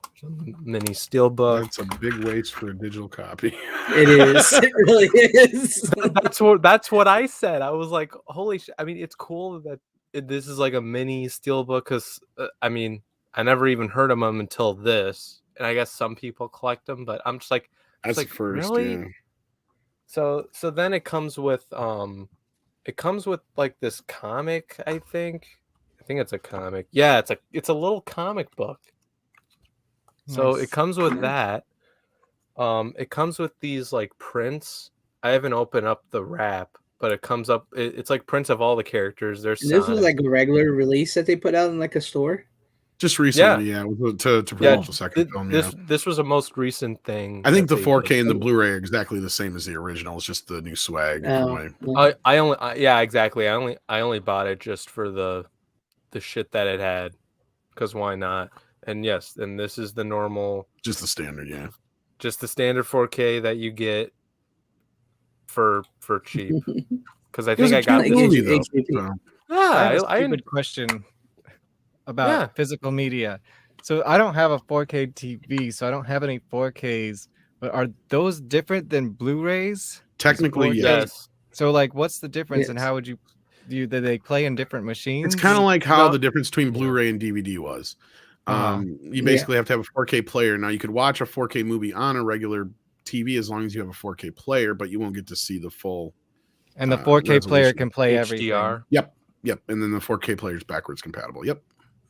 Mini steelbook. That's a big waste for a digital copy. It is. It really is. That's what I said. I was like, holy shit. I mean, it's cool that this is like a mini steelbook because I mean, I never even heard of them until this, and I guess some people collect them, but I'm just like, That's like, the first, really? yeah. So then it comes with like this comic, I think it's a comic. Yeah, it's a little comic book. So Nice. it comes with that. It comes with these like prints. I haven't opened up the wrap, but it comes up. It's like prints of all the characters. There's And this was Sonic. like a regular release that they put out in like a store. Just recently, yeah, to promote the second film. Yeah, this was a most recent thing. I think that the they 4K did. and the Blu-ray are exactly the same as the original. It's just the new swag. Yeah, exactly. I only bought it just for the shit that it had, because why not? And yes, and this is the normal, just the standard, yeah, just the standard 4K that you get for cheap. Because I think I got movie though. I have a I stupid question about physical media. So I don't have a 4K TV, so I don't have any 4Ks. But are those different than Blu-rays? Technically, 4K? yes. So like, what's the difference, and how would you do? Do they play in different machines? It's kind of like how the difference between Blu-ray and DVD was. You basically have to have a 4K player. Now you could watch a 4K movie on a regular TV as long as you have a 4K player, but you won't get to see the full. And the 4K player resolution. can play everything. Yep. And then the 4K player is backwards compatible. Yep.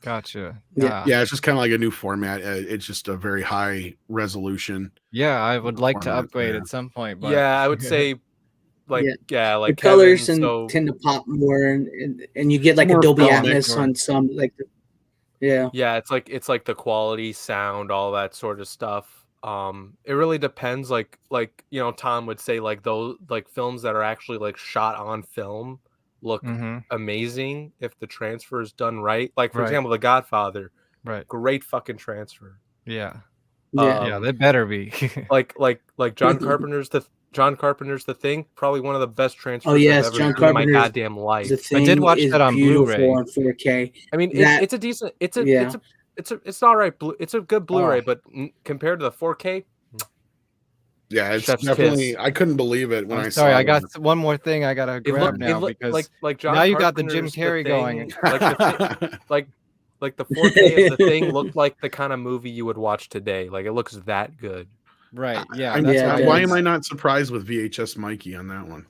Gotcha. Yeah, it's just kind of like a new format. It's just a very high resolution. Yeah, I would like to upgrade at some point. But yeah, I would say, like, like the colors Kevin, tend to pop more, and you get like more Dolby filmic Atmos on some like. Yeah. it's like the quality, sound, all that sort of stuff. It really depends. Like Tom would say, like those like films that are actually like shot on film look amazing if the transfer is done right. Like for example, The Godfather, great fucking transfer. Yeah, they better be. like John Carpenter's The Thing, probably one of the best transfers yes, I've ever John seen in my Carpenter's goddamn life. The Thing. I did watch that on Blu-ray on 4K. I mean, it's a decent. It's all right. It's a good Blu-ray, but compared to the 4K. Yeah, it's Chef's definitely. kiss. I couldn't believe it when I saw. Sorry, I got one more thing I gotta grab now because like John now you got the Jim Carpenter's Carrey going. Like the 4K of The Thing looked like the kind of movie you would watch today. Like it looks that good. Right. Yeah. Why am I not surprised with VHS Mikey on that one?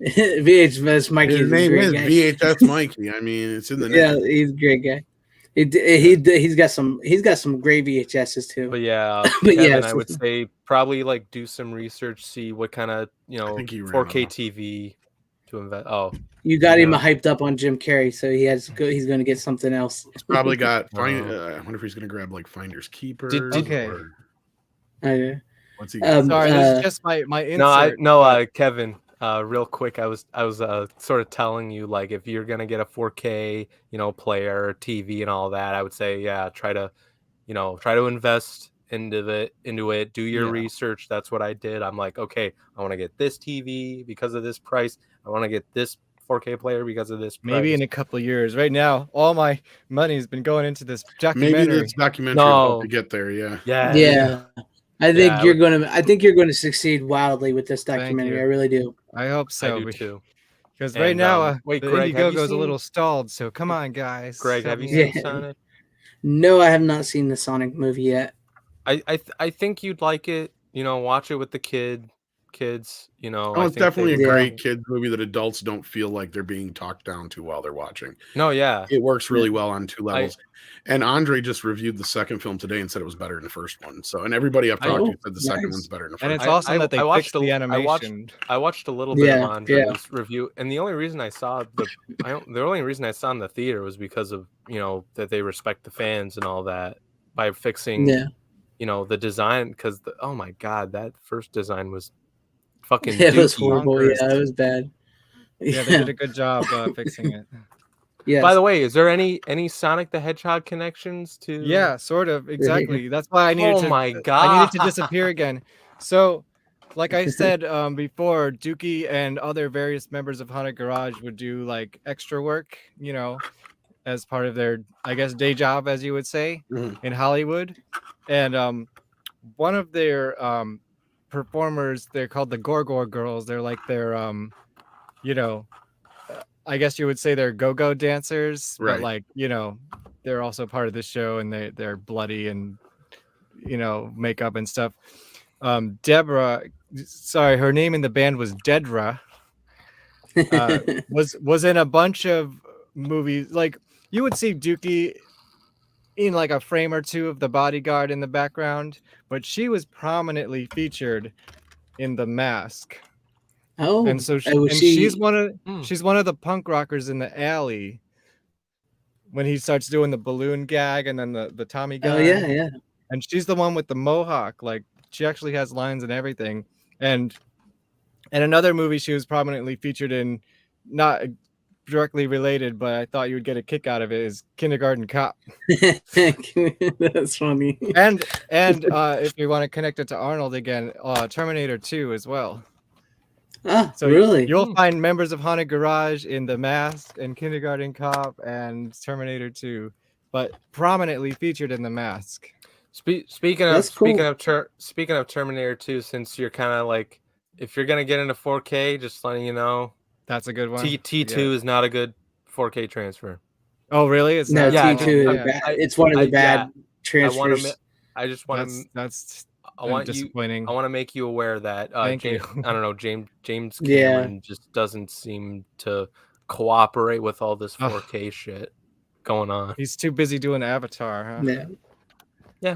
VHS Mikey. His name is VHS Mikey. I mean, it's in the name. Yeah, he's a great guy. He's got some great VHSs too. But yeah, but Kevin, I would say probably like do some research, see what kind of 4K TV to invest. Oh, you got him hyped up on Jim Carrey, so he's going to get something else. He's probably got. I wonder if he's going to grab like Finders Keepers. Okay. What's he? Sorry, this is just my insert. Kevin. Real quick, I was sort of telling you, like, if you're gonna get a 4K, player, TV, and all that, I would say, try to invest into it. Do your research. That's what I did. I'm like, okay, I want to get this TV because of this price. I want to get this 4K player because of this price. Maybe in a couple of years. Right now, all my money's been going into this documentary. Maybe this documentary will help you get there. Yeah. I think you're going to succeed wildly with this documentary. I really do. I hope so. I do too. Because right now, wait, the Greg, Indiegogo's a little stalled. So come on, guys. Greg, have you seen Sonic? No, I have not seen the Sonic movie yet. I think you'd like it. Watch it with the kids. It's definitely a great kids movie that adults don't feel like they're being talked down to while they're watching. No, yeah, it works really well on two levels. And Andre just reviewed the second film today and said it was better than the first one. So, and everybody I've talked to said the second one's better than the first. And it's awesome that they fixed the animation. I watched a little bit of Andre's review, and the only reason I saw the only reason I saw in the theater was because of that they respect the fans and all that by fixing the design, because oh my god, that first design was fucking it was horrible. Yeah, it was bad. Yeah, they did a good job fixing it. Yeah. By the way, is there any Sonic the Hedgehog connections to? Yeah, sort of. Exactly. That's why I needed Oh my god! I needed to disappear again. So, like I said before, Dukey and other various members of Haunted Garage would do like extra work, as part of their, I guess, day job, as you would say, in Hollywood. And one of their performers, they're called the Gorgor Girls. They're like their, you know, I guess you would say they're go-go dancers, Right. but like, you know, they're also part of the show, and they're bloody and, you know, makeup and stuff. Deborah, sorry, her name in the band was Dedra. Was in a bunch of movies. Like, you would see Dukey in like a frame or two of The Bodyguard in the background, but she was prominently featured in The Mask. Oh, and so she's one of the punk rockers in the alley when he starts doing the balloon gag and then the Tommy gun. Oh yeah, yeah. And she's the one with the mohawk. Like, she actually has lines and everything. And another movie she was prominently featured in, not directly related, but I thought you would get a kick out of it, is Kindergarten Cop. That's funny. And if you want to connect it to Arnold again, Terminator 2 as well. Ah, So really? you'll find members of Haunted Garage in The Mask and Kindergarten Cop and Terminator 2, but prominently featured in The Mask. Speaking of Terminator 2, since you're kind of like, if you're gonna get into 4K, just letting you know, that's a good one. T2 is not a good 4K transfer. Oh, really? It's no, not. T2 is bad. It's one of the bad transfers. I just want to. That's disappointing. I want to make you aware that Thank you. I don't know, James Cameron just doesn't seem to cooperate with all this 4K shit going on. He's too busy doing Avatar, huh? Yeah. Yeah,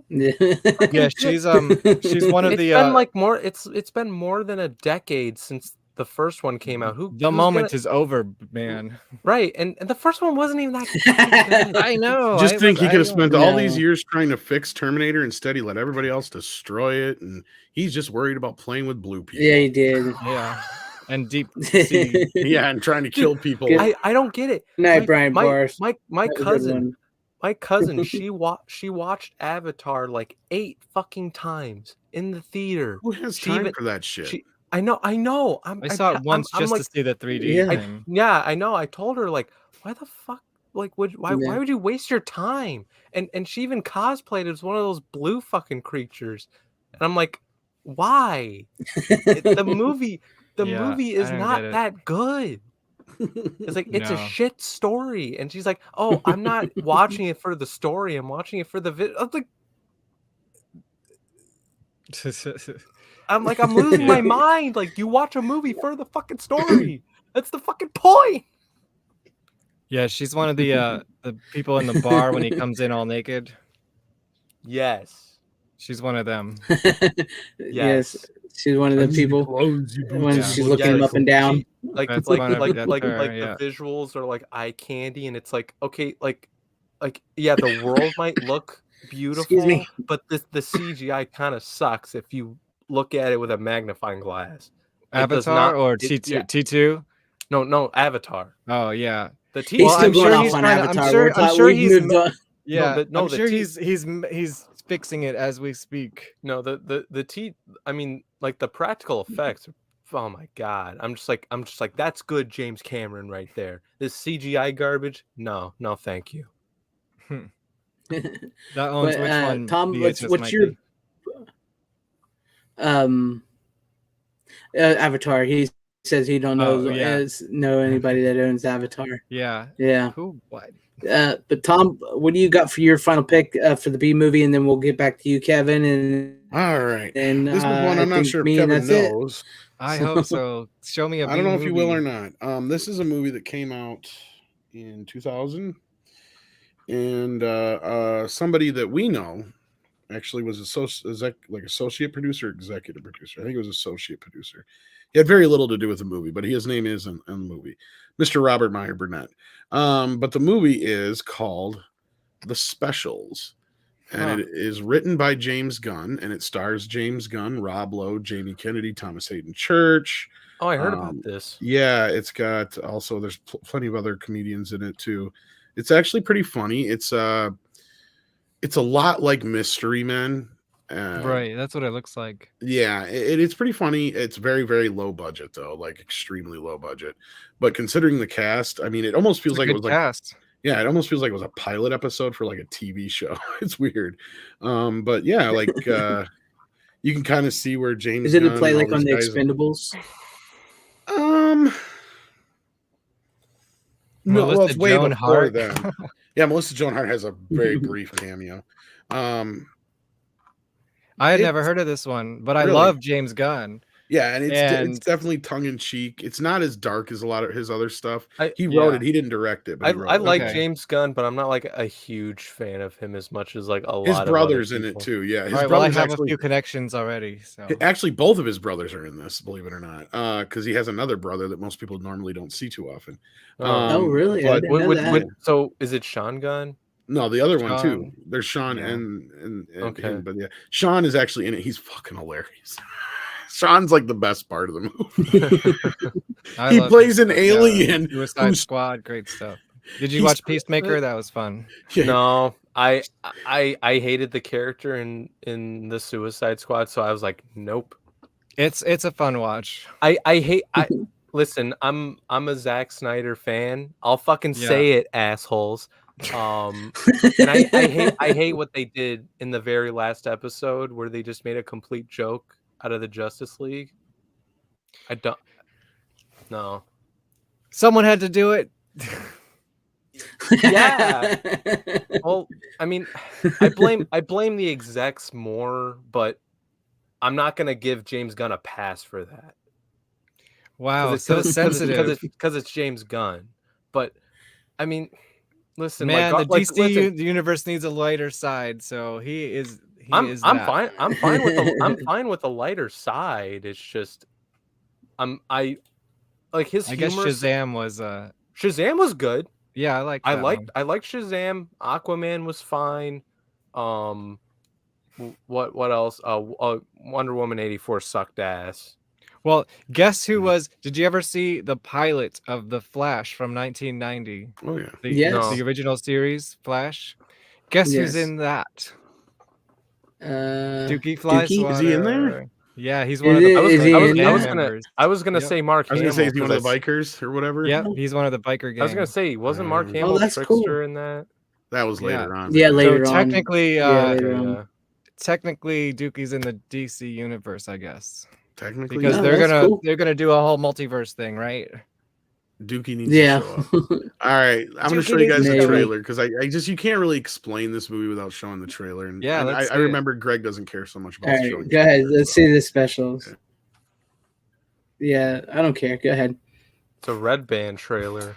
yeah, she's one of the. Been like more. It's been more than a decade since the first one came out. The moment is over, man. Right, and the first one wasn't even that good. I know. Just think he could have spent all these years trying to fix Terminator. Instead, he let everybody else destroy it, and he's just worried about playing with blue people. Yeah, he did. Yeah, and deep sea. Yeah, and trying to kill people. I don't get it. Night, Brian Boris. My cousin, she watched Avatar like 8 fucking times in the theater. Who has time for that shit? I know. I saw it once just to see the 3D thing. I know. I told her, like, why the fuck? Like, why would you waste your time? And she even cosplayed as one of those blue fucking creatures. And I'm like, why? The movie is not that good. It's like, it's a shit story. And she's like, oh, I'm not watching it for the story. I'm watching it for the video. I'm like, I'm losing my mind. Like, you watch a movie for the fucking story. That's the fucking point. Yeah, she's one of the people in the bar when he comes in all naked. Yes. She's one of them. Yes. She's one of the people when she's looking him up and down. Like the visuals are like eye candy, and it's like, okay, like yeah, the world might look beautiful, but the CGI kind of sucks if you look at it with a magnifying glass. Avatar or T2? No, Avatar. Oh yeah. The T. He's still going off on Avatar. I'm sure he's. Yeah, I'm sure he's fixing it as we speak. No, the T. I mean, like, the practical effects. Oh my god! I'm just like that's good, James Cameron, right there. This CGI garbage. No, thank you. That owns which one? Tom, what's your Avatar? He says he don't know know anybody that owns Avatar. Yeah. Who? What? But Tom, what do you got for your final pick for the B movie, and then we'll get back to you, Kevin. And all right, and this is one I'm not sure if Kevin knows. I hope so. Show me a B I don't know movie. if you will or not. This is a movie that came out in 2000, and somebody that we know actually was associate producer, executive producer. I think it was associate producer. He had very little to do with the movie, but his name is in the movie, Mr. Robert Meyer Burnett. But the movie is called The Specials, and it is written by James Gunn, and it stars James Gunn, Rob Lowe, Jamie Kennedy, Thomas Hayden Church. Oh, I heard about this. Yeah, it's got also there's plenty of other comedians in it too. It's actually pretty funny. It's a lot like Mystery Men. Right, that's what it looks like. Yeah, it's pretty funny. It's very, very low budget though, like extremely low budget. But considering the cast, I mean, it almost feels like it was cast. Yeah, it almost feels like it was a pilot episode for like a TV show. It's weird. But yeah, like you can kind of see where James Is it to Gunn play and all like on these the guys- Expendables? No, well, it's Melissa way Joan before Hart. them. Yeah, Melissa Joan Hart has a very brief cameo. I had It's- never heard of this one, but I Really? love James Gunn. Yeah, and it's definitely tongue in cheek. It's not as dark as a lot of his other stuff. He wrote it. He didn't direct it, but he wrote I it. like James Gunn, but I'm not like a huge fan of him as much as like a His lot brother's of in other it people. too. Yeah, his All right, well, I brother's have actually a few connections already. So actually both of his brothers are in this. Believe it or not, because he has another brother that most people normally don't see too often. Oh, really? I But didn't know that. So is it Sean Gunn? no, the other one Sean. too. There's Sean Yeah. and Okay. him, but yeah, Sean is actually in it. He's fucking hilarious. Sean's like the best part of the movie. I He love plays an yeah, alien Suicide who's- Squad, great stuff. Did you He's- watch Peacemaker? That was fun. Yeah. No, I hated the character in the Suicide Squad, so I was like, nope. It's a fun watch. I listen. I'm a Zack Snyder fan. I'll fucking Yeah. say it, assholes. And I hate what they did in the very last episode where they just made a complete joke out of the Justice League. I don't. No. Someone had to do it. Yeah. Well, I mean, I blame the execs more, but I'm not gonna give James Gunn a pass for that. Wow, so sensitive. Because it's James Gunn. But I mean, listen, Man, like, the DC listen, universe needs a lighter side, so he is. I'm that. fine. I'm fine with I'm fine with the lighter side. It's just I like his. I guess humor- Shazam was. Shazam was good. Yeah, I like. I liked Shazam. Aquaman was fine. What else? Wonder Woman 84 sucked ass. Well, guess who was? Did you ever see the pilot of The Flash from 1990? Oh yeah, the original series Flash. Guess who's Yes. in that? Dukey? Dukey Flyswatter. Is he in there? Yeah, he's one of the. I was gonna say Mark. I was gonna say Hamill, he's one of the 'cause bikers or whatever. Yep, he's one of the biker gang. I was gonna say, wasn't Mark Hamill Oh, that's Trickster cool. in that? That was later on. Yeah, later so on. technically, later on. technically, Dukey's in the DC universe, I guess. Technically, Because No, they're that's cool. gonna do a whole multiverse thing, right? Dukey needs Yeah. to show up. All right, I'm going Dukey to show you guys needs the to show up. trailer because I just you can't really explain this movie without showing the trailer. And, Yeah, and let's I see it. remember Greg doesn't care so much about All showing. right, go ahead. Let's see the specials. Yeah, I don't care. Go ahead. It's a Red Band trailer.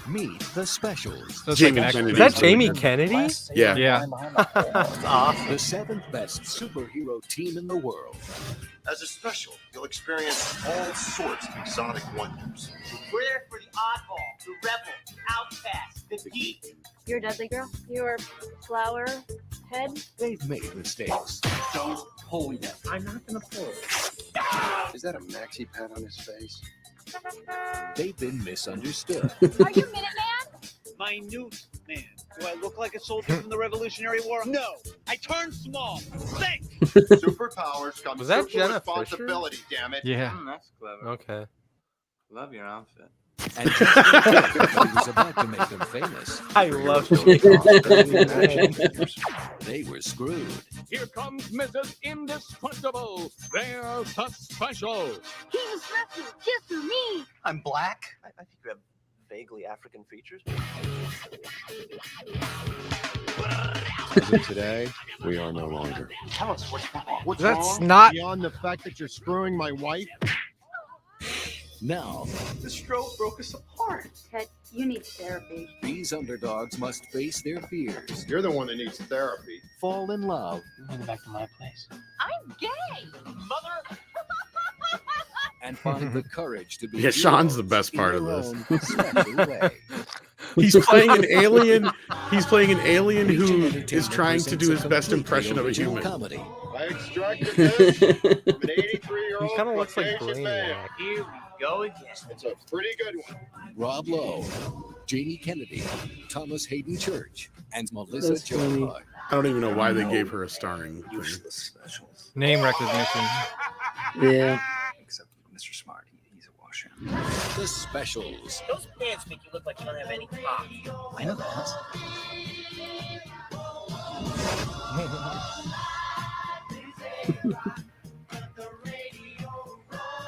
Meet the specials. So it's Jamie like an Kennedy. Is that Jamie Kennedy? Yeah. Yeah. That's awesome. The seventh best superhero team in the world. As a special, you'll experience all sorts of exotic wonders. We're there for the oddball, the rebel, the outcast, the geek. You're a deadly girl. You're flower head. They've made mistakes. Don't pull yet. I'm not gonna pull. Is that a maxi pad on his face? They've been misunderstood. Are you Minuteman? Minute man. Do I look like a soldier from the Revolutionary War? No. I turn small. Think. Superpowers come Was that super Jenna Fisher? responsibility, damn it. Yeah. That's clever. Okay. Love your outfit. And just when everybody was about to make them famous, I love they were screwed. Here comes Mrs. Indestructible. There's the special. He's a special just for me. I'm black. I think you have vaguely African features. As of today, we are no longer. Tell us what's wrong. What's That's not. Beyond the fact that you're screwing my wife? Now, The stroke broke us apart. Ted, you need therapy. these underdogs must face their fears, You're the one that needs therapy. fall in love, I'm going back to my place. I'm gay. Mother. and find the courage to be. Yeah, Sean's the heroes best in part of their this. own special way. He's playing an alien. He's playing an alien who is trying to do his best impression of a Original human. comedy. I extracted this from an 83-year-old He kind of looks like Caucasian man. Brainiac. Here we go again. It's a pretty good one. Rob Lowe, Jamie Kennedy, Thomas Hayden Church, and Melissa That's funny. Joan Hart. I don't even know why they gave her a starring thing. Useless specials. Name recognition. Yeah. Except Mr. Smart, he's a washout. The specials. Those pants make you look like you don't have any pop. I know that.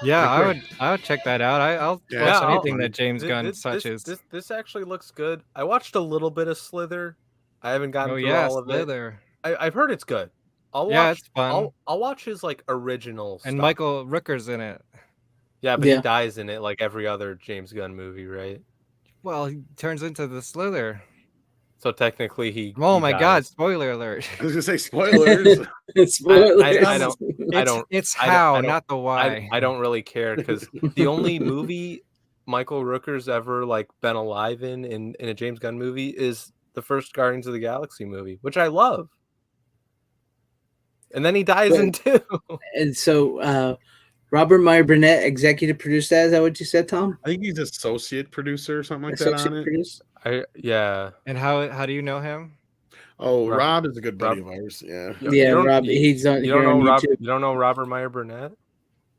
Yeah, I would check that out. I'll watch anything that James Gunn touches. This actually looks good. I watched a little bit of Slither. I haven't gotten through yeah, all of Slither. it. I've heard it's good. Yeah, it's fun. I'll watch his like original And stuff. Michael Rooker's in it. Yeah, but he dies in it like every other James Gunn movie, right? Well, he turns into the Slither. So technically he. Oh he my dies. God! Spoiler alert. I was gonna say spoilers. I don't. It's how, not the why. I don't really care because the only movie Michael Rooker's ever like been alive in a James Gunn movie is the first Guardians of the Galaxy movie, which I love. And then he dies in 2. And so Robert Meyer Burnett executive produced that. Is that what you said, Tom? I think he's associate producer or something like that on it. Yeah. And how do you know him? Oh, Rob is a good buddy of ours. Yeah. Yeah, Rob. He's on. You don't here know on Rob. YouTube. You don't know Robert Meyer Burnett?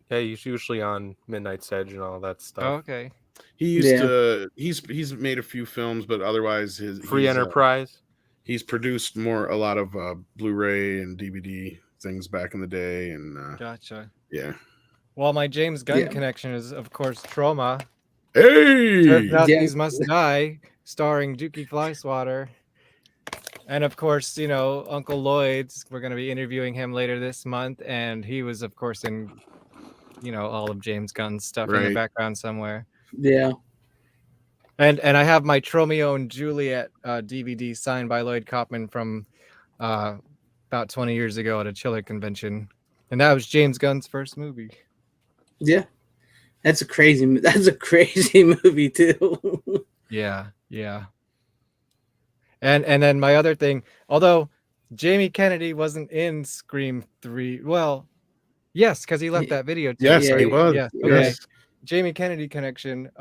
Yeah, he's usually on Midnight's Edge and all that stuff. Oh, okay. He used to. He's made a few films, but otherwise Free Enterprise. He's produced a lot of Blu-ray and DVD things back in the day, and Gotcha. Yeah. Well, my James Gunn connection is, of course, Trauma. Hey! These Must Die, starring Dukey Flyswatter. And, of course, you know, Uncle Lloyd's. We're going to be interviewing him later this month. And he was, of course, in, you know, all of James Gunn's stuff in the background somewhere. Yeah. And I have my Tromeo and Juliet DVD signed by Lloyd Kaufman from about 20 years ago at a Chiller convention. And that was James Gunn's first movie. Yeah. That's a crazy movie too. Yeah. And then my other thing, although Jamie Kennedy wasn't in Scream 3, well, yes, because he left that video too. Yes, he was. Yeah. Okay. Yes. Jamie Kennedy connection.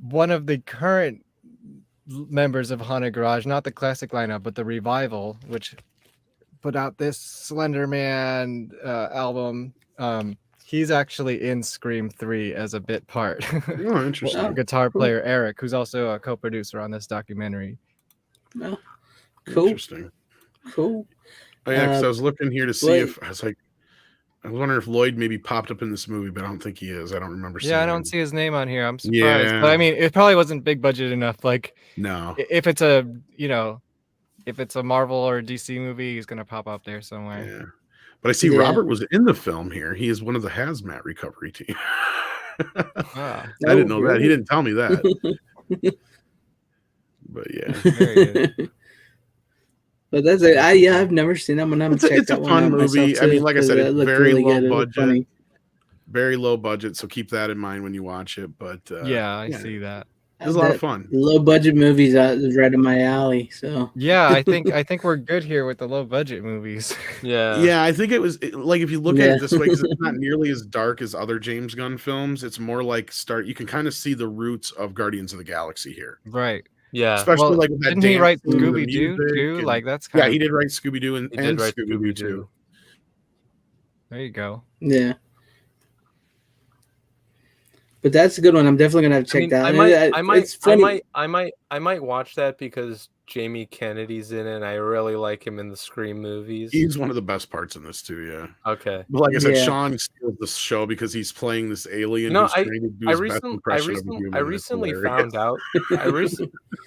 One of the current members of Haunted Garage, not the classic lineup, but the revival, which put out this Slender Man album. He's actually in Scream 3 as a bit part. Oh, interesting. Guitar player Eric, who's also a co-producer on this documentary. Oh, cool. Interesting. Cool. Oh yeah, because I was looking here to see if I was wondering if Lloyd maybe popped up in this movie, but I don't think he is. I don't remember seeing I don't him. see his name on here. I'm surprised. Yeah. But I mean, it probably wasn't big budget enough. Like, no. If it's a, you know, if it's a Marvel or a DC movie, he's gonna pop up there somewhere. Yeah. But I see Robert was in the film here. He is one of the hazmat recovery team. I didn't know that. He didn't tell me that. But yeah. Very good. But that's it. I've never seen that one. I'm It's a fun movie. I mean, like I said, it's very low budget. Very low budget, so keep that in mind when you watch it. But I see that. It was a lot of fun. Low budget movies is right in my alley. So yeah, I think we're good here with the low budget movies. Yeah, I think it was like, if you look at it this way, because it's not nearly as dark as other James Gunn films. It's more like you can kind of see the roots of Guardians of the Galaxy here. Right. Yeah. Especially like with that didn't he write dance and the Scooby Doo music too? and- Like that's kind yeah, of, he did write Scooby Doo and Scooby Doo. There you go. Yeah. But that's a good one. I'm definitely gonna have to check that. It's funny. I might watch that because Jamie Kennedy's in it and I really like him in the Scream movies. He's one of the best parts in this too. Yeah. Okay. But like I said, Yeah. Sean steals the show because he's playing this alien. No, who's trying to do his best impression of a human. I It's recently hilarious. found out.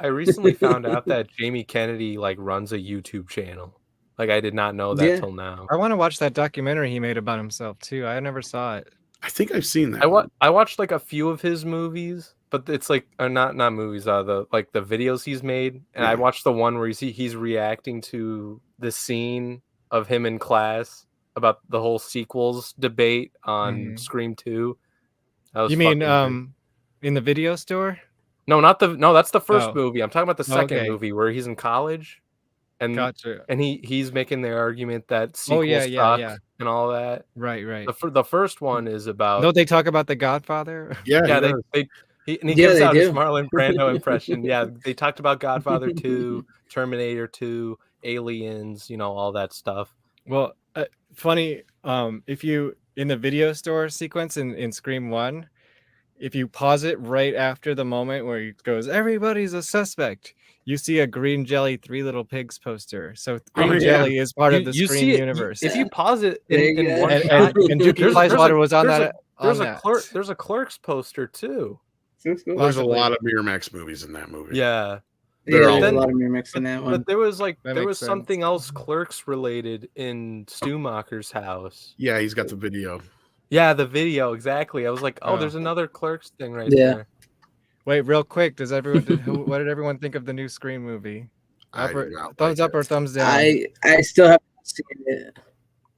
I recently found out that Jamie Kennedy like runs a YouTube channel. Like I did not know that till now. I want to watch that documentary he made about himself too. I never saw it. I think I've seen that. I watched like a few of his movies, but it's like not movies. The videos he's made, and I watched the one where he's reacting to the scene of him in class about the whole sequels debate on Scream 2. You mean in the video store? No, that's the first Oh. movie. I'm talking about the second Okay. movie where he's in college. And Gotcha. and he's making the argument that sequels suck and all that. Right. The first one is about. Don't they talk about The Godfather? Yeah, he gives they out his do. Marlon Brando impression. Yeah, they talked about Godfather 2, Terminator 2, Aliens, all that stuff. Well, funny. If you in the video store sequence in Scream 1, if you pause it right after the moment where he goes, "Everybody's a suspect," you see a Green Jelly Three Little Pigs poster. So Green Jelly is part of the you Scream see it universe. if you pause it There you in go. one and shot. Dukey Flyswatter was on that. There's a Clerks poster too. There's a lot of Miramax movies in that movie. Yeah. Yeah, there's a lot of Miramax in that one. But there was That makes sense. something else Clerks related in Stumacher's house. Yeah, he's got the video. Yeah, the video, exactly. I was like, Oh. there's another Clerks thing right Yeah. there. Wait, real quick, what did everyone think of the new Scream movie? Thumbs up or thumbs down? I still haven't seen it.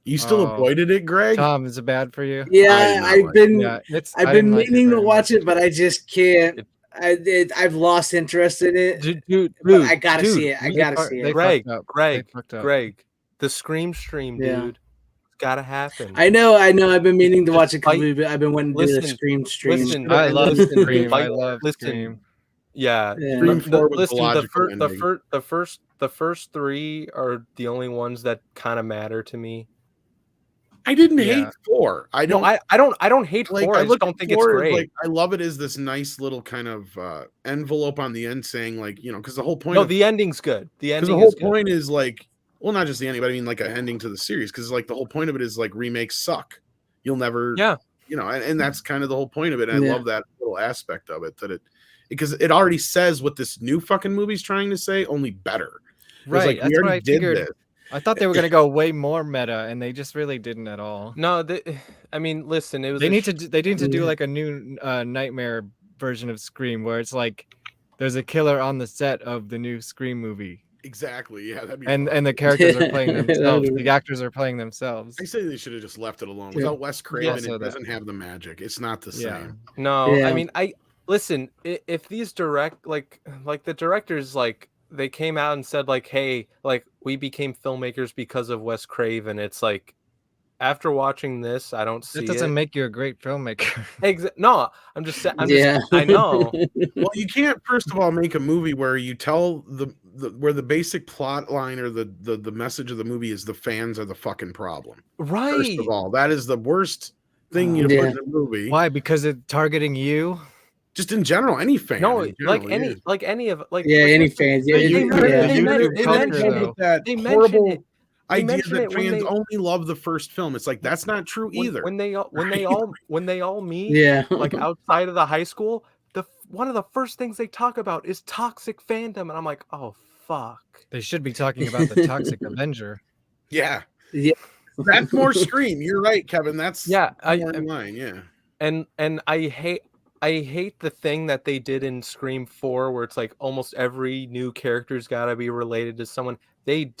You still avoided it, Greg? Tom, is it bad for you? Yeah, I've been I been didn't like it meaning to very watch it, but I just can't. I've lost interest in it. Dude, but I gotta see it. I gotta see it. Greg, fucked up. Greg, the Scream stream, dude. Yeah. It's gotta happen. I know. I've been meaning to watch it because I've been wanting to do the Listen, Scream stream. listen, I love listen, Scream. like, I love listen. Scream. Yeah. Scream 4 was the Listen, logical the ending. first three are the only ones that kind of matter to me. I didn't hate 4. I don't hate 4. like. I just don't think it's great. Like, I love it as this nice little kind of envelope on the end saying, like, because the whole point. No, the ending's good. The ending. The whole is good. point is like, well, not just the ending, but I mean like a ending to the series. Because like the whole point of it is like remakes suck. You'll never. Yeah. And that's kind of the whole point of it. And Yeah. I love that little aspect of it because it already says what this new fucking movie's trying to say, only better. Right. Like, That's we what I already did figured. this. I thought they were gonna go way more meta, and they just really didn't at all. No, I mean, listen, it was. They need to do like a new Nightmare version of Scream, where it's like there's a killer on the set of the new Scream movie. Exactly. Yeah. That'd be And fun. the characters are playing themselves. The actors are playing themselves. I say they should have just left it alone. Yeah. Without Wes Craven, Also it that. doesn't have the magic. It's not the Yeah. same. No, Yeah. I mean, listen. If these like the directors, like, they came out and said, like, hey, like, we became filmmakers because of Wes Craven. It's like, after watching this, I don't see It doesn't it. make you a great filmmaker. No, I'm just saying. Yeah. I know. Well, you can't first of all make a movie where you tell where the basic plot line or the message of the movie is the fans are the fucking problem. Right. First of all, that is the worst thing you put Yeah. in a movie. Why? Because it's targeting you. Just in general, any fan. No, in like general, any, yeah. like any of, like, Yeah, any listen, fans. Yeah, they you- mention- yeah. they men- they culture, mention though. it. That They mention horrible it. They idea mention that it when fans they- only love the first film. It's like that's not true either. When they all meet, Yeah. like, outside of the high school, one of the first things they talk about is toxic fandom, and I'm like, oh fuck. They should be talking about the Toxic Avenger. Yeah. Yeah. That's more Scream. You're right, Kevin. That's Yeah, more in line. Yeah. And I hate the thing that they did in Scream 4 where it's like almost every new character's got to be related to someone. They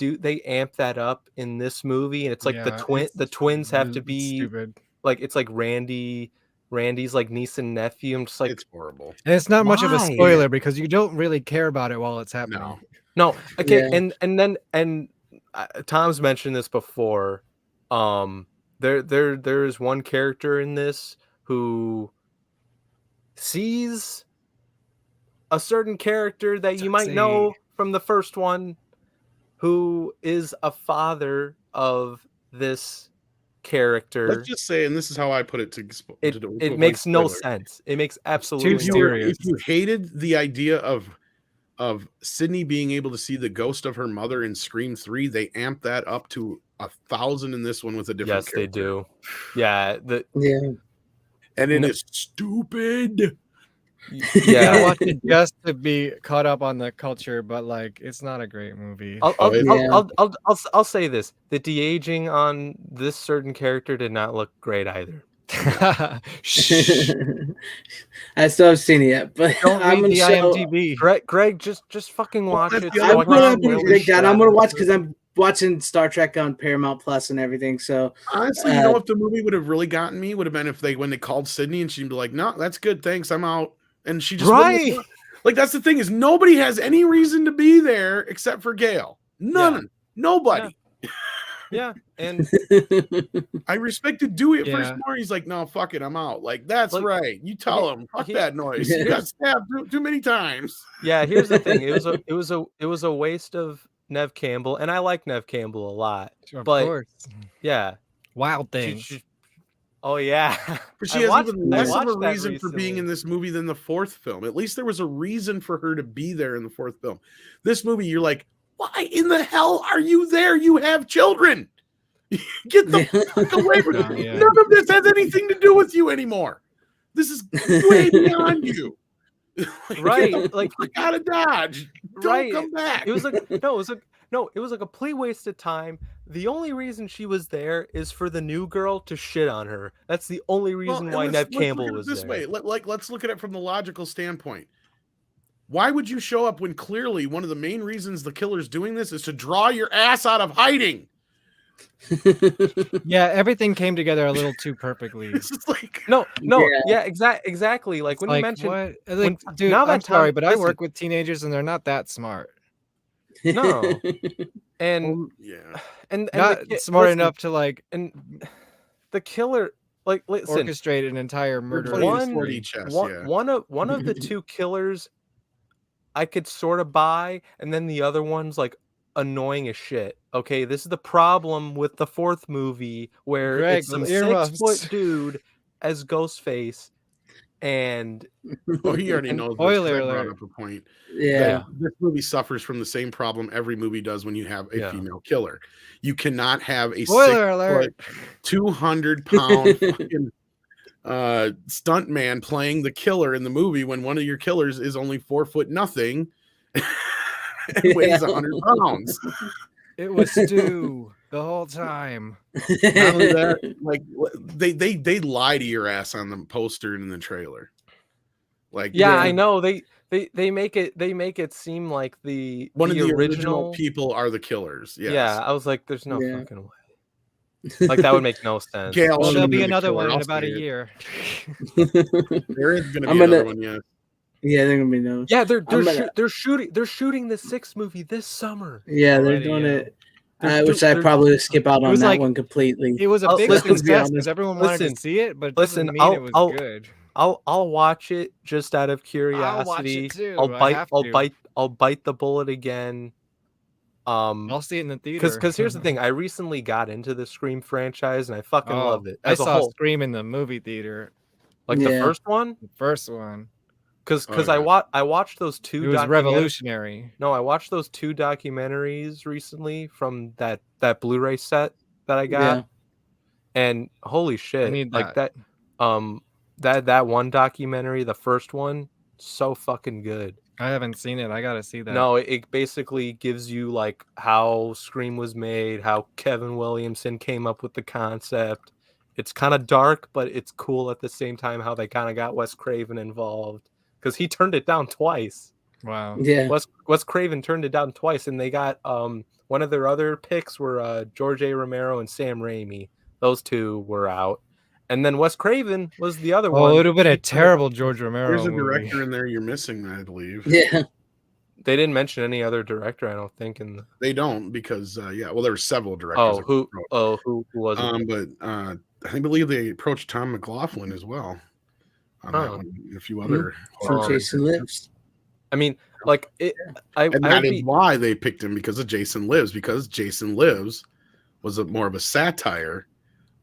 amp that up in this movie, and it's like the twins have to be stupid. like, it's like Randy's like niece and nephew. I'm just like, It's horrible. And it's not much of a Why? spoiler because you don't really care about it while it's happening. no, okay, Yeah. and Tom's mentioned this before. There's one character in this who sees a certain character that you might know from the first one, who is a father of this character. Let's just say, and this is how I put it It avoid makes no spoilers. sense. It makes absolutely If no you hated the idea of Sydney being able to see the ghost of her mother in Scream 3, they amped that up to 1,000 in this one with a different Yes, character. they do. Yeah, Yeah. And it is stupid. You gotta yeah. watch it just to be caught up on the culture, but like it's not a great movie. I'll say this: the de-aging on this certain character did not look great either. Shh. I still haven't seen it yet, but Don't I'm read gonna the show. IMDb. Greg, just fucking watch it. I'm So I gonna can put a breakdown. I'm gonna watch because I'm watching Star Trek on Paramount Plus and everything. So Honestly, you know, if the movie would have really gotten me, would have been if when they called Sydney and she'd be like, "No, that's good, thanks, I'm out," and she just wouldn't have- like that's the thing is nobody has any reason to be there except for Gail. None, nobody. Yeah, and I respected Dewey at first Yeah. morning. He's like, "No, fuck it, I'm out." Like that's Like, right. You tell him, fuck that noise. You got stabbed too many times. yeah. Here's the thing: it was a waste of Nev Campbell, and I like Nev Campbell a lot. Of but course. yeah, Wild Thing. Oh yeah. But she has even less of a reason for being in this movie than the fourth film. At least there was a reason for her to be there in the fourth film. This movie, you're like, why in the hell are you there? You have children. Get the fuck away from me. Yeah. None of this has anything to do with you anymore. This is way beyond you. Right. Like out of Dodge. Don't come back. It was like it was a complete waste of time. The only reason she was there is for the new girl to shit on her. That's the only reason why Nev Campbell was this there. way. Let's look at it from the logical standpoint. Why would you show up when clearly one of the main reasons the killer's doing this is to draw your ass out of hiding? Yeah, everything came together a little too perfectly. It's like exactly. Like when you mentioned, what? Like, dude, I'm sorry, but I work with teenagers and they're not that smart. No, and and not smart enough to like, and the killer like listen, orchestrate an entire murder. One of the two killers I could sort of buy, and then the other one's like annoying as shit. Okay, this is the problem with the fourth movie where it's some 6-foot dude as Ghostface, and he already knows. Spoiler brought alert. up a point. Yeah, this movie suffers from the same problem every movie does when you have a female killer. You cannot have a 6-foot, 200-pound fucking stunt man playing the killer in the movie when one of your killers is only 4 foot nothing and weighs 100 pounds. It was Stu the whole time. Not only that, like they lie to your ass on the poster and in the trailer. Like I know they make it seem like the original people are the killers. Yes. Yeah, I was like, there's no fucking way. Like that would make no sense. Well, there'll be another one in about a year. There is going to be another one, yes. Yeah, they're gonna be no. Yeah, they're shooting the sixth movie this summer. Yeah, they're doing it. Which I probably would skip out on that one completely. It was a big success because everyone wanted to see it, but it doesn't mean it was good. I'll watch it just out of curiosity. I'll watch it too. I'll bite the bullet again. I'll see it in the theater. Because here's the thing, I recently got into the Scream franchise and I fucking love it. I saw Scream in the movie theater. Like the first one? The first one. Because I watched those two. It was revolutionary. No, I watched those two documentaries recently from that Blu-ray set that I got, and holy shit! I need like that. That one documentary, the first one, so fucking good. I haven't seen it. I gotta see that. No, it basically gives you like how Scream was made, how Kevin Williamson came up with the concept. It's kind of dark, but it's cool at the same time. How they kind of got Wes Craven involved. Because he turned it down twice. Wow. Yeah. Wes Craven turned it down twice, and they got one of their other picks were George A. Romero and Sam Raimi. Those two were out. And then Wes Craven was the other one. Oh, it would have been a terrible George Romero. There's a movie. director in there you're missing, I believe. Yeah. They didn't mention any other director, I don't think. They don't because there were several directors. Who was it? But I believe they approached Tom McLaughlin as well. On that one, and a few other Jason Lives. I mean, like it. That is why they picked him, because of Jason Lives. Because Jason Lives was more of a satire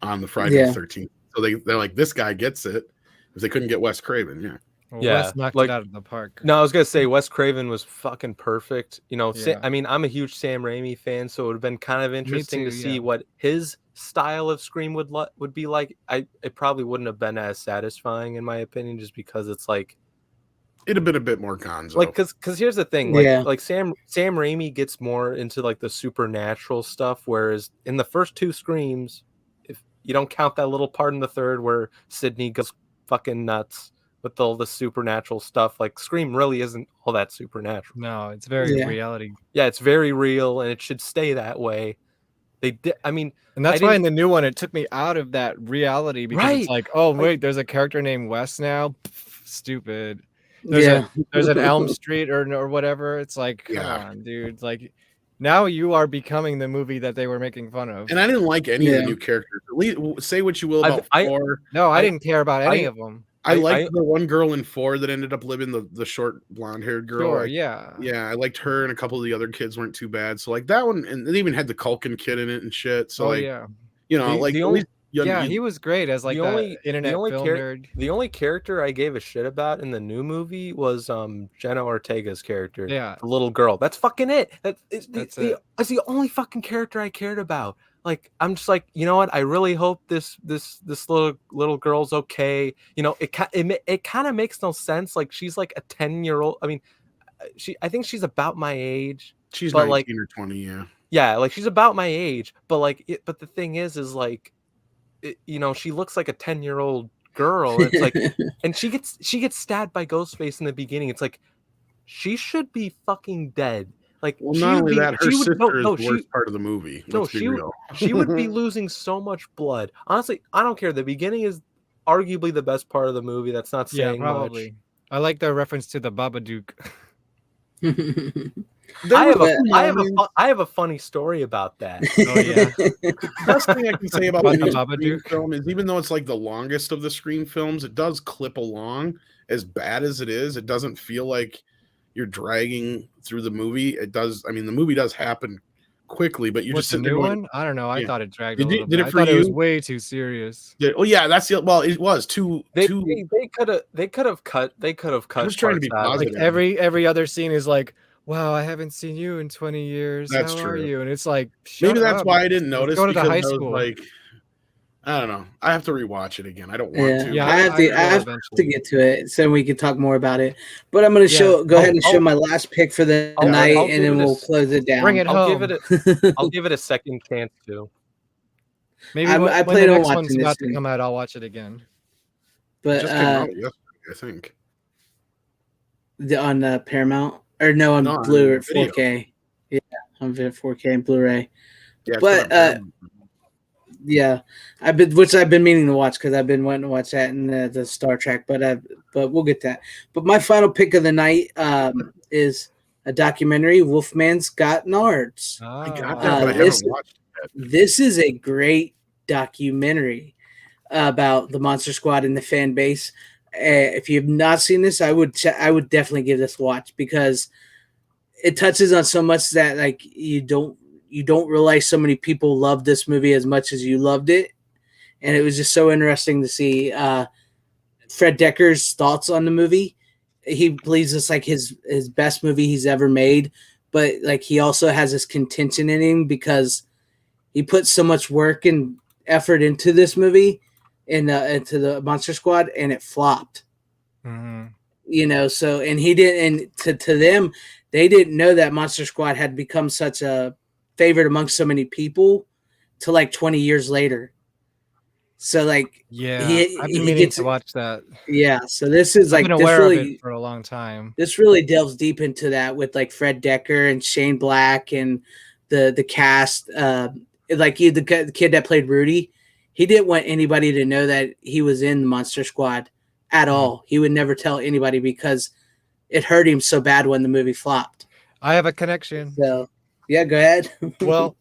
on the Friday the 13th. So they're like, this guy gets it. If they couldn't get Wes Craven, Well, Wes knocked it out of the park. No, I was gonna say Wes Craven was fucking perfect. You know, I mean, I'm a huge Sam Raimi fan, so it would have been kind of interesting to see what his style of Scream would be like. It probably wouldn't have been as satisfying in my opinion, just because it's like it'd have been a bit more gonzo. Like, because here's the thing, like Sam Raimi gets more into like the supernatural stuff, whereas in the first two Screams, if you don't count that little part in the third where Sidney goes fucking nuts with all the supernatural stuff, like Scream really isn't all that supernatural. No, it's very reality. Yeah, it's very real, and it should stay that way. They did. I mean, and that's why in the new one it took me out of that reality, because it's like, oh wait, there's a character named Wes now. Stupid. There's an Elm Street or whatever. It's like, come on, dude. Like, now you are becoming the movie that they were making fun of. And I didn't like any of the new characters. At least, say what you will about 4. No, I didn't care about any of them. I liked the one girl in 4 that ended up living, the short blonde-haired girl. Sure, yeah, I liked her, and a couple of the other kids weren't too bad. So like that one, and they even had the Culkin kid in it and shit. So you know, He was great as like the internet film nerd. The only character I gave a shit about in the new movie was Jenna Ortega's character. Yeah. The little girl. That's fucking it. That's it. That's the only fucking character I cared about. Like, I'm just like, you know what? I really hope this little girl's okay. You know, it kind of makes no sense. Like, she's like a 10-year-old. I mean, I think she's about my age. She's but 19 like, or 20, yeah. Yeah, like she's about my age, but like, but the thing is like, you know, she looks like a 10-year-old girl. It's like, and she gets stabbed by Ghostface in the beginning. It's like, she should be fucking dead. Like, well, not only that, her sister is the worst part of the movie. She would be losing so much blood. Honestly, I don't care. The beginning is arguably the best part of the movie. That's not saying probably. much. I like the reference to the Babadook. I have a funny story about that. Oh yeah. Best thing I can say about the Babadook film is, even though it's like the longest of the Scream films, it does clip along. As bad as it is, it doesn't feel like you're dragging through the movie. It does. I mean, the movie does happen quickly, but you What's just the new one? I don't know. I thought it dragged a little bit. Did it for I thought you? It was way too serious. Well, yeah, that's the. Well, it was too. They could have cut. I was trying to be positive. Like every other scene is like, wow, I haven't seen you in 20 years. That's How true. are you? And it's like, maybe that's up. why I didn't notice. Go to the because high I was school. like, I don't know. I have to rewatch it again. I don't want to. Yeah, I have to get to it so we can talk more about it. But I'm going to go ahead and show my last pick for the night, and then we'll close it down. Bring it home. I'll give it a second chance too. Maybe I when plan the on next watching one's this about to thing. come out, I'll watch it again. But It just came out yesterday, I think. On Paramount, or no, on No, on Blu-ray video. 4K. Yeah, on 4K and Blu-ray. Yeah, it's But been on yeah, I've been meaning to watch, because I've been wanting to watch that and the Star Trek. But we'll get that. But my final pick of the night is a documentary, Wolfman's Got Nards. I got that, but I haven't watched it. This is a great documentary about the Monster Squad and the fan base. If you have not seen this, I would definitely give this a watch, because it touches on so much that like you don't realize so many people love this movie as much as you loved it. And it was just so interesting to see Fred Decker's thoughts on the movie. He believes it's like his best movie he's ever made, but like he also has this contention in him because he put so much work and effort into this movie and into the Monster Squad, and it flopped. Mm-hmm. You know, so, and he didn't, and to them, they didn't know that Monster Squad had become such a favorite amongst so many people till like 20 years later. So like, yeah, I've been meaning to watch that. Yeah, so this is like, I've been aware of it for a long time. This really delves deep into that with like Fred Decker and Shane Black and the cast. Like the kid that played Rudy, he didn't want anybody to know that he was in the Monster Squad at all. He would never tell anybody because it hurt him so bad when the movie flopped. I have a connection. So yeah, go ahead. Well,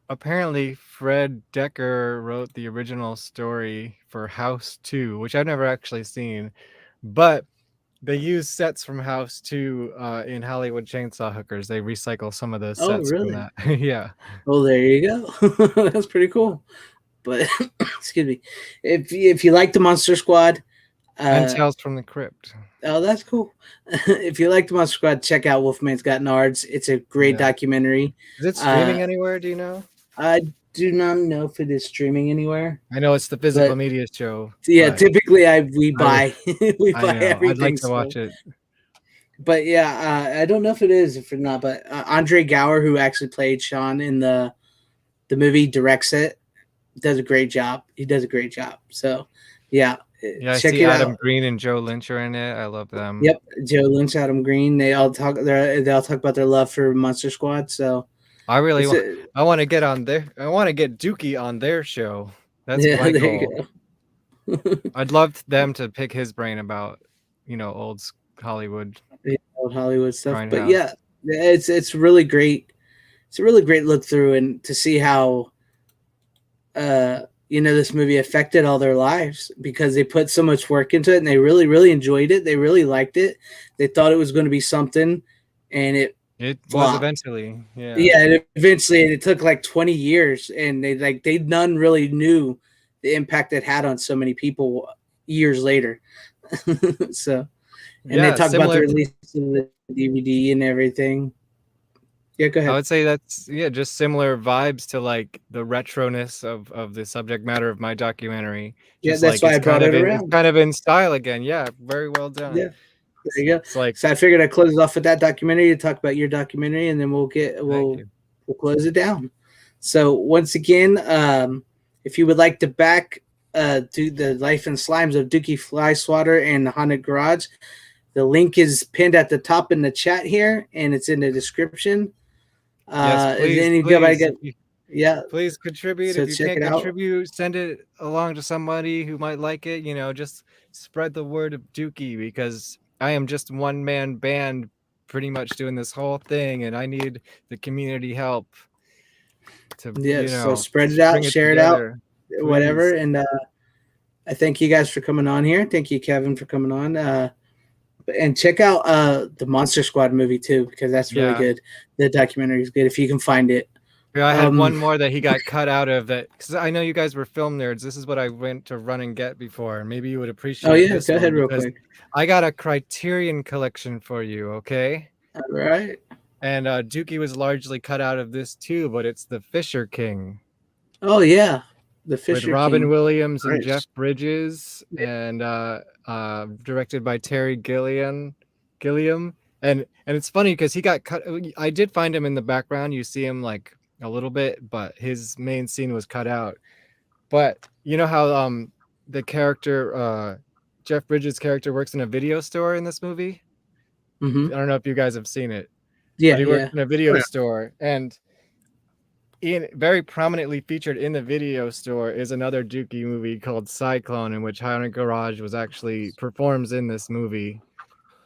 apparently Fred Decker wrote the original story for House 2, which I've never actually seen, but they use sets from House 2 in Hollywood Chainsaw Hookers. They recycle some of the sets from that. Yeah. Well, there you go. That's pretty cool. But excuse me, if you like the Monster Squad, and Tales from the Crypt. Oh, that's cool. If you like the Monster Squad, check out Wolfman's Got Nards. It's a great documentary. Is it streaming anywhere? Do you know? I do not know if it is streaming anywhere. I know it's the physical media show. Yeah, typically we buy everything. I'd like to watch it. But yeah, I don't know if it is, if it's not. But Andre Gower, who actually played Sean in the movie, directs it. Does a great job. He does a great job. So yeah. Yeah, I see Adam Green and Joe Lynch are in it. I love them. Yep, Joe Lynch, Adam Green. They all talk about their love for Monster Squad. So I want to get on there. I want to get Dukey on their show. That's my goal. I'd love them to pick his brain about, old Hollywood. Yeah, old Hollywood stuff. Grindhouse. But yeah, it's really great. It's a really great look through, and to see how this movie affected all their lives, because they put so much work into it, and they really, really enjoyed it. They really liked it. They thought it was going to be something, and It was flop. eventually, yeah. Yeah, and eventually, and it took like 20 years, and none really knew the impact it had on so many people years later. So, and Yeah, they talk about the similar. release of the DVD and everything. Yeah, go I ahead. would say that's just similar vibes to like the retroness of the subject matter of my documentary. Yeah, Just that's like why I brought it it's around. kind of in style again. Yeah, very well done. Yeah, there you go. It's like, So I figured I'd close off with that documentary to talk about your documentary, and then we'll close it down. So once again, if you would like to back do the Life and Slimes of Dukey Flyswatter and the Haunted Garage, the link is pinned at the top in the chat here, and it's in the description. yes, please contribute. So If you check can't it out. contribute, send it along to somebody who might like it. Just spread the word of Dukey, because I am just one man band pretty much doing this whole thing, and I need the community help to so spread it out, share it out, together. whatever. Please. And I thank you guys for coming on here. Thank you, Kevin, for coming on. And check out the Monster Squad movie too, because that's really good. The documentary is good if you can find it. Yeah, I had one more that he got cut out of that, because I know you guys were film nerds. This is what I went to run and get before. Maybe you would appreciate. Oh yeah, this go ahead one, real because quick. I got a Criterion collection for you, okay? All right. And Dukey was largely cut out of this too, but it's the Fisher King. Oh yeah, the Fisher with Robin King. Williams and Nice. Jeff Bridges, and directed by Terry Gilliam. And it's funny because he got cut. I did find him in the background. You see him like a little bit, but his main scene was cut out. But you know how the character Jeff Bridges' character works in a video store in this movie? Mm-hmm. I don't know if you guys have seen it. Yeah, but he works yeah. in a video store, and very prominently featured in the video store is another Dukey movie called Cyclone, in which Haunted Garage was actually performs in this movie.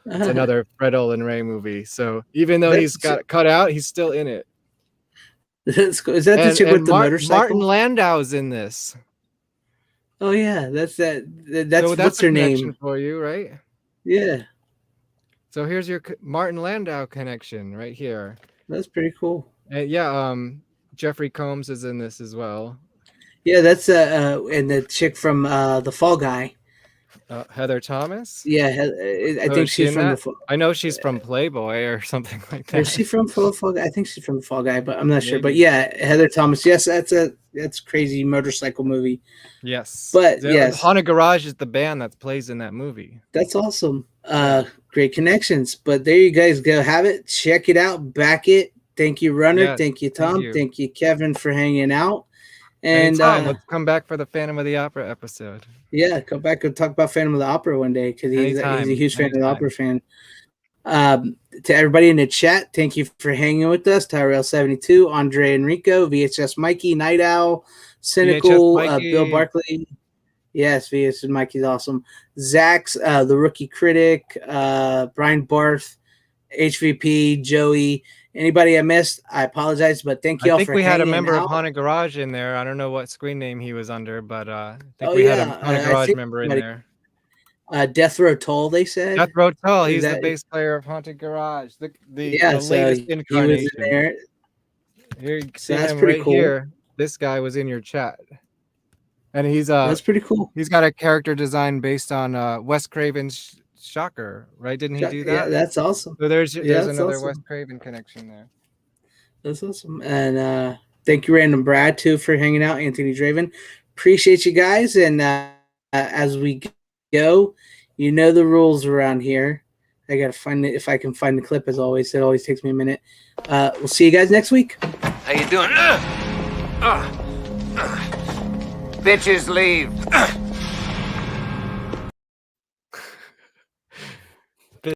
It's another Fred Olin Ray movie. So even though he's got cut out, he's still in it. That's cool. Is that the chick with the motorcycle? Martin Landau's in this. Oh yeah, that's So what's a her connection name? for you, right? Yeah, So here's your Martin Landau connection right here. that's pretty cool. Jeffrey Combs is in this as well. Yeah, that's and the chick from the Fall Guy. Heather Thomas. Yeah, I think she's from the Fall. I know she's from Playboy or something like that. Is she from Fall Guy? I think she's from Fall Guy, but I'm not sure. But Maybe. yeah, Heather Thomas. Yes, that's crazy motorcycle movie. Yes, But yes, Haunted Garage is the band that plays in that movie. that's awesome. Great connections. But there you guys go. Have it. Check it out. Back it. Thank you, Runner. Yes, thank you, Tom. you. Thank you, Kevin, for hanging out. And Anytime. Let's come back for the Phantom of the Opera episode. yeah, come back and talk about Phantom of the Opera one day, because he's a huge Phantom of the Opera fan. To everybody in the chat, thank you for hanging with us. Tyrell72, Andre Enrico, VHS Mikey, Night Owl, Cynical, VHS Mikey. Bill Barkley. Yes, VHS Mikey's awesome. Zax, the Rookie Critic, Brian Barth, HVP, Joey. Anybody I missed, I apologize, but thank you all I for think we had a hanging member out. of Haunted Garage in there. I don't know what screen name he was under, but I think Oh, we had yeah, a Haunted I Garage think member in somebody- there. Death Row Toll, they said. Death Row Tull, Is he's the that- bass player of Haunted Garage. The Yeah, so latest he was incarnation. in there. Here you see that's him pretty right cool. here. This guy was in your chat. And he's That's pretty cool. He's got a character design based on Wes Craven's Shocker, right? Didn't he do that? Yeah, that's awesome. So there's that's another awesome. Wes Craven connection there. That's awesome. And thank you, Random Brad, too, for hanging out. Anthony Draven. Appreciate you guys. And as we go, you know the rules around here. I got to find it. If I can find the clip, as always, it always takes me a minute. We'll see you guys next week. How you doing? Bitches leave.